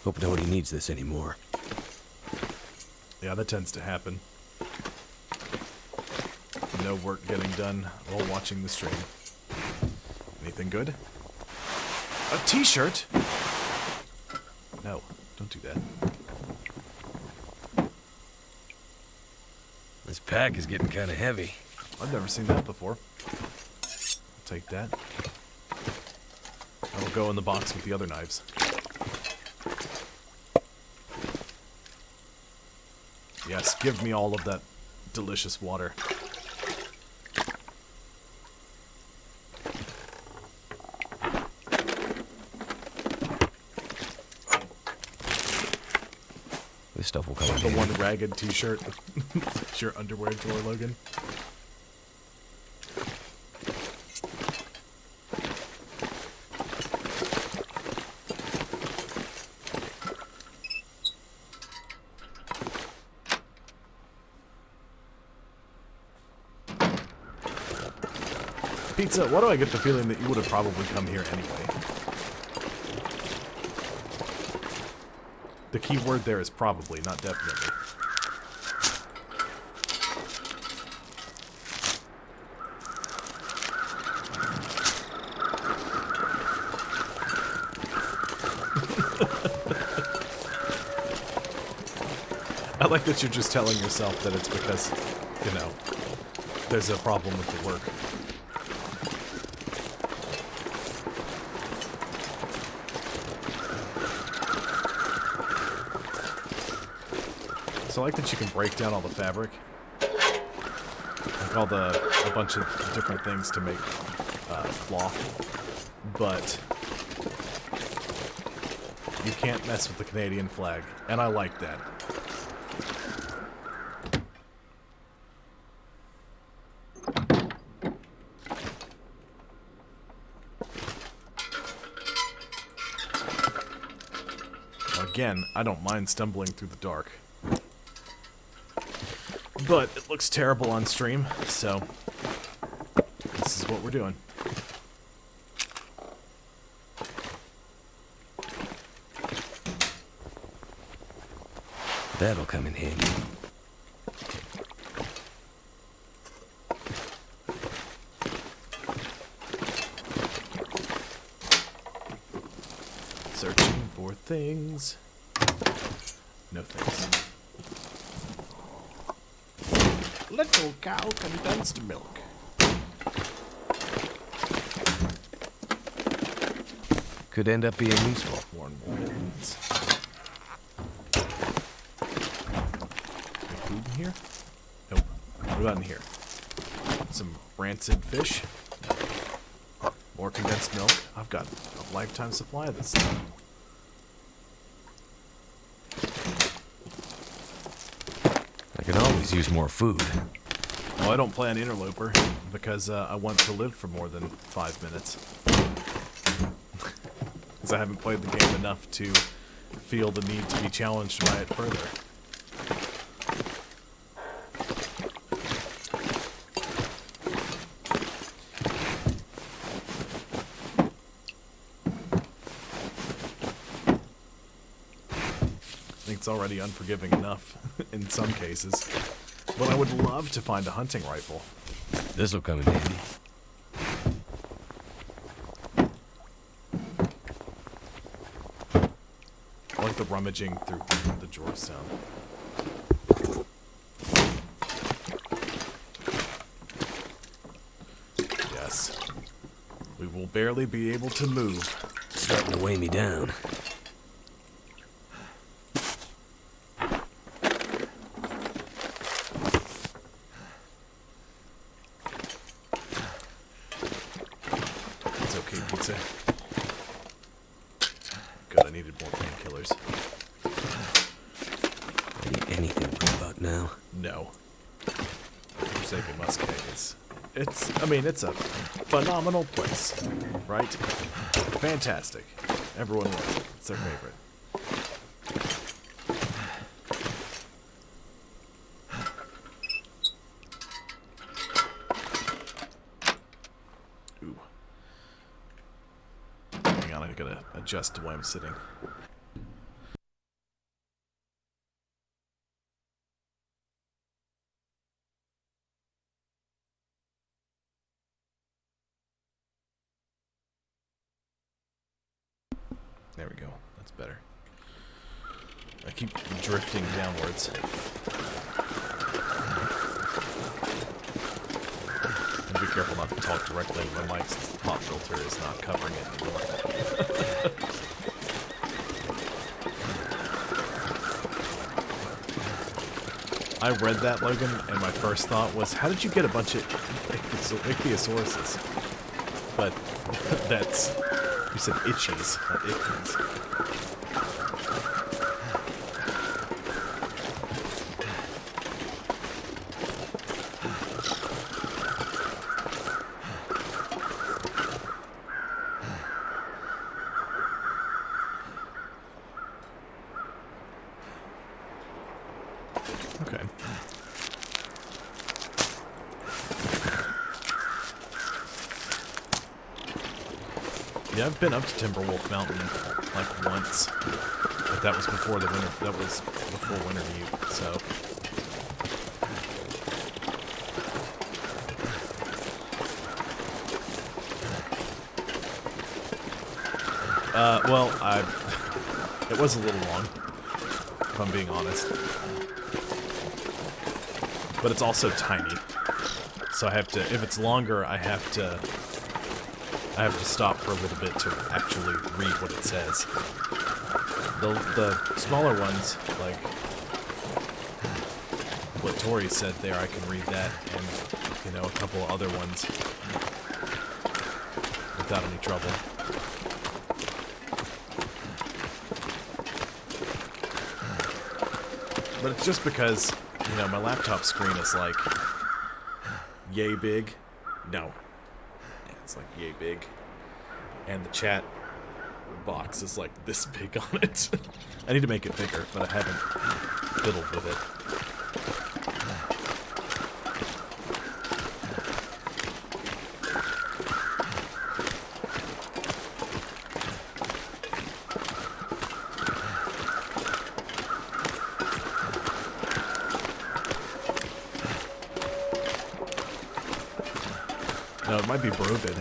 Hope nobody needs this anymore. Yeah, that tends to happen. No work getting done while watching the stream. Anything good? A t-shirt? No, don't do that. This pack is getting kind of heavy. I've never seen that before. I'll take that. I will go in the box with the other knives. Yes, give me all of that delicious water. This stuff will come in The handy. one ragged t-shirt. It's your underwear drawer, Logan. Pizza, why do I get the feeling that you would have probably come here anyway? The key word there is probably, not definitely. I like that you're just telling yourself that it's because, you know, there's a problem with the work. So I like that you can break down all the fabric. Like a bunch of different things to make cloth. But you can't mess with the Canadian flag. And I like that. Again, I don't mind stumbling through the dark. But it looks terrible on stream, so this is what we're doing. That'll come in handy. Searching for things. No things. Little cow condensed milk. Could end up being useful. Worn mittens. Food in here? Nope. What about in here? Some rancid fish? More condensed milk? I've got a lifetime supply of this stuff. I could always use more food. Well, I don't play on Interloper because I want to live for more than 5 minutes. Because I haven't played the game enough to feel the need to be challenged by it further. I think it's already unforgiving enough in some cases. But I would love to find a hunting rifle. This'll come in handy. I like the rummaging through the drawer sound. Yes. We will barely be able to move. Starting to weigh me down. It's okay, pizza. Good, I needed more painkillers. I need anything right about now. No. Forsaken Musket. I mean, it's a phenomenal place, right? Fantastic. Everyone loves it. It's their favorite. Ooh. Hang on, I gotta adjust to where I'm sitting. There we go. That's better. I keep drifting downwards. And be careful not to talk directly into the mic since the pop filter is not covering it anymore. I read that, Logan, and my first thought was, how did you get a bunch of ichthyosaurus? But that's... You said itchies, not ichthys. Okay. Yeah, I've been up to Timberwolf Mountain like once, but that was before the winter. That was before winter mute. So. Well, it was a little long, if I'm being honest. But it's also tiny. So I have to, if it's longer, I have to stop for a little bit to actually read what it says. The smaller ones, like what Tori said there, I can read that, and, you know, a couple of other ones without any trouble. But it's just because, you know, my laptop screen is like yay big. No. Yeah, it's like yay big. And the chat box is like this big on it. I need to make it bigger, but I haven't fiddled with it. No, it might be Brovid.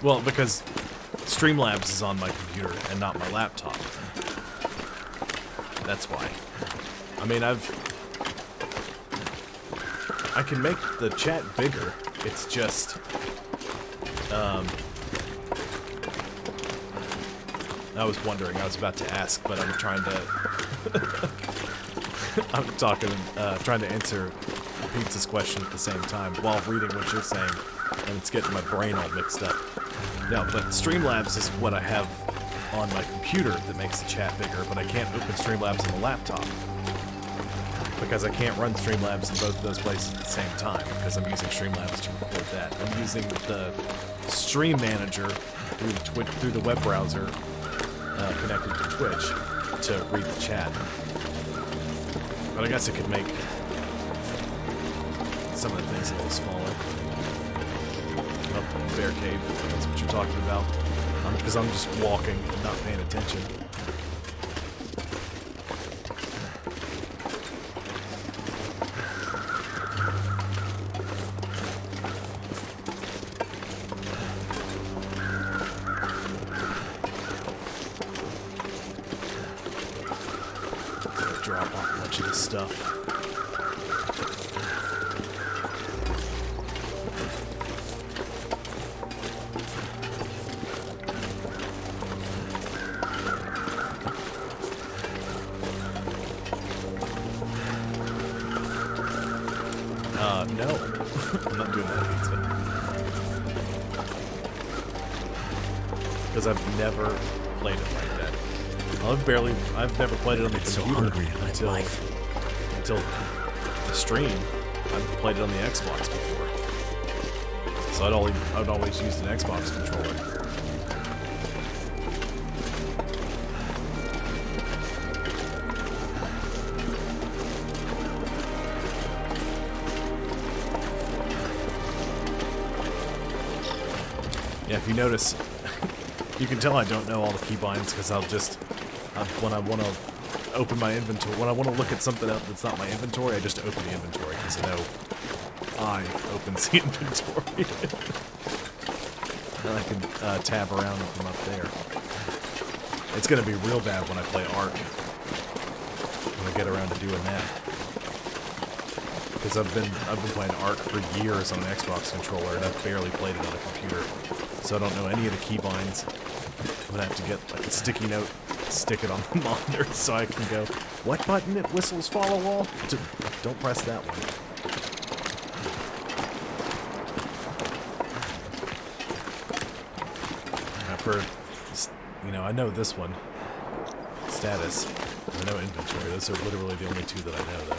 Well, because Streamlabs is on my computer and not my laptop. That's why. I mean, I can make the chat bigger. It's just, I was wondering, I was about to ask, but I'm trying to, trying to answer Pizza's question at the same time while reading what you're saying, and it's getting my brain all mixed up. No, but Streamlabs is what I have on my computer that makes the chat bigger, but I can't open Streamlabs on the laptop. Because I can't run Streamlabs in both of those places at the same time, because I'm using Streamlabs to record that. I'm using the Stream Manager through the web browser connected to Twitch to read the chat. But I guess it could make some of the things a little smaller. Bear cave, that's what you're talking about. Because I'm just walking and not paying attention. Drop off a bunch of this stuff. No. I'm not doing that pizza. Because I've never played it like that. I've never played it on the computer until the stream. I've played it on the Xbox before. So I'd always used an Xbox controller. Yeah, if you notice, you can tell I don't know all the keybinds because when I want to open my inventory, when I want to look at something else that's not my inventory, I just open the inventory because I know I opens the inventory. And I can tab around from up there. It's going to be real bad when I play Ark. When I get around to doing that. Because I've been playing Ark for years on an Xbox controller, and I've barely played it on a computer. So I don't know any of the keybinds. I'm gonna have to get like a sticky note, stick it on the monitor so I can go, what button it whistles follow all? Don't press that one. for, you know, I know this one. Status. I know inventory. Those are literally the only two that I know, though.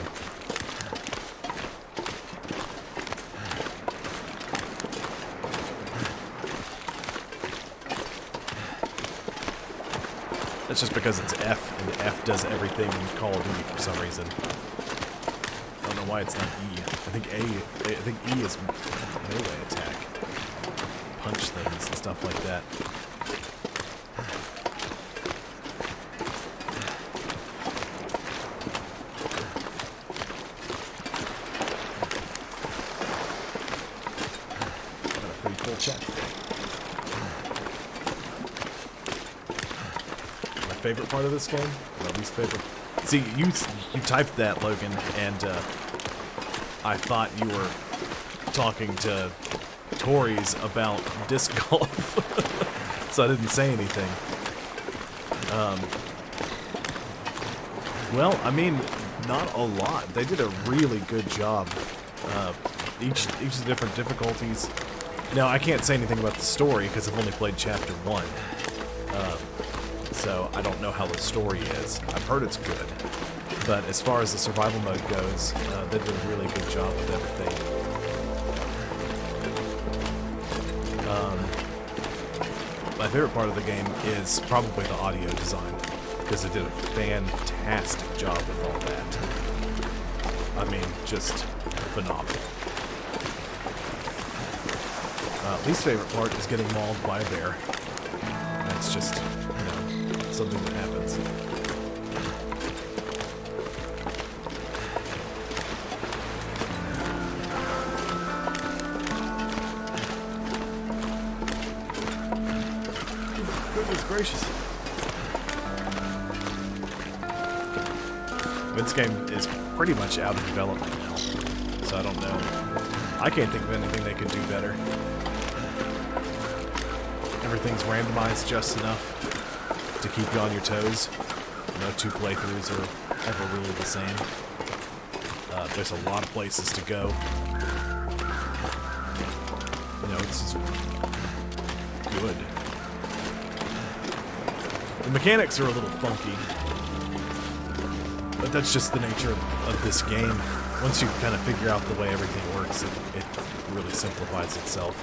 That's just because it's F, and F does everything in Call of Duty for some reason. I don't know why it's not E. I think E is melee attack. Punch things and stuff like that. Got a pretty cool chapter. Favorite part of this game? My least favorite. See, you typed that, Logan, and I thought you were talking to Tories about disc golf, so I didn't say anything. Well, I mean, not a lot. They did a really good job. Each of the different difficulties. Now, I can't say anything about the story because I've only played Chapter 1. So I don't know how the story is. I've heard it's good. But as far as the survival mode goes, they did a really good job with everything. My favorite part of the game is probably the audio design, because it did a fantastic job with all that. I mean, just phenomenal. Least favorite part is getting mauled by a bear. That's just, you know, something that happens. Goodness gracious. This game is pretty much out of development now, so I don't know. I can't think of anything they could do better. Everything's randomized just enough to keep you on your toes. No two playthroughs are ever really the same. There's a lot of places to go. You know, it's just good. The mechanics are a little funky, but that's just the nature of this game. Once you kind of figure out the way everything works, it really simplifies itself.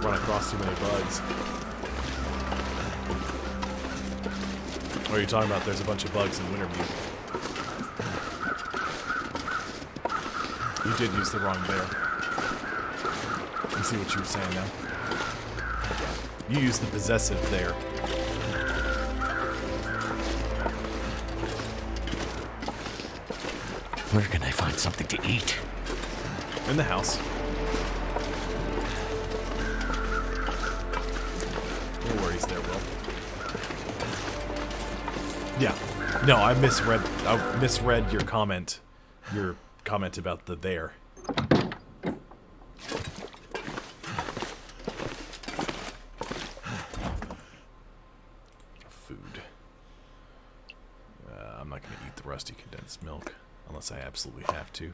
Run across too many bugs. What are you talking about? There's a bunch of bugs in Winterview. You did use the wrong bear. I see what you were saying now. You used the possessive there. Where can I find something to eat? In the house. No worries there, Will. Yeah. No, I misread your comment. Your comment about the there. Food. I'm not going to eat the rusty condensed milk unless I absolutely have to.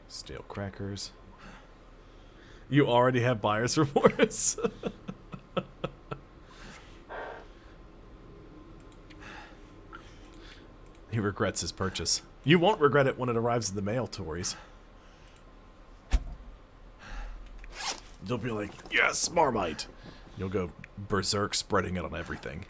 Stale crackers. You already have buyer's remorse. He regrets his purchase. You won't regret it when it arrives in the mail, Tories. You'll be like, yes, Marmite. You'll go berserk spreading it on everything.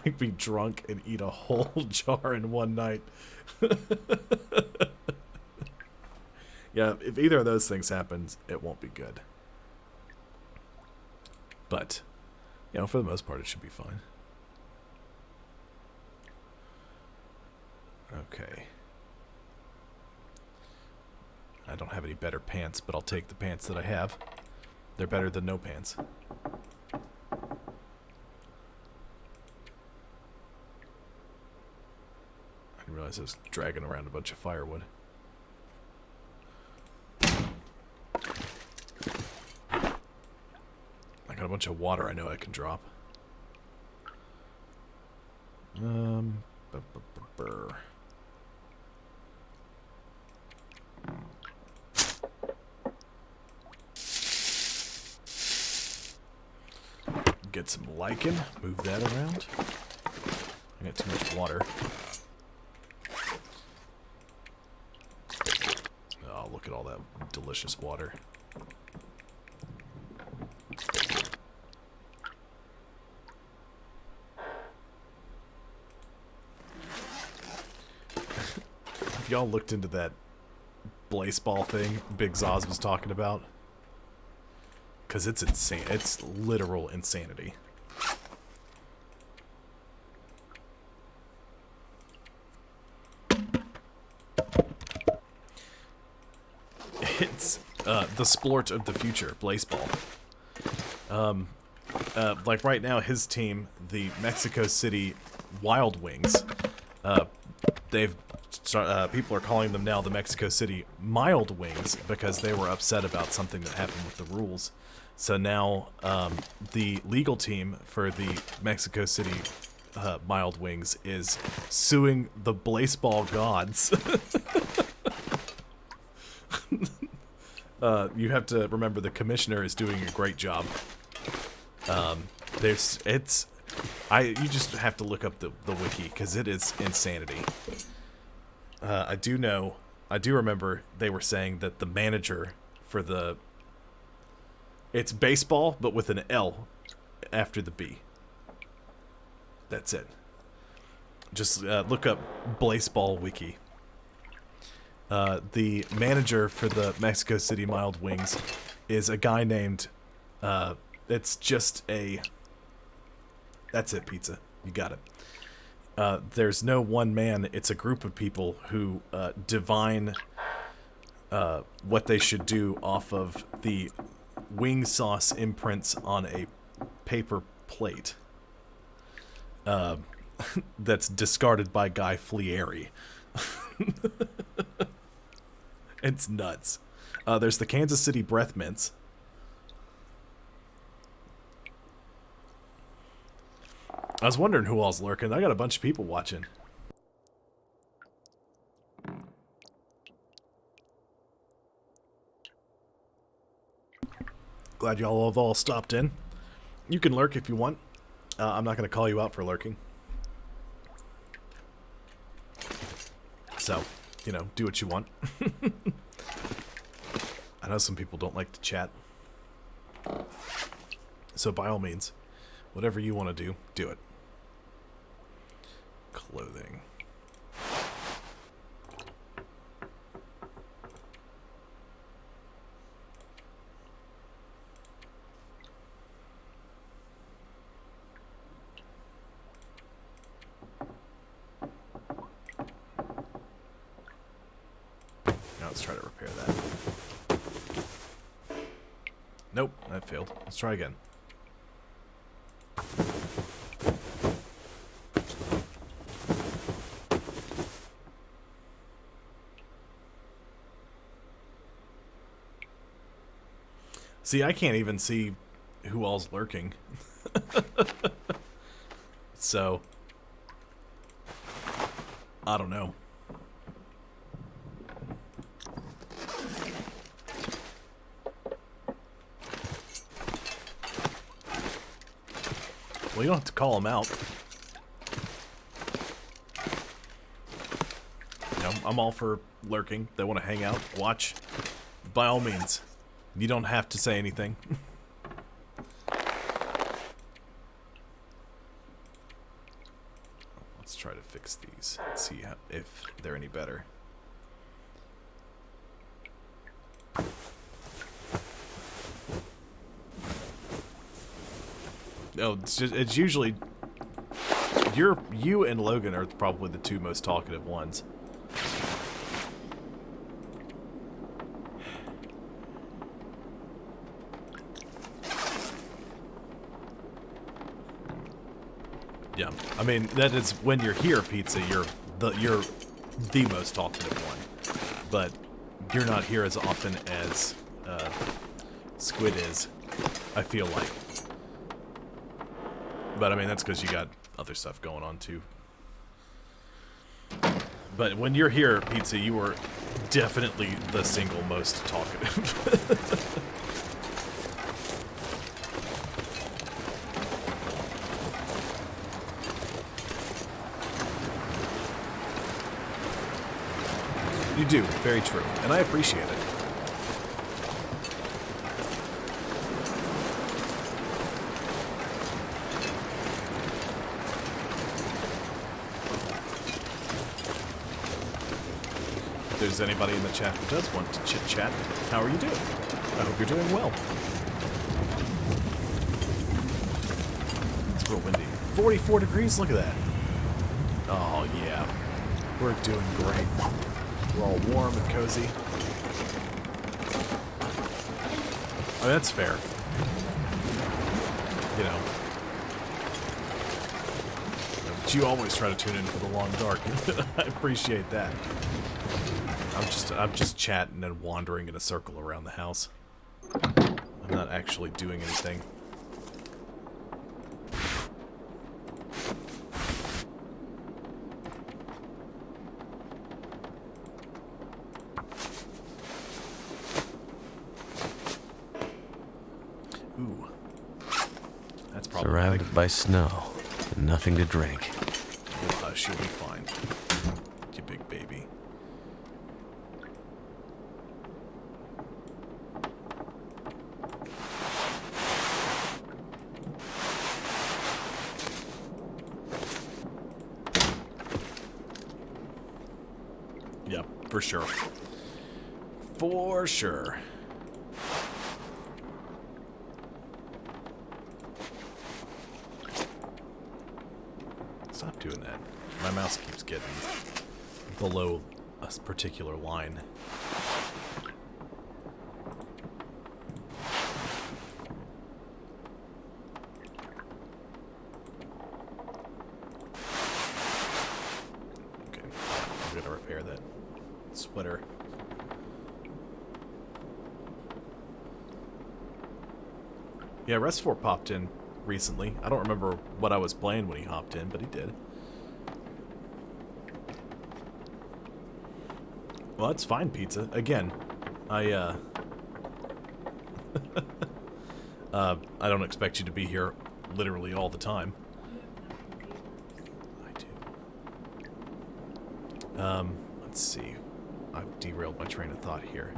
Like, be drunk and eat a whole jar in one night. Yeah, if either of those things happens, it won't be good. But, you know, for the most part, it should be fine. Okay. I don't have any better pants, but I'll take the pants that I have. They're better than no pants. I didn't realize I was dragging around a bunch of firewood. I got a bunch of water I know I can drop. Get some lichen, move that around. I got too much water. Oh, look at all that delicious water. Have y'all looked into that blaze ball thing Big Zoz was talking about? Because it's insane. It's literal insanity. It's the splort of the future, blaze ball. Like right now, his team, the Mexico City Wild Wings, people are calling them now the Mexico City Mild Wings because they were upset about something that happened with the rules. So now the legal team for the Mexico City Mild Wings is suing the Blaseball gods. You have to remember the commissioner is doing a great job. You just have to look up the wiki because it is insanity. I do remember they were saying that the manager for it's baseball, but with an L after the B. That's it. Just look up Blaseball wiki. The manager for the Mexico City Mild Wings is a guy named, it's just a, that's it, pizza. You got it. There's no one man, it's a group of people who divine what they should do off of the wing sauce imprints on a paper plate that's discarded by Guy Fieri. It's nuts. There's the Kansas City Breath Mints. I was wondering who all's lurking. I got a bunch of people watching. Glad y'all have all stopped in. You can lurk if you want. I'm not going to call you out for lurking. So, you know, do what you want. I know some people don't like to chat. So by all means, whatever you want to do, do it. Clothing. Now let's try to repair that. Nope, that failed. Let's try again. See, I can't even see who all's lurking. So, I don't know. Well, you don't have to call them out. You know, I'm all for lurking. They want to hang out, watch. By all means. You don't have to say anything. try to fix these. See if they're any better. No, it's usually you and Logan are probably the two most talkative ones. Yeah, I mean that is when you're here, Pizza. You're the most talkative one, but you're not here as often as Squid is. I feel like. But I mean, that's because you got other stuff going on too. But when you're here, Pizza, you are definitely the single most talkative. You do, very true, and I appreciate it. If there's anybody in the chat who does want to chit-chat, how are you doing? I hope you're doing well. It's real windy. 44 degrees, look at that. Oh, yeah. We're doing great. We're all warm and cozy. Oh, that's fair. You know. But you always try to tune in for the long dark. I appreciate that. I'm just chatting and wandering in a circle around the house. I'm not actually doing anything. Ooh. That's probably Surrounded by snow and nothing to drink. She'll be fine. You big baby. Yeah, for sure. For sure. Stop doing that. My mouse keeps getting below a particular line. Okay, I'm gonna repair that sweater. Yeah, Rest 4 popped in recently. I don't remember what I was playing when he hopped in, but he did. Well, that's fine, Pizza. Again, I don't expect you to be here literally all the time. I do. Let's see. I've derailed my train of thought here.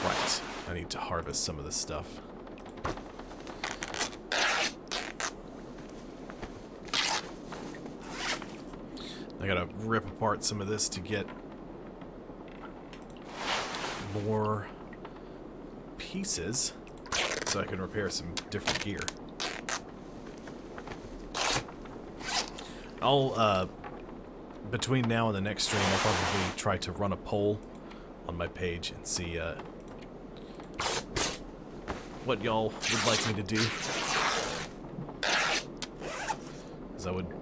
Right. I need to harvest some of this stuff. I gotta rip apart some of this to get more pieces so I can repair some different gear. I'll, between now and the next stream, I'll probably try to run a poll on my page and see, what y'all would like me to do.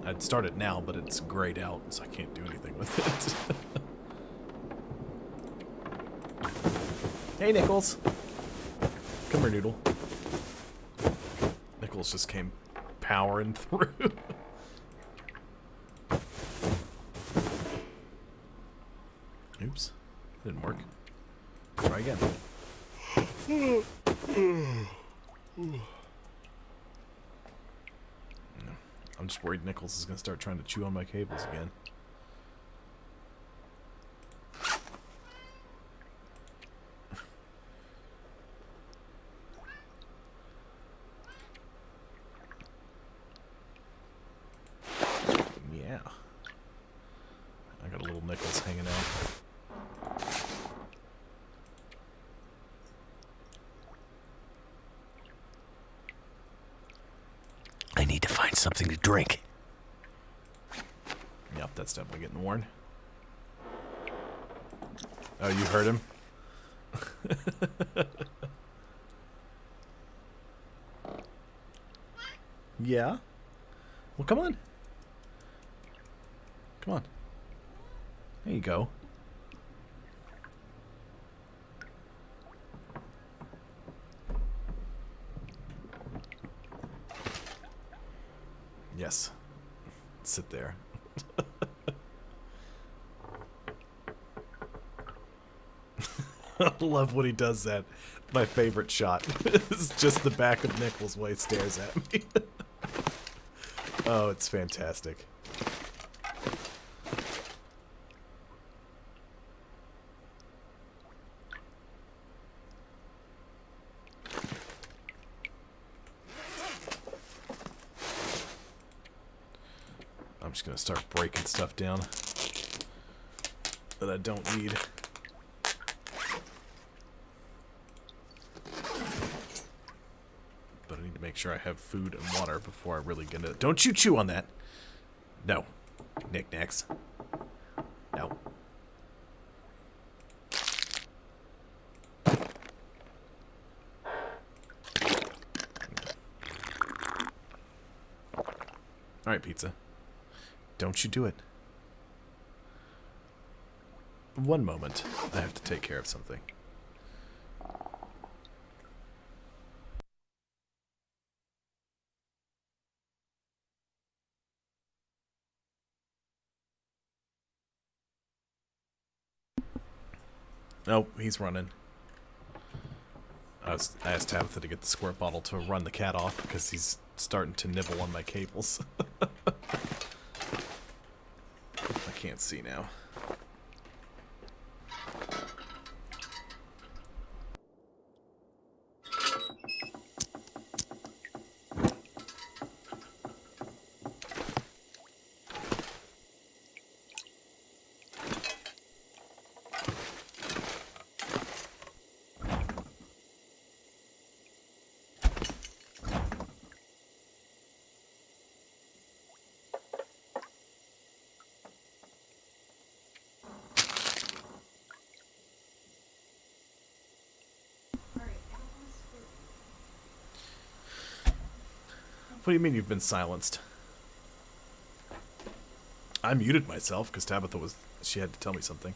I'd start it now, but it's grayed out, so I can't do anything with it. Hey, Nichols. Come here, Noodle. Nichols just came powering through. Oops. Didn't work. Try again. I'm just worried Nichols is going to start trying to chew on my cables again. Yeah. find something to drink. Yep, that's definitely getting worn. Oh, you heard him? Yeah? Well, come on. Come on. There you go. Yes. Sit there. I love when he does that. My favorite shot is just the back of Nichols while he stares at me. Oh, it's fantastic. I'm just gonna start breaking stuff down that I don't need. But I need to make sure I have food and water before I really get into it. Don't you chew on that! No. Knickknacks. No. Alright, pizza. Don't you do it. One moment. I have to take care of something. Oh, he's running. I asked Tabitha to get the squirt bottle to run the cat off because he's starting to nibble on my cables. I can't see now. What do you mean you've been silenced? I muted myself because Tabitha was... she had to tell me something.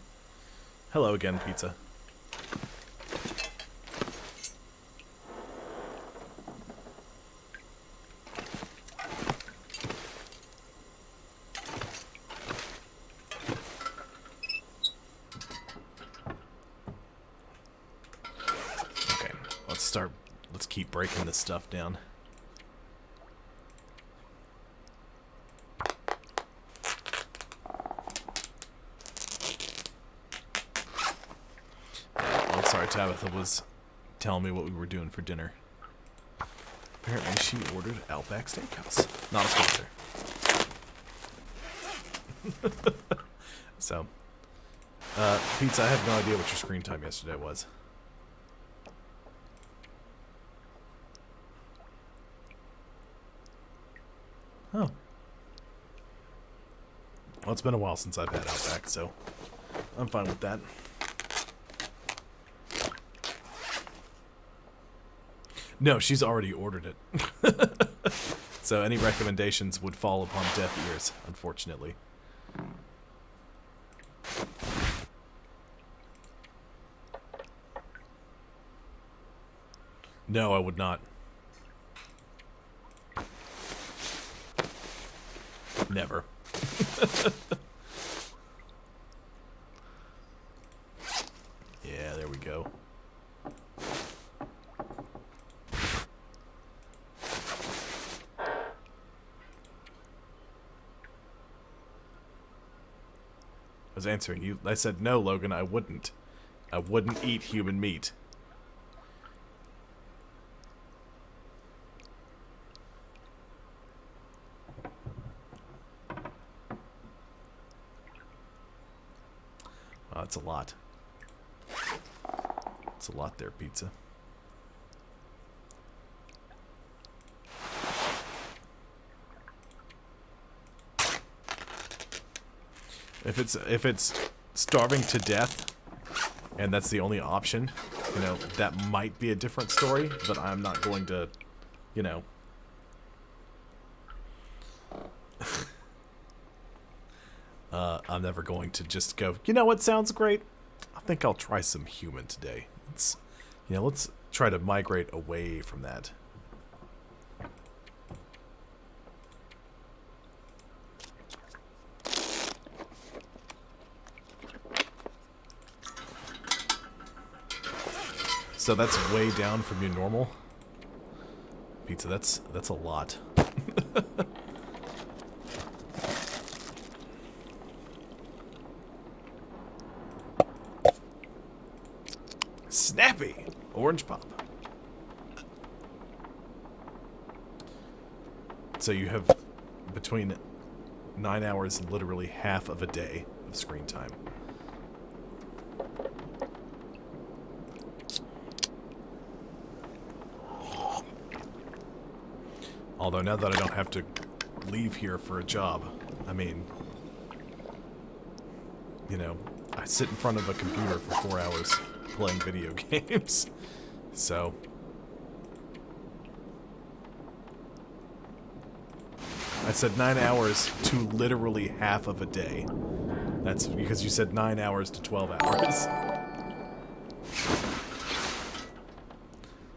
Hello again, pizza. Okay, let's keep breaking this stuff down. Tabitha was telling me what we were doing for dinner. Apparently she ordered Outback Steakhouse. Not a sponsor. So, Pizza, I have no idea what your screen time yesterday was. Oh. Well, it's been a while since I've had Outback, so I'm fine with that. No, she's already ordered it. So any recommendations would fall upon deaf ears, unfortunately. No, I would not. Never. Yeah, there we go. I was answering you. I said, no, Logan, I wouldn't. I wouldn't eat human meat. Oh, that's a lot. It's a lot there, pizza. If it's starving to death, and that's the only option, you know, that might be a different story. But I'm not going to, you know. I'm never going to just go, you know what sounds great? I think I'll try some human today. Let's try to migrate away from that. So that's way down from your normal pizza. That's a lot. Snappy orange pop. So you have between 9 hours and literally half of a day of screen time. Although now that I don't have to leave here for a job, I mean, you know, I sit in front of a computer for 4 hours playing video games. So I said 9 hours to literally half of a day. That's because you said 9 hours to 12 hours.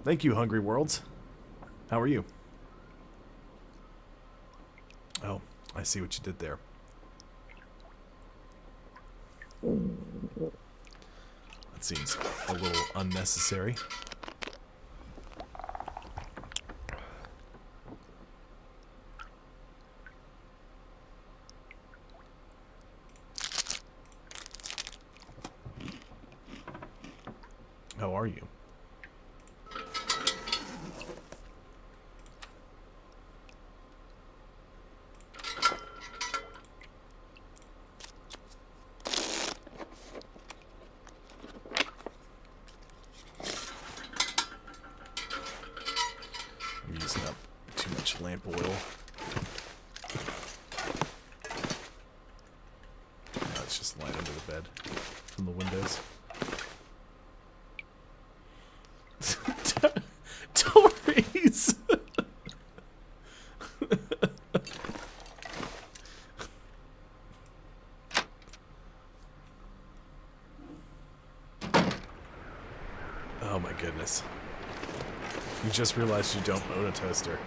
Thank you, Hungry Worlds. How are you? Oh, I see what you did there. That seems a little unnecessary. How are you? I'm using up too much lamp oil. It's just light under the bed from the windows. Tories! Oh my goodness. You just realized you don't own a toaster.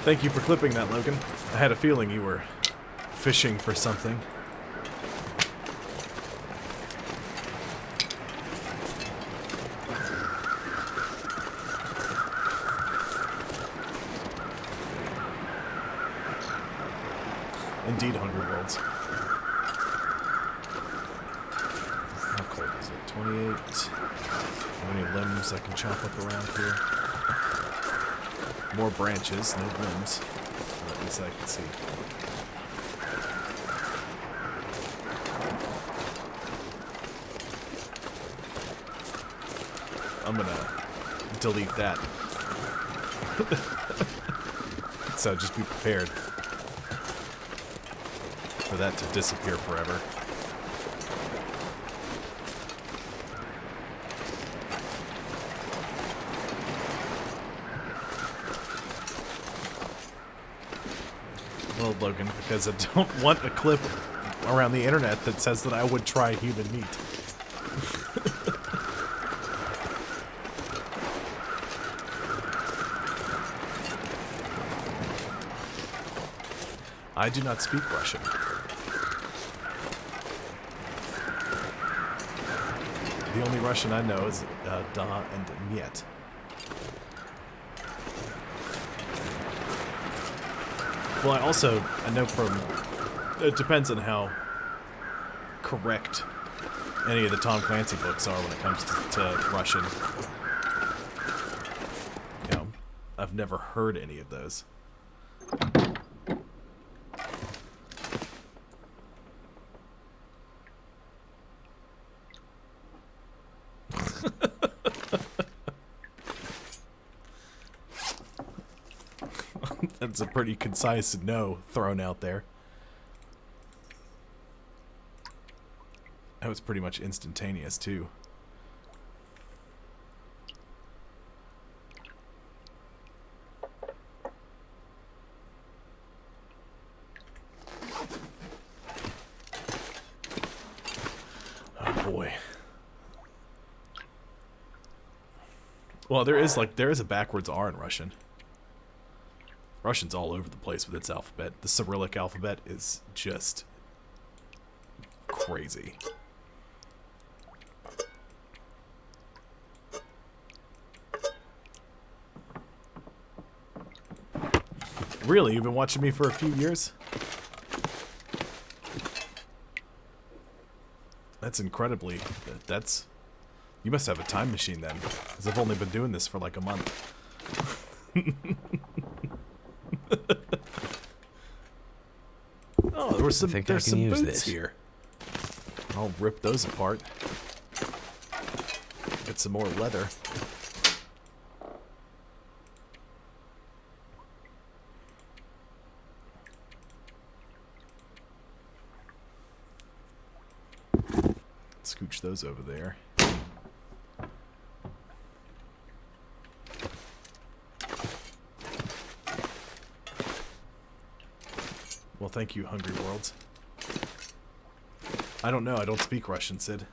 Thank you for clipping that, Logan. I had a feeling you were fishing for something. Indeed, Hungry Worlds. How cold is it? 28. How many limbs I can chop up around here? More branches, no limbs. Or at least I can see. I'm gonna delete that. So just be prepared for that to disappear forever. Well, Logan, because I don't want a clip around the internet that says that I would try human meat. I do not speak Russian. The only Russian I know is da and niet. Well, I know from... It depends on how correct any of the Tom Clancy books are when it comes to Russian. You know, I've never heard any of those. That's a pretty concise no thrown out there. That was pretty much instantaneous, too. Oh, boy. Well, there is a backwards R in Russian. Russian's all over the place with its alphabet. The Cyrillic alphabet is just crazy. Really? You've been watching me for a few years? That's incredibly... That's... You must have a time machine then, because I've only been doing this for like a month. Oh, there's some boots here. I'll rip those apart. Get some more leather. Scooch those over there. Well, thank you, Hungry Worlds. I don't know. I don't speak Russian, Sid.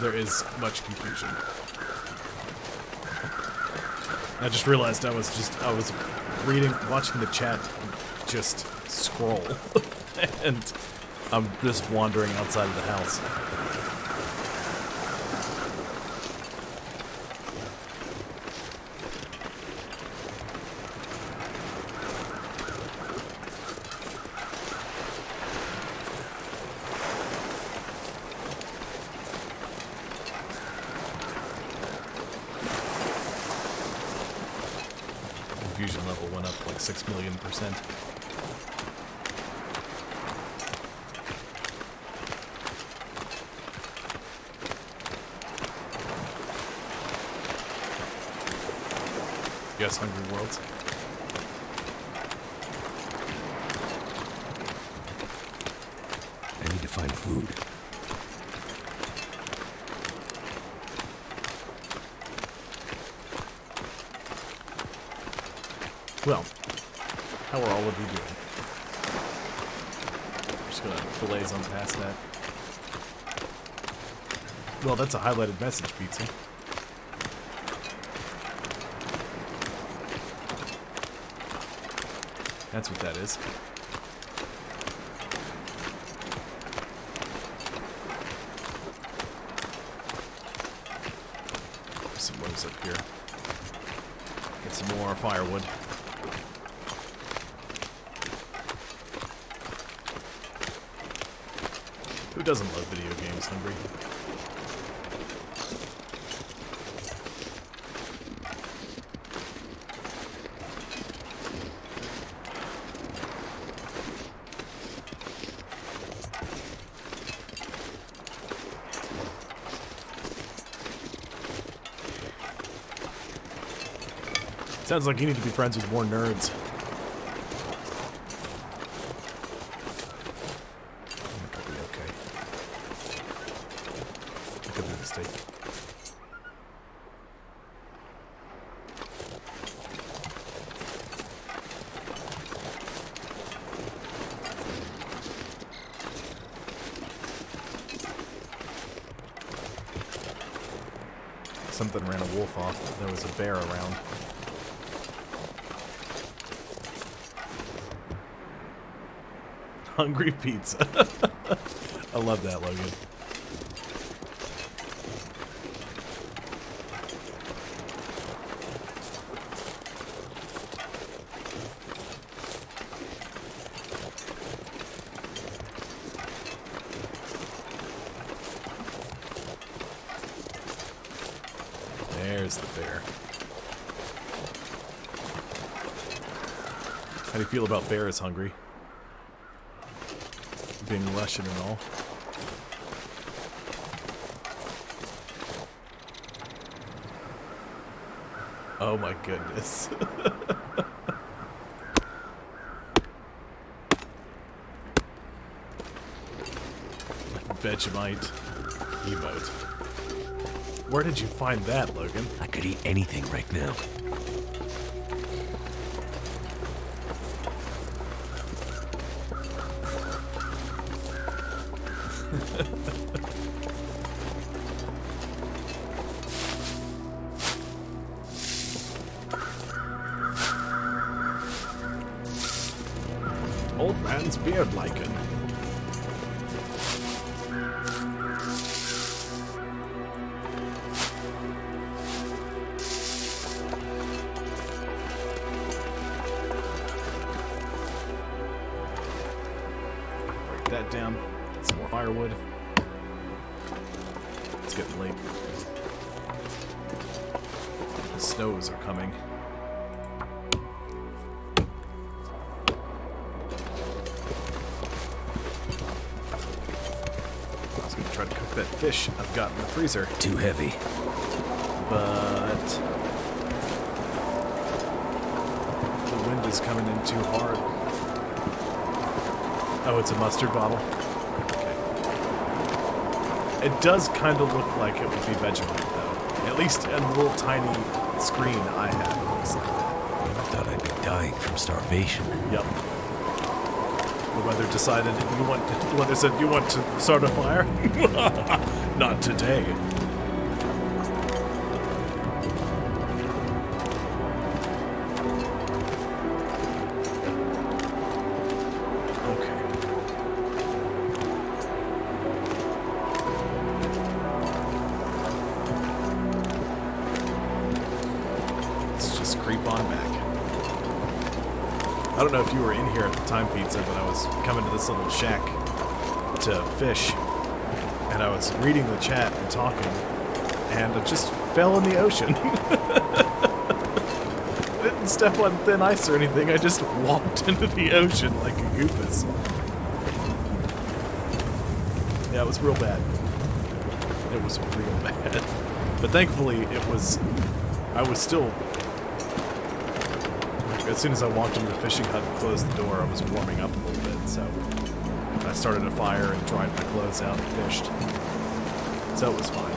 There is much confusion. I just realized I was watching the chat just scroll, and I'm just wandering outside of the house. Confusion level went up like 6 million%. Yes, Hungry Worlds. I need to find food. Well, how are all of you doing? I'm just gonna blaze on past that. Well, that's a highlighted message, Pizza. That's what that is. There's some loaves up here. Get some more firewood. Who doesn't love video games, Hungry? Sounds like you need to be friends with more nerds. That'll be okay. I could be mistaken. Something ran a wolf off. There was a bear around. Hungry Pizza. I love that, Logan. do you feel about bears hungry? Being Russian and all. Oh my goodness. Vegemite emote. Where did you find that, Logan? I could eat anything right now. Old man's beard lichen. Break that down. Get some more firewood. It's getting late. The snows are coming. Try to cook that fish I've got in the freezer. Too heavy. But the wind is coming in too hard. Oh, it's a mustard bottle? Okay. It does kind of look like it would be Vegemite, though. At least in the little tiny screen I have, it looks like that. I thought I'd be dying from starvation. Yep. The weather decided the weather said you want to start a fire? Not today. Okay. Let's just creep on back. I don't know if you were in here at the time, Pizza, but I was coming to this little shack to fish, and I was reading the chat and talking, and I just fell in the ocean. I didn't step on thin ice or anything, I just walked into the ocean like a goofus. Yeah, it was real bad. It was real bad. But thankfully, I was still... As soon as I walked into the fishing hut and closed the door, I was warming up a little bit, so I started a fire and dried my clothes out and fished. So it was fine.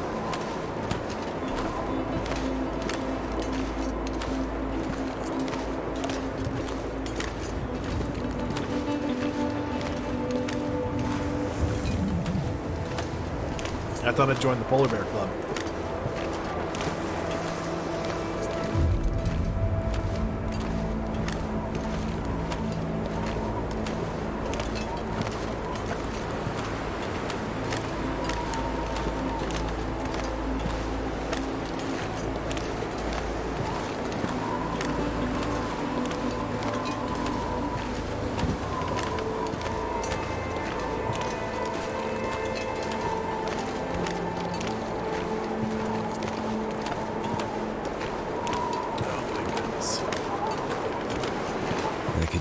I thought I'd join the Polar Bear Club.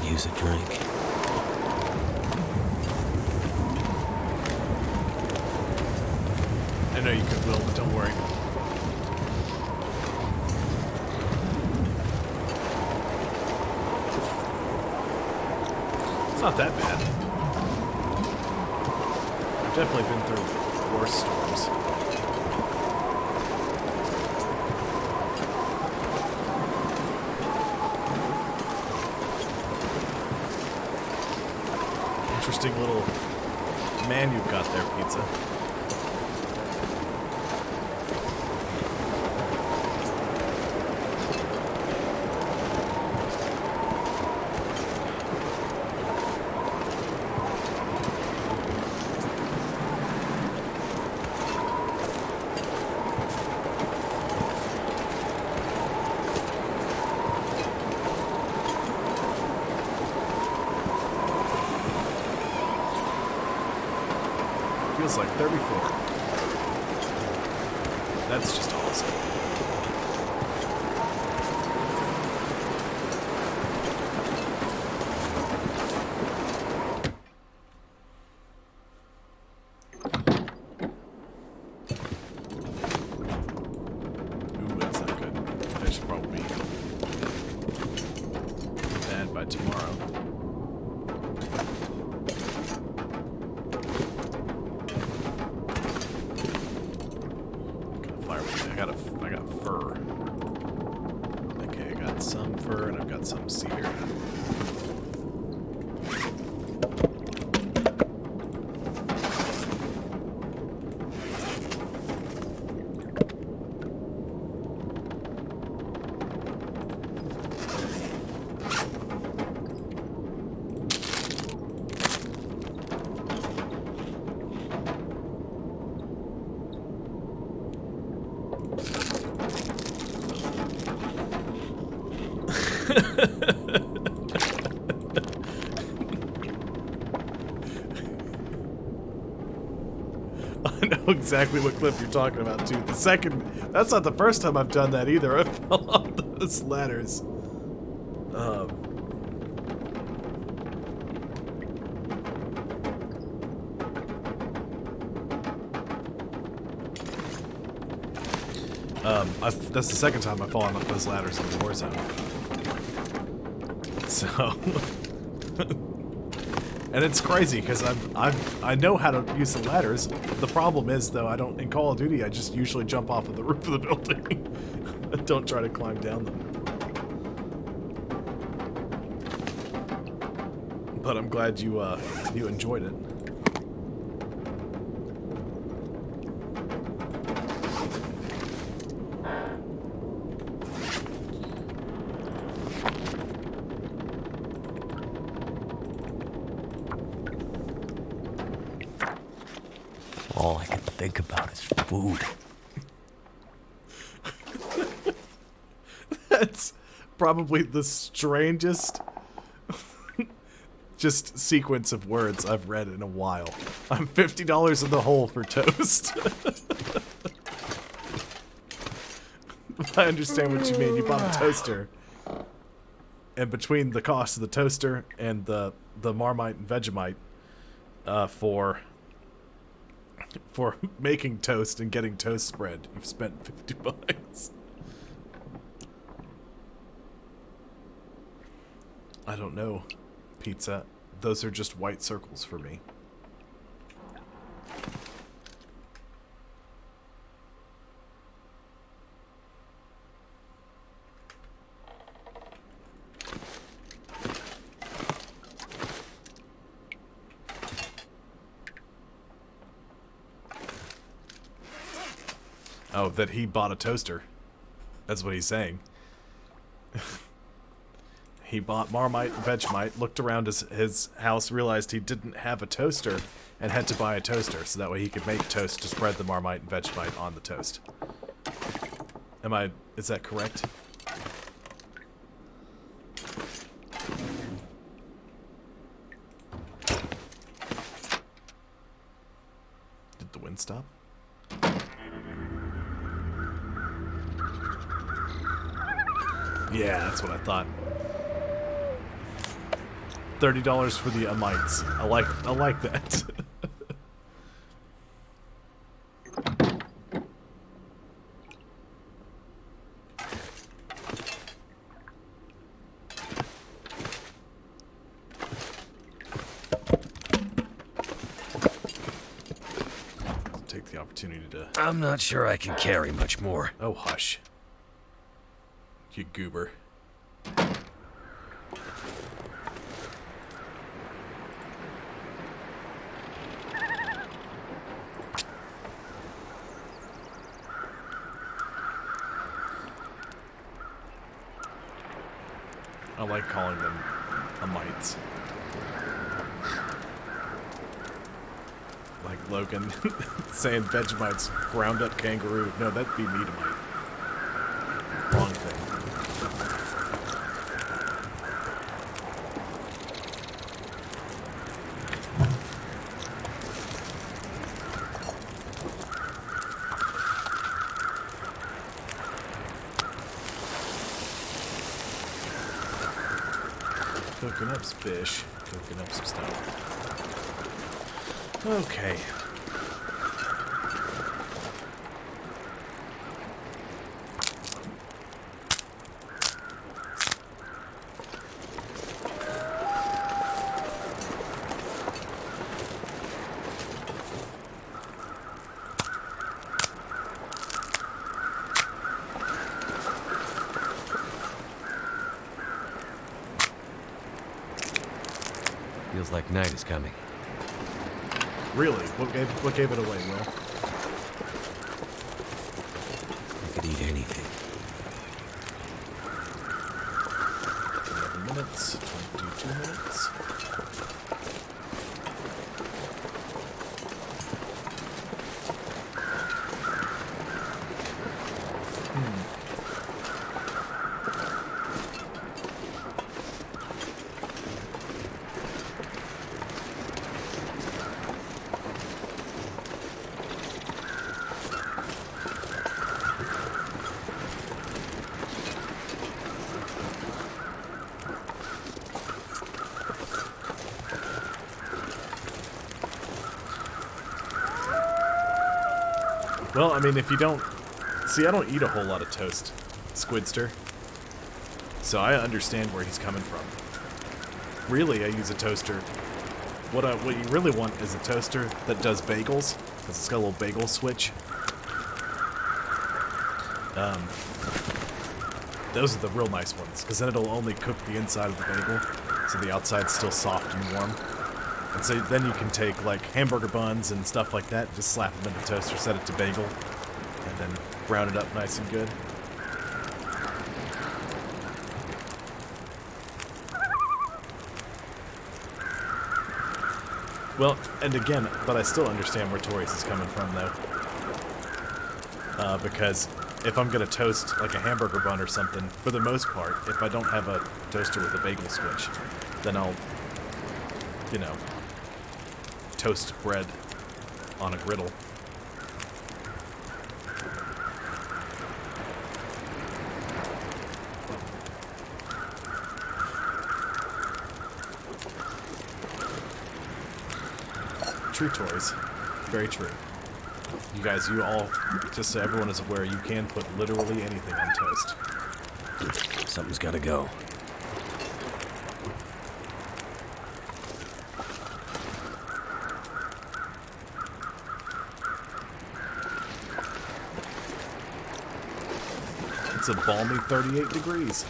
Use a drink. I know you could, Will, but don't worry. It's not that bad. I've definitely been through worse storms. Interesting little man you've got there, Pizza. Feels like 34. That's just awesome. that tomorrow. I got fur. Okay, I got some fur and I've got some cedar. I know exactly what clip you're talking about, too. That's not the first time I've done that either. I fell off those ladders. That's the second time I've fallen off those ladders in the Warzone. So, and it's crazy because I know how to use the ladders. The problem is though, in Call of Duty I just usually jump off of the roof of the building. I don't try to climb down them. But I'm glad you enjoyed it. All I can think about is food. That's probably the strangest just sequence of words I've read in a while. I'm $50 in the hole for toast. I understand what you mean. You bought a toaster. And between the cost of the toaster and the Marmite and Vegemite for making toast and getting toast spread, you've spent $50. I don't know, pizza. Those are just white circles for me. Oh, that he bought a toaster. That's what he's saying. He bought Marmite and Vegemite, looked around his house, realized he didn't have a toaster, and had to buy a toaster, so that way he could make toast to spread the Marmite and Vegemite on the toast. Is that correct? Did the wind stop? Yeah, that's what I thought. $30 for the mites. I like that. Take the opportunity to... I'm not sure I can carry much more. Oh, hush. You goober. I like calling them mites. Like Logan saying Vegemite's ground up kangaroo. No, that'd be Meatamite. Wrong thing. Cooking up some fish. Cooking up some stuff. Okay. Feels like night is coming. Really? What gave it away, Will? I could eat anything. 11 minutes, 22 minutes. Well, I mean, if you don't... See, I don't eat a whole lot of toast, Squidster. So I understand where he's coming from. Really, I use a toaster. What you really want is a toaster that does bagels, because it's got a little bagel switch. Those are the real nice ones, because then it'll only cook the inside of the bagel, so the outside's still soft and warm. And so then you can take, like, hamburger buns and stuff like that, just slap them in the toaster, set it to bagel, and then brown it up nice and good. Well, and again, but I still understand where Tori's is coming from, though. Because if I'm going to toast, like, a hamburger bun or something, for the most part, if I don't have a toaster with a bagel switch, then I'll, you know, toast bread on a griddle. True, Toys. Very true. You guys, you all, just so everyone is aware, you can put literally anything on toast. Something's gotta go. It's a balmy 38 degrees.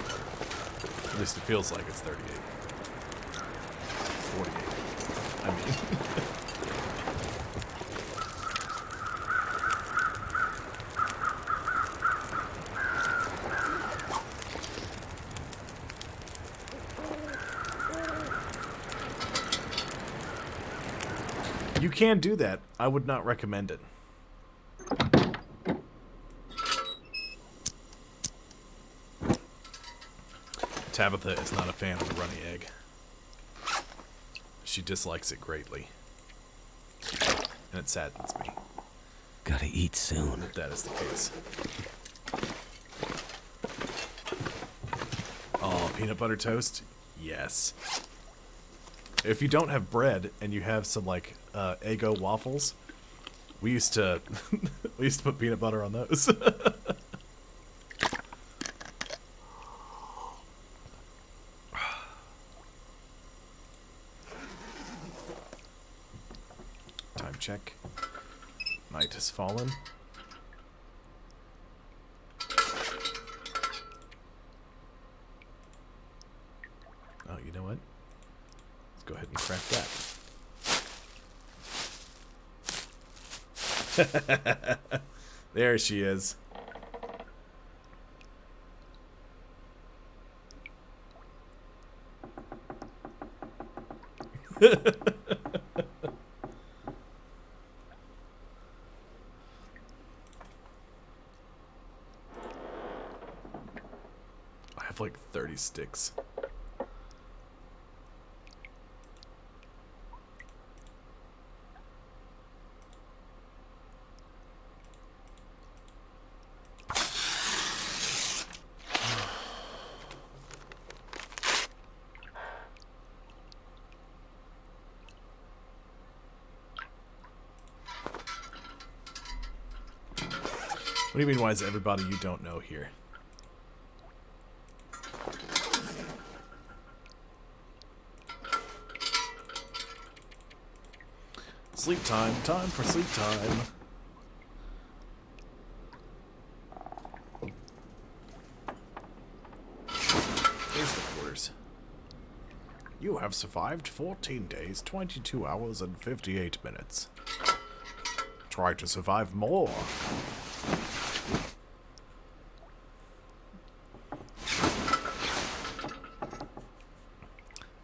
At least it feels like it's 38. 48. I mean. You can do that. I would not recommend it. Tabitha is not a fan of the runny egg. She dislikes it greatly. And it saddens me Gotta eat soon. that that is the case. Oh, peanut butter toast? Yes. If you don't have bread and you have some, like, Eggo waffles, we used to put peanut butter on those. Time check. Night has fallen. Oh, you know what? Let's go ahead and crack that. There she is. I have like 30 sticks. What do you mean, why is everybody you don't know here? Sleep time. Time for sleep time. There's the quarters. You have survived 14 days, 22 hours, and 58 minutes. Try to survive more.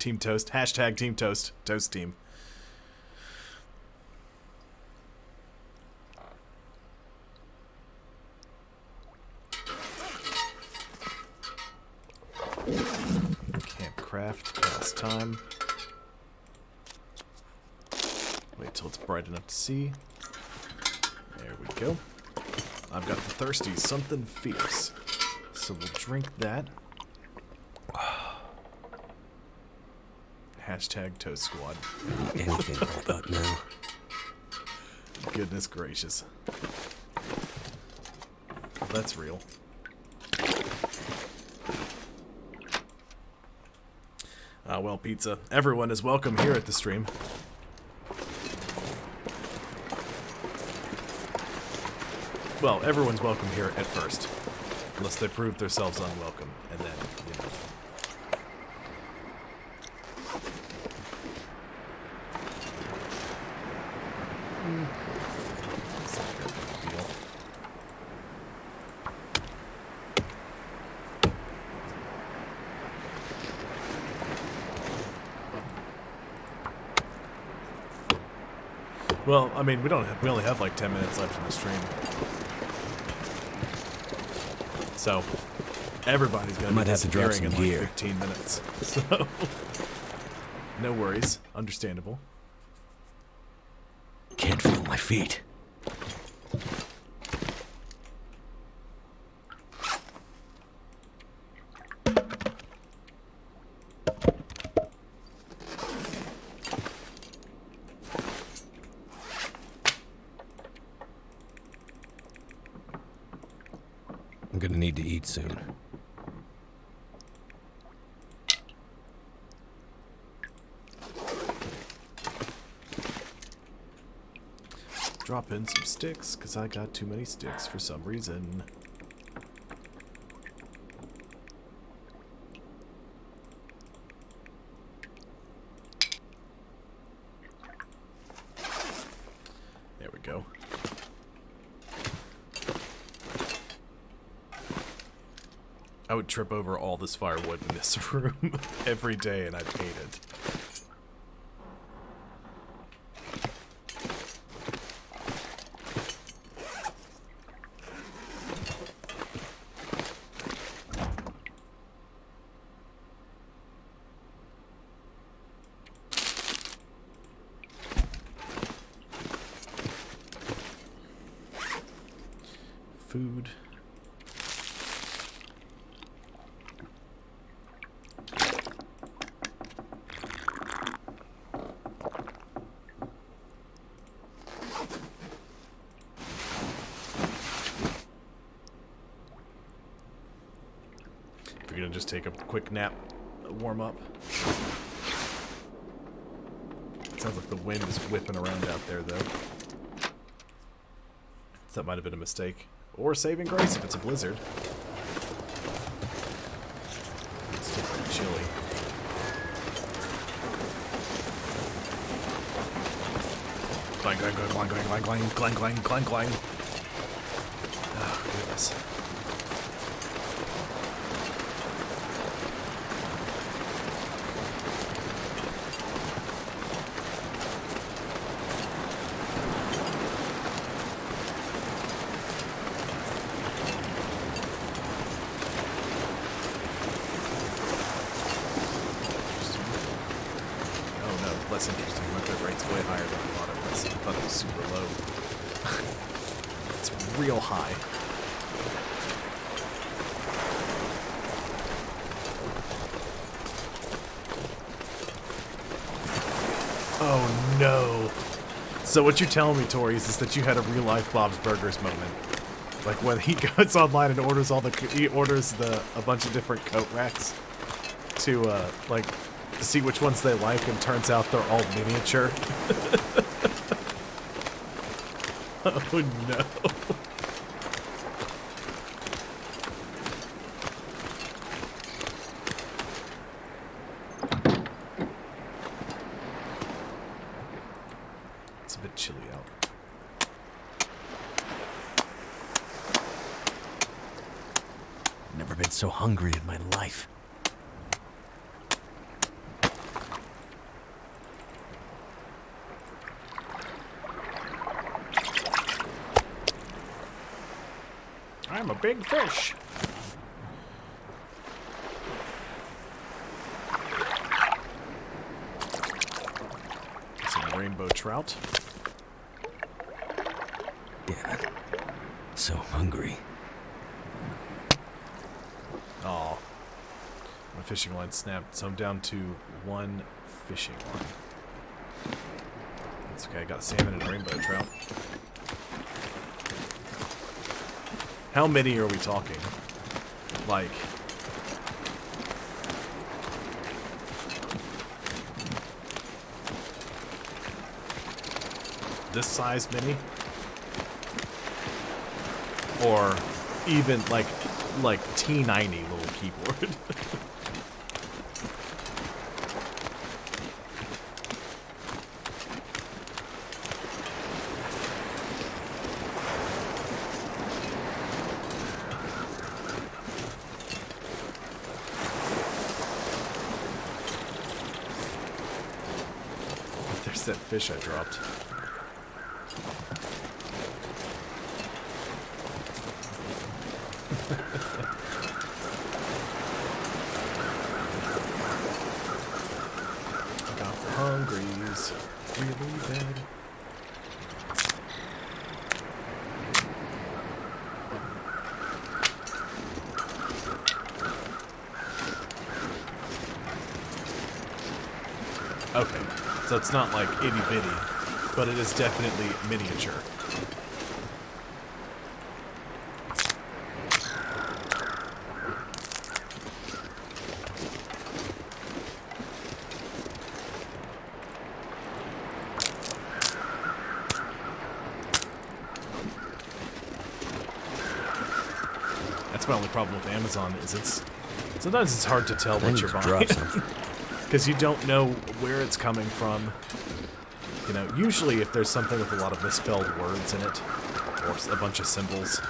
Team Toast. Hashtag Team Toast. Toast Team. Camp craft. Pass time. Wait till it's bright enough to see. There we go. I've got the thirsty something fierce. So we'll drink that. Hashtag Toast Squad. Anything right about now. Goodness gracious. That's real. Well, pizza. Everyone is welcome here at the stream. Well, everyone's welcome here at first. Unless they prove themselves unwelcome. And then, you know. It's not that big a deal. Well, I mean, we only have like 10 minutes left in the stream. So, everybody's going to be disappearing in like 15 minutes. So, no worries. Understandable. Can't feel my feet. I'm gonna need to eat soon. Drop in some sticks, because I got too many sticks for some reason. There we go. I would trip over all this firewood in this room every day, and I'd hate it. Food. We're gonna just take a quick nap, warm up. Sounds like the wind is whipping around out there, though. So that might have been a mistake. Or saving grace if it's a blizzard. It's still pretty chilly. Clang, clang, clang, clang, clang, clang, clang, clang, clang, clang. Oh, goodness. Less interesting. My bit rate's way higher than I thought it was. I thought it was super low. It's real high. Oh no. So what you're telling me, Tori, is that you had a real life Bob's Burgers moment. Like when he goes online and orders a bunch of different coat racks to like to see which ones they like, and turns out they're all miniature. Oh no. so hungry in my life. I'm a big fish. Some rainbow trout. Damn it. So hungry. Oh, my fishing line snapped, so I'm down to one fishing line. That's okay, I got a salmon and a rainbow trout. How many are we talking? Like... this size mini? Or even like T90 little keyboard? There's that fish I dropped. Got the hungries really bad. Okay, so it's not like itty bitty, but it is definitely miniature. That's my only problem with Amazon is sometimes it's hard to tell what you're buying. Because you don't know where it's coming from. You know, usually if there's something with a lot of misspelled words in it, or a bunch of symbols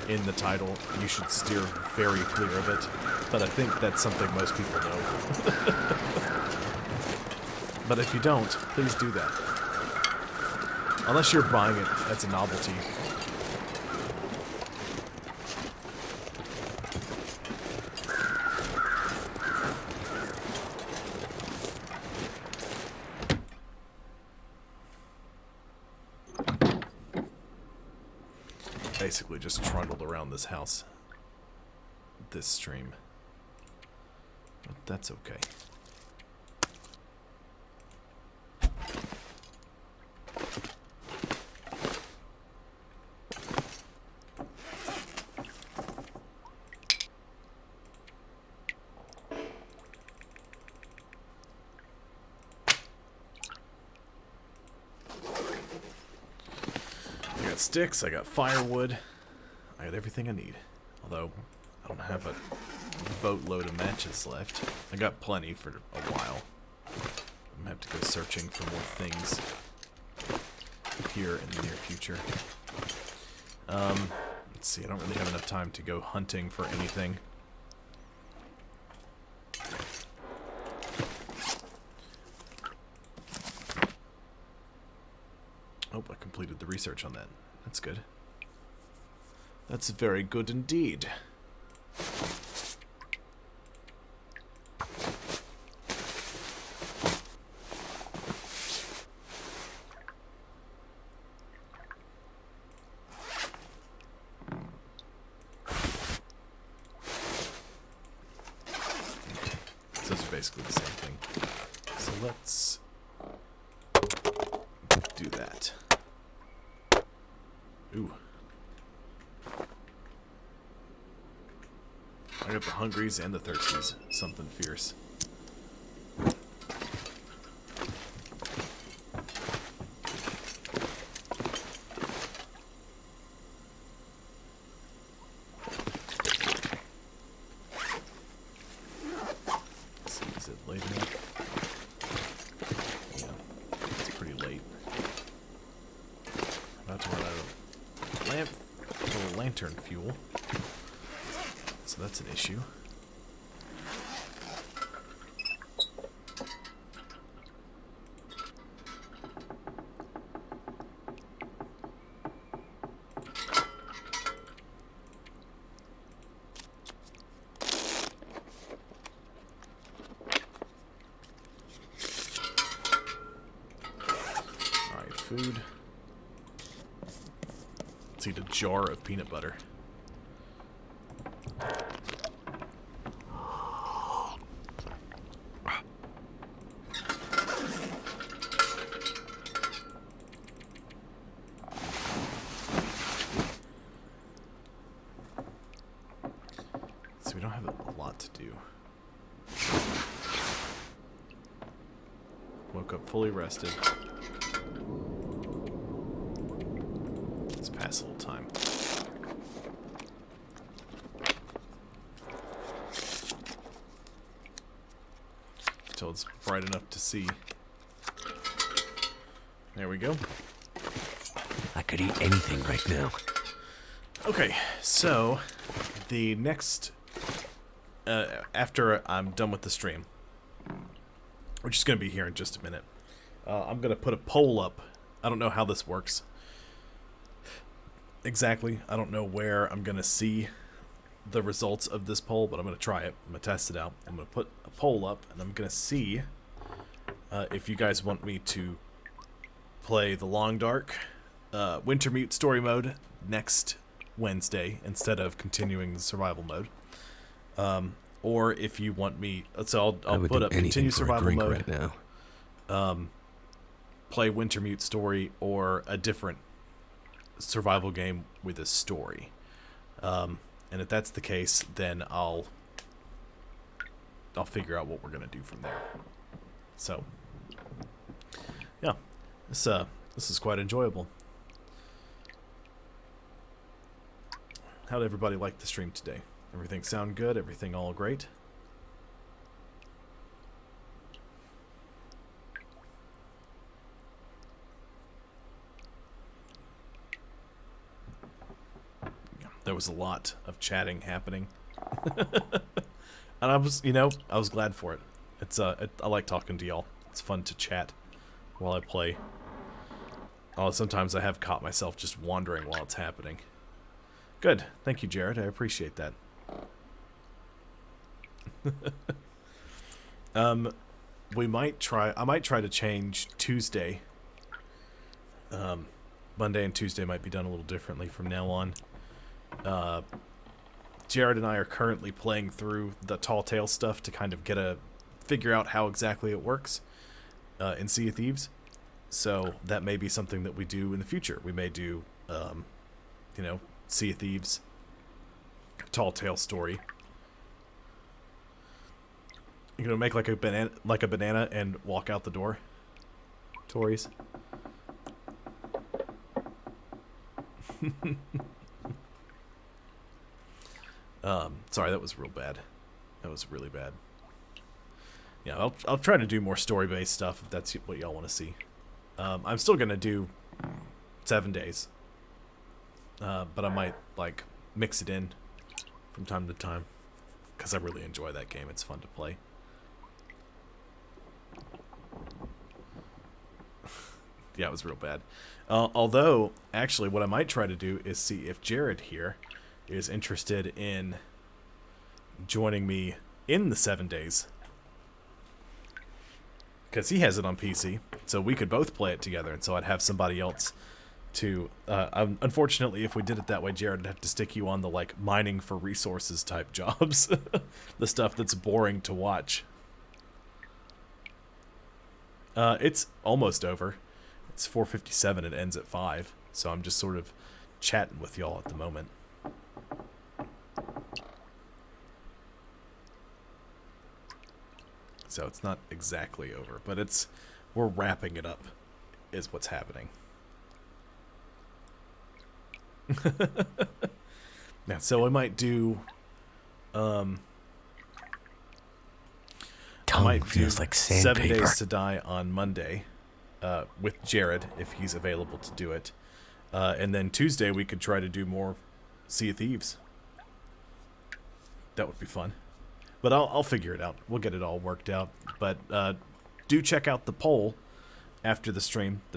in the title, you should steer very clear of it. But I think that's something most people know. But if you don't, please do that. Unless you're buying it as a novelty. Basically just trundled around this house this stream, but that's okay. I got sticks, I got firewood, I got everything I need. Although, I don't have a boatload of matches left. I got plenty for a while. I'm gonna have to go searching for more things here in the near future. Let's see, I don't really have enough time to go hunting for anything. Oh, I completed the research on that. That's good. That's very good indeed. So those are basically the same thing. So let's do that. Ooh. I got the hungries and the thirsties. Something fierce. Let's see, is it late enough? Yeah, it's pretty late. About to run out of lantern fuel. So So that's an issue. Alright, food. Let's eat a jar of peanut butter. So we don't have a lot to do. Woke up fully rested. Let's pass a little time. Until it's bright enough to see. There we go. I could eat anything right now. Okay, so the next, after I'm done with the stream, which is going to be here in just a minute, I'm going to put a poll up. I don't know how this works exactly. I don't know where I'm going to see the results of this poll, but I'm going to try it. I'm going to test it out. I'm going to put a poll up, and I'm going to see if you guys want me to play the Long Dark Wintermute story mode next Wednesday instead of continuing the survival mode, or if you want me, so I'll put up continue survival mode right now. Play Wintermute story, or a different survival game with a story. And if that's the case, then I'll figure out what we're gonna do from there. So yeah, this is quite enjoyable. How'd everybody like the stream today? Everything sound good? Everything all great? There was a lot of chatting happening. And I was glad for it. I like talking to y'all. It's fun to chat while I play. Sometimes I have caught myself just wandering while it's happening. Good. Thank you, Jared. I appreciate that. I might try to change Tuesday. Monday and Tuesday might be done a little differently from now on. Jared and I are currently playing through the Tall Tale stuff to kind of figure out how exactly it works in Sea of Thieves. So that may be something that we do in the future. We may do, Sea of Thieves, Tall Tale story. You're gonna make like a banana and walk out the door, Tories. Sorry, that was real bad. That was really bad. Yeah, I'll try to do more story-based stuff if that's what y'all want to see. I'm still gonna do 7 days, but I might like mix it in from time to time because I really enjoy that game. It's fun to play. Yeah, it was real bad. Although, actually, what I might try to do is see if Jared here is interested in joining me in the 7 days. Because he has it on PC, so we could both play it together, and so I'd have somebody else to... unfortunately, if we did it that way, Jared would have to stick you on the, like, mining for resources type jobs. The stuff that's boring to watch. It's almost over. It's 4:57, it ends at 5, so I'm just sort of chatting with y'all at the moment. So it's not exactly over, but we're wrapping it up, is what's happening. Yeah, so I might do, I might do feels like 7 sandpaper. Days to Die on Monday, with Jared, if he's available to do it. And then Tuesday we could try to do more Sea of Thieves. That would be fun. But I'll figure it out. We'll get it all worked out. But do check out the poll after the stream. The